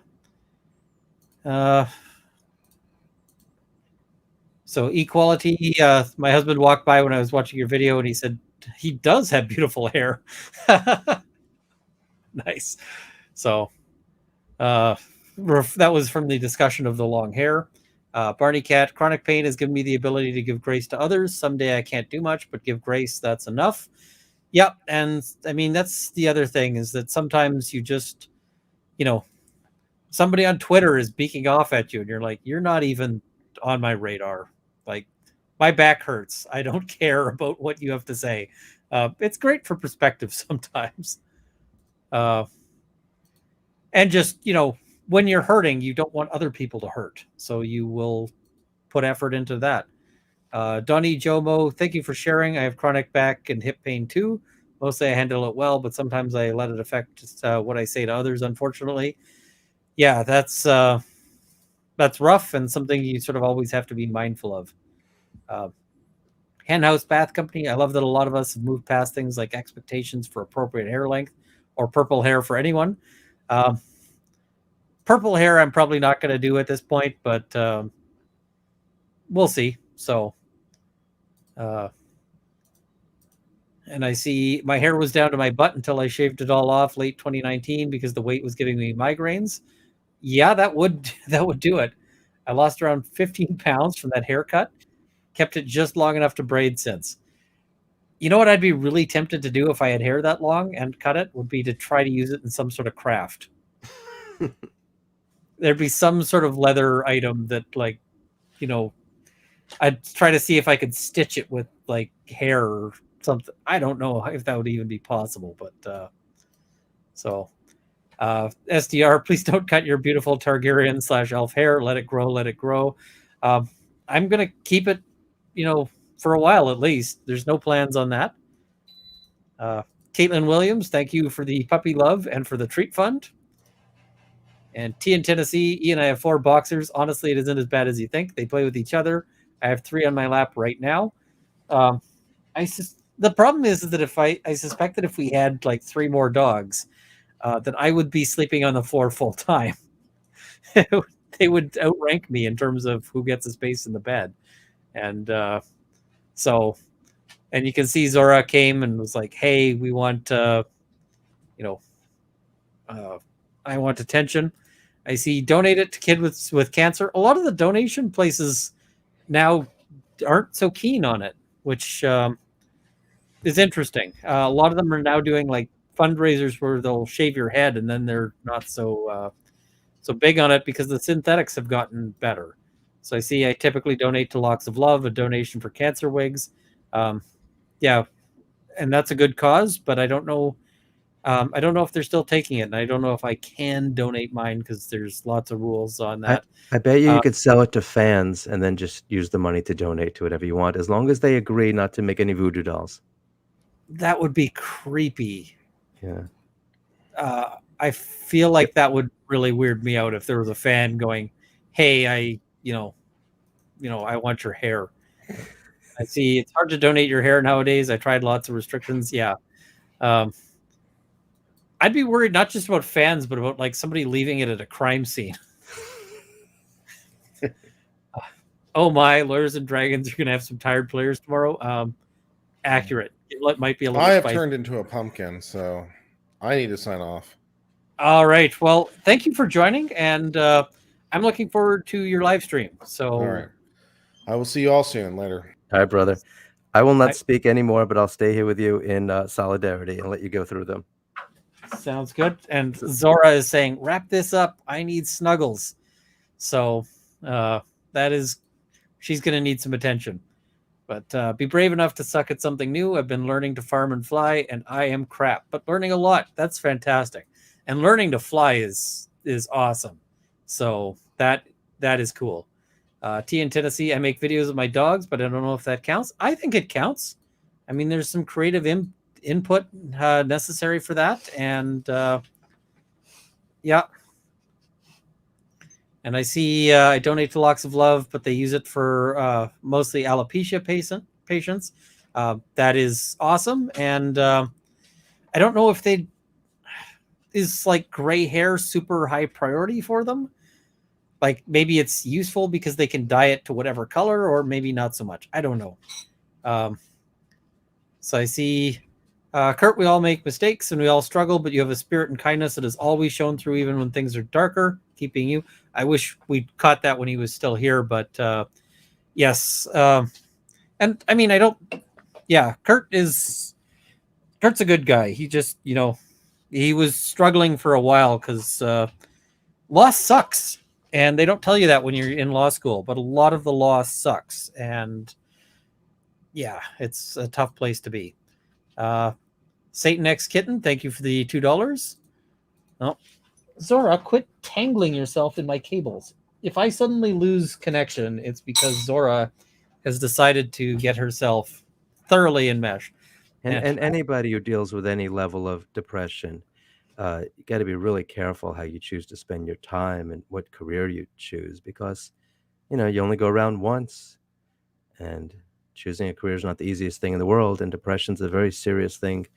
So equality, my husband walked by when I was watching your video and he said he does have beautiful hair. Nice. So that was from the discussion of the long hair. Barney Cat, chronic pain has given me the ability to give grace to others. Someday I can't do much, but give grace, that's enough. Yep. And I mean, that's the other thing, is that sometimes you just, somebody on Twitter is beaking off at you and you're like, you're not even on my radar. Like, my back hurts. I don't care about what you have to say. It's great for perspective sometimes. And just, when you're hurting, you don't want other people to hurt. So you will put effort into that. Donnie Jomo, thank you for sharing. I have chronic back and hip pain too. Mostly I handle it well, but sometimes I let it affect what I say to others, unfortunately. Yeah, that's rough and something you sort of always have to be mindful of. Henhouse Bath Company, I love that a lot of us have moved past things like expectations for appropriate hair length or purple hair for anyone. Purple hair I'm probably not going to do at this point, but we'll see. So, and I see my hair was down to my butt until I shaved it all off late 2019 because the weight was giving me migraines. Yeah, that would do it. I lost around 15 pounds from that haircut. Kept it just long enough to braid since. You know what I'd be really tempted to do if I had hair that long and cut it would be to try to use it in some sort of craft. There'd be some sort of leather item that, like, I'd try to see if I could stitch it with like hair or something. I don't know if that would even be possible, but so SDR, please don't cut your beautiful Targaryen / elf hair. Let it grow, let it grow. I'm gonna keep it, for a while at least. There's no plans on that. Caitlin Williams, thank you for the puppy love and for the treat fund. And T in Tennessee, Ian, I have 4 boxers. Honestly, it isn't as bad as you think. They play with each other. I have 3 on my lap right now. The problem is that I suspect that if we had like 3 more dogs, then I would be sleeping on the floor full time. They would outrank me in terms of who gets a space in the bed. And and you can see Zora came and was like, hey, we want, I want attention. I see donate it to kids with cancer. A lot of the donation places now aren't so keen on it, which is interesting. A lot of them are now doing like fundraisers where they'll shave your head, and then they're not so big on it because the synthetics have gotten better. So I typically donate to Locks of Love, a donation for cancer wigs. Yeah, and that's a good cause, but I don't know. I don't know if they're still taking it, and I don't know if I can donate mine because there's lots of rules on that. I bet you could sell it to fans and then just use the money to donate to whatever you want, as long as they agree not to make any voodoo dolls. That would be creepy. Yeah. I feel like that would really weird me out if there was a fan going, hey, I want your hair. I see it's hard to donate your hair nowadays. I tried lots of restrictions. Yeah. Um, I'd be worried not just about fans, but about like somebody leaving it at a crime scene. Oh my, Lawyers and Dragons are going to have some tired players tomorrow. Accurate. It might be a little I have spicy. turned into a pumpkin, so I need to sign off. All right. Well, thank you for joining, and I'm looking forward to your live stream. So, All right. I will see you all soon. Later. All right, brother. I will not speak anymore, but I'll stay here with you in solidarity and let you go through them. Sounds good. And Zora is saying, wrap this up. I need snuggles. So she's going to need some attention. But be brave enough to suck at something new. I've been learning to farm and fly, and I am crap, but learning a lot. That's fantastic. And learning to fly is awesome. So that is cool. T in Tennessee, I make videos of my dogs, but I don't know if that counts. I think it counts. I mean, there's some creative input necessary for that. And yeah. And I see I donate to Locks of Love, but they use it for mostly alopecia patients. That is awesome. And I don't know if is like gray hair super high priority for them. Like maybe it's useful because they can dye it to whatever color, or maybe not so much. I don't know. So I see, Kurt, we all make mistakes and we all struggle, but you have a spirit and kindness that is always shown through even when things are darker, keeping you. I wish we'd caught that when he was still here, but yes. And I mean, Kurt's a good guy. He just, he was struggling for a while because law sucks. And they don't tell you that when you're in law school, but a lot of the law sucks. And yeah, it's a tough place to be. Satan X Kitten, thank you for the $2. Oh, Zora, quit tangling yourself in my cables. If I suddenly lose connection, it's because Zora has decided to get herself thoroughly enmeshed. And anybody who deals with any level of depression, you got to be really careful how you choose to spend your time and what career you choose, because you only go around once, and choosing a career is not the easiest thing in the world, and depression's a very serious thing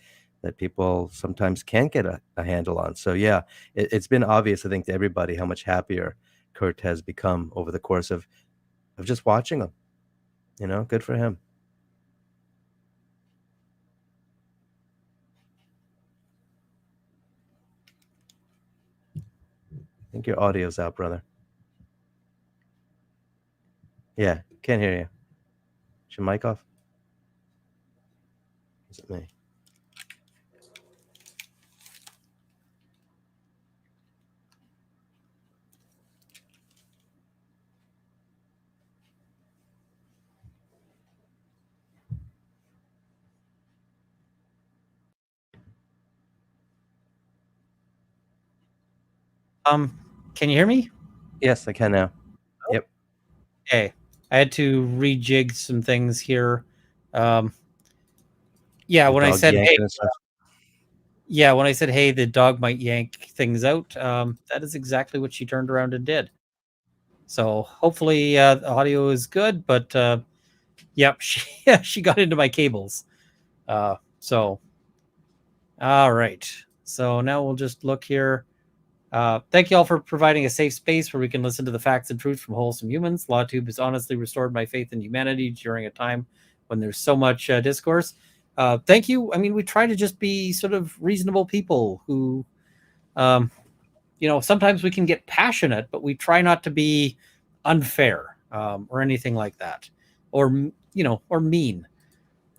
that people sometimes can't get a handle on. So yeah, it's been obvious, I think, to everybody how much happier Kurt has become over the course of just watching him. Good for him. I think your audio's out, brother. Yeah, can't hear you. Is your mic off? Is it me? Can you hear me? Yes, I can now. Yep. Okay. I had to rejig some things here. When I said, hey, when I said, hey, the dog might yank things out, that is exactly what she turned around and did. So hopefully the audio is good, but yep, she got into my cables. All right. So now we'll just look here. Thank you all for providing a safe space where we can listen to the facts and truth from wholesome humans. LawTube has honestly restored my faith in humanity during a time when there's so much discourse. Thank you. I mean, we try to just be sort of reasonable people who, sometimes we can get passionate, but we try not to be unfair or anything like that, or mean.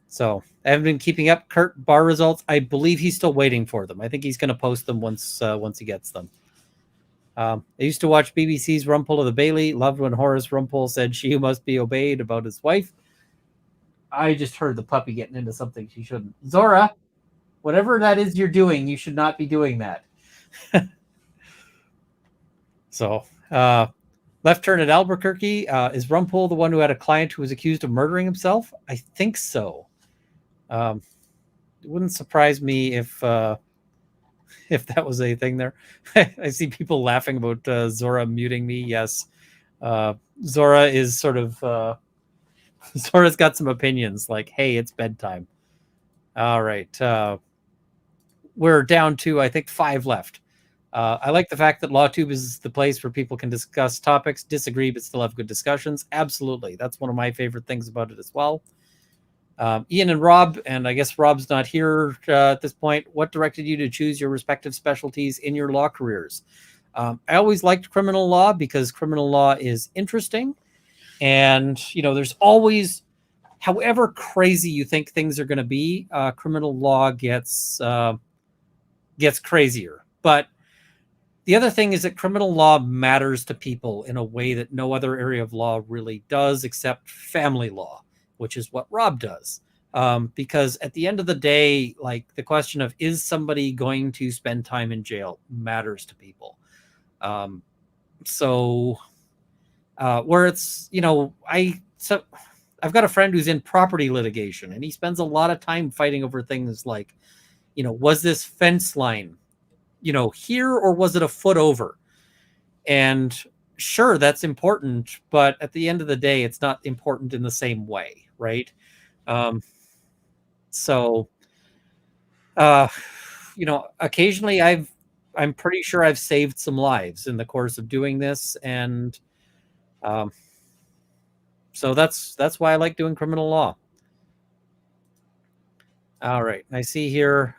So I haven't been keeping up Kurt bar results. I believe he's still waiting for them. I think he's going to post them once he gets them. I used to watch BBC's Rumpole of the Bailey. Loved when Horace Rumpole said she must be obeyed about his wife. I just heard the puppy getting into something she shouldn't. Zora, whatever that is you're doing, you should not be doing that. So, left turn at Albuquerque. Is Rumpole the one who had a client who was accused of murdering himself? I think so. It wouldn't surprise me if that was a thing there. I see people laughing about Zora muting me. Yes. Zora is sort of Zora's got some opinions like, hey, it's bedtime. All right. We're down to, I think, 5 left. I like the fact that LawTube is the place where people can discuss topics, disagree, but still have good discussions. Absolutely. That's one of my favorite things about it as well. Ian and Rob, and I guess Rob's not here at this point. What directed you to choose your respective specialties in your law careers? I always liked criminal law because criminal law is interesting. And, there's always, however crazy you think things are going to be, criminal law gets crazier. But the other thing is that criminal law matters to people in a way that no other area of law really does, except family law, which is what Rob does. Because at the end of the day, like the question of is somebody going to spend time in jail matters to people. Where it's, I've got a friend who's in property litigation, and he spends a lot of time fighting over things like, was this fence line, here, or was it a foot over? And sure, that's important, but at the end of the day, it's not important in the same way, right? Occasionally I'm pretty sure I've saved some lives in the course of doing this, and so that's why I like doing criminal law. All right, I see here.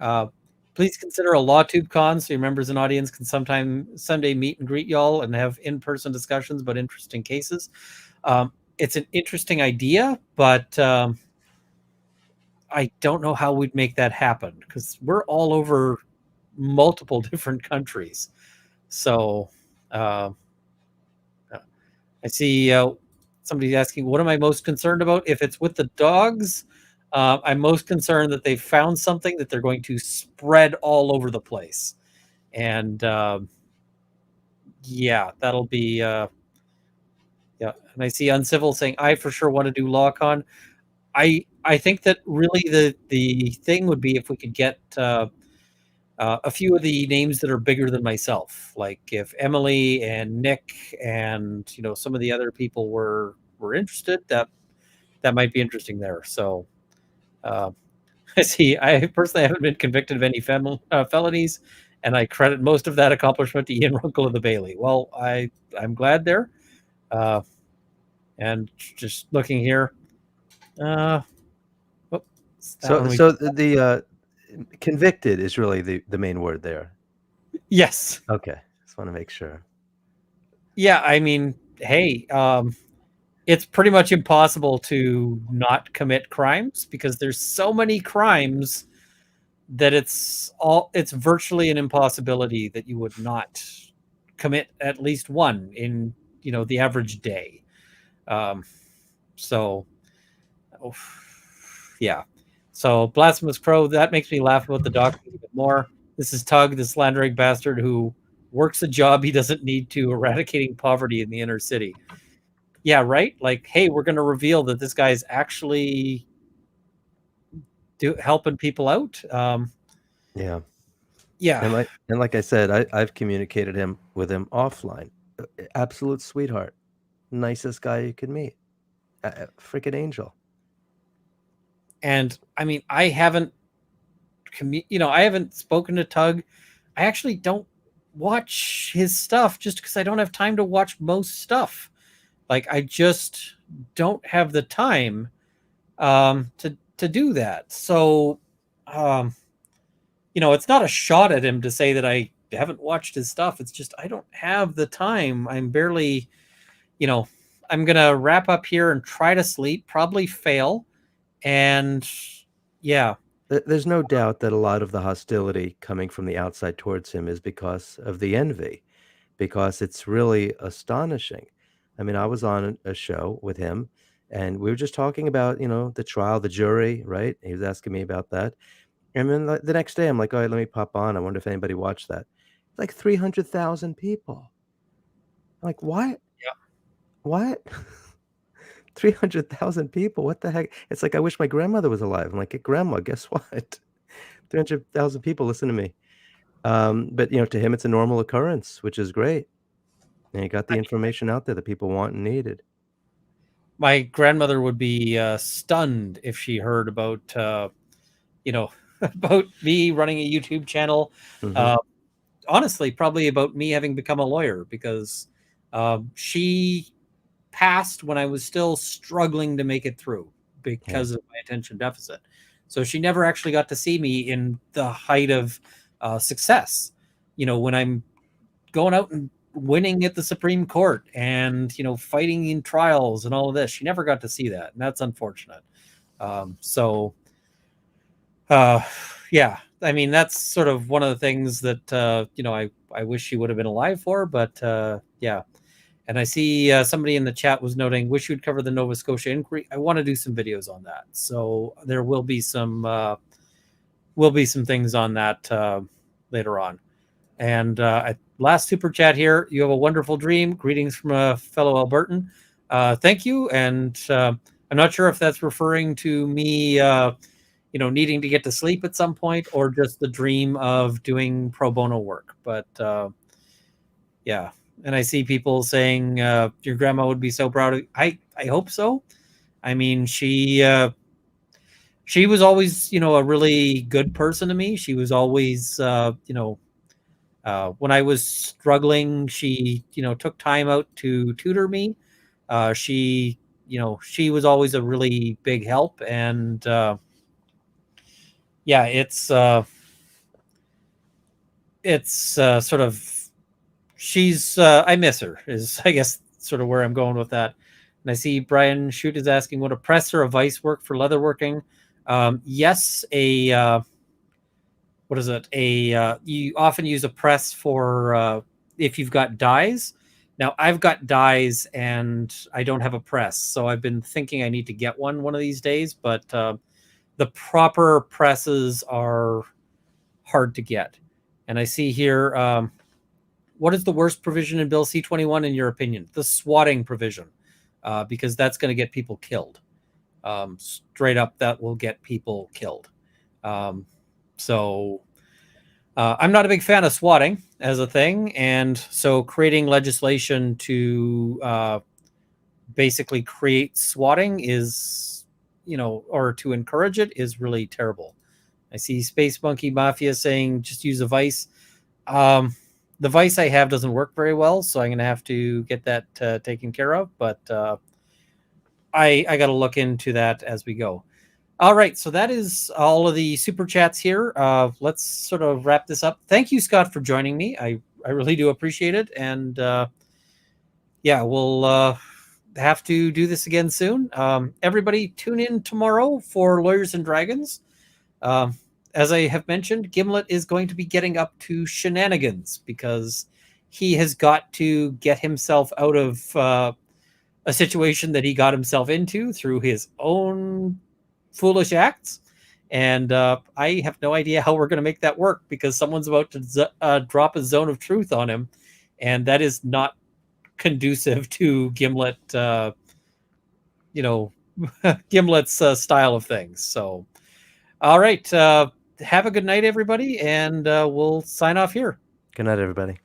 Please consider a LawTube con so your members and audience can someday meet and greet y'all and have in-person discussions about interesting cases. It's an interesting idea, but I don't know how we'd make that happen because we're all over multiple different countries. So I see somebody's asking, what am I most concerned about? If it's with the dogs, I'm most concerned that they found something that they're going to spread all over the place. And yeah, that'll be, yeah. And I see Uncivil saying, I for sure want to do LawCon. I think that really the thing would be if we could get a few of the names that are bigger than myself, like if Emily and Nick and some of the other people were interested, that might be interesting there. So I see. I personally haven't been convicted of any felonies, and I credit most of that accomplishment to Ian Runkle of the Bailey. Well, I'm glad there. And just looking here. So the convicted is really the main word there. Yes. Okay. Just want to make sure. Yeah, I mean, hey, it's pretty much impossible to not commit crimes because there's so many crimes that it's virtually an impossibility that you would not commit at least one in the average day. Yeah. So Blasphemous Crow, that makes me laugh about the doc a bit more. This is Tug, the slandering bastard who works a job he doesn't need to, eradicating poverty in the inner city. Yeah, right? Like, hey, we're going to reveal that this guy's actually helping people out. Yeah. Yeah. And like I said, I've communicated with him offline. Absolute sweetheart. Nicest guy you could meet. Freaking angel. And I mean, I haven't spoken to Tug. I actually don't watch his stuff just because I don't have time to watch most stuff. Like, I just don't have the time to do that. So, it's not a shot at him to say that I haven't watched his stuff. It's just I don't have the time. I'm barely, I'm going to wrap up here and try to sleep, probably fail. And yeah. There's no doubt that a lot of the hostility coming from the outside towards him is because of the envy, because it's really astonishing. I mean, I was on a show with him and we were just talking about, the trial, the jury, right? He was asking me about that. And then the next day I'm like, all right, let me pop on. I wonder if anybody watched that. It's like 300,000 people. I'm like, what? Yeah. What? 300,000 people? What the heck? It's like, I wish my grandmother was alive. I'm like, Grandma, guess what? 300,000 people listen to me. But, to him, it's a normal occurrence, which is great. And you got the information out there that people want and needed. My grandmother would be stunned if she heard about, about me running a YouTube channel. Mhm. Honestly, probably about me having become a lawyer, because she passed when I was still struggling to make it through because of my attention deficit. So she never actually got to see me in the height of success. When I'm going out and winning at the Supreme Court and, fighting in trials and all of this. She never got to see that. And that's unfortunate. Yeah, I mean, that's sort of one of the things that, I wish she would have been alive for, but yeah. And I see somebody in the chat was noting, wish you'd cover the Nova Scotia inquiry. I want to do some videos on that. So there will be some things on that later on. And last super chat here. You have a wonderful dream. Greetings from a fellow Albertan. Thank you. And I'm not sure if that's referring to me, needing to get to sleep at some point, or just the dream of doing pro bono work. But yeah. And I see people saying your grandma would be so proud of you. I hope so. I mean, she was always, a really good person to me. She was always, when I was struggling, she, took time out to tutor me. She was always a really big help. And yeah, it's sort of, she's I miss her, is I guess sort of where I'm going with that. And I see Brian Shute is asking, would a press or a vise work for leatherworking? Yes, what is it? You often use a press for if you've got dies. Now I've got dies and I don't have a press, so I've been thinking I need to get one of these days. But the proper presses are hard to get. And I see here, what is the worst provision in Bill C-21 in your opinion? The swatting provision, because that's going to get people killed. Straight up, that will get people killed. So I'm not a big fan of swatting as a thing. And so creating legislation to basically create swatting is, or to encourage it, is really terrible. I see Space Monkey Mafia saying just use a vice. The vice I have doesn't work very well, so I'm going to have to get that taken care of. But I got to look into that as we go. All right, so that is all of the super chats here. Let's sort of wrap this up. Thank you, Scott, for joining me. I really do appreciate it. And yeah, we'll have to do this again soon. Everybody tune in tomorrow for Lawyers and Dragons. As I have mentioned, Gimlet is going to be getting up to shenanigans because he has got to get himself out of a situation that he got himself into through his own foolish acts. And I have no idea how we're going to make that work, because someone's about to drop a zone of truth on him. And that is not conducive to Gimlet, Gimlet's style of things. So, all right. Have a good night, everybody. And we'll sign off here. Good night, everybody.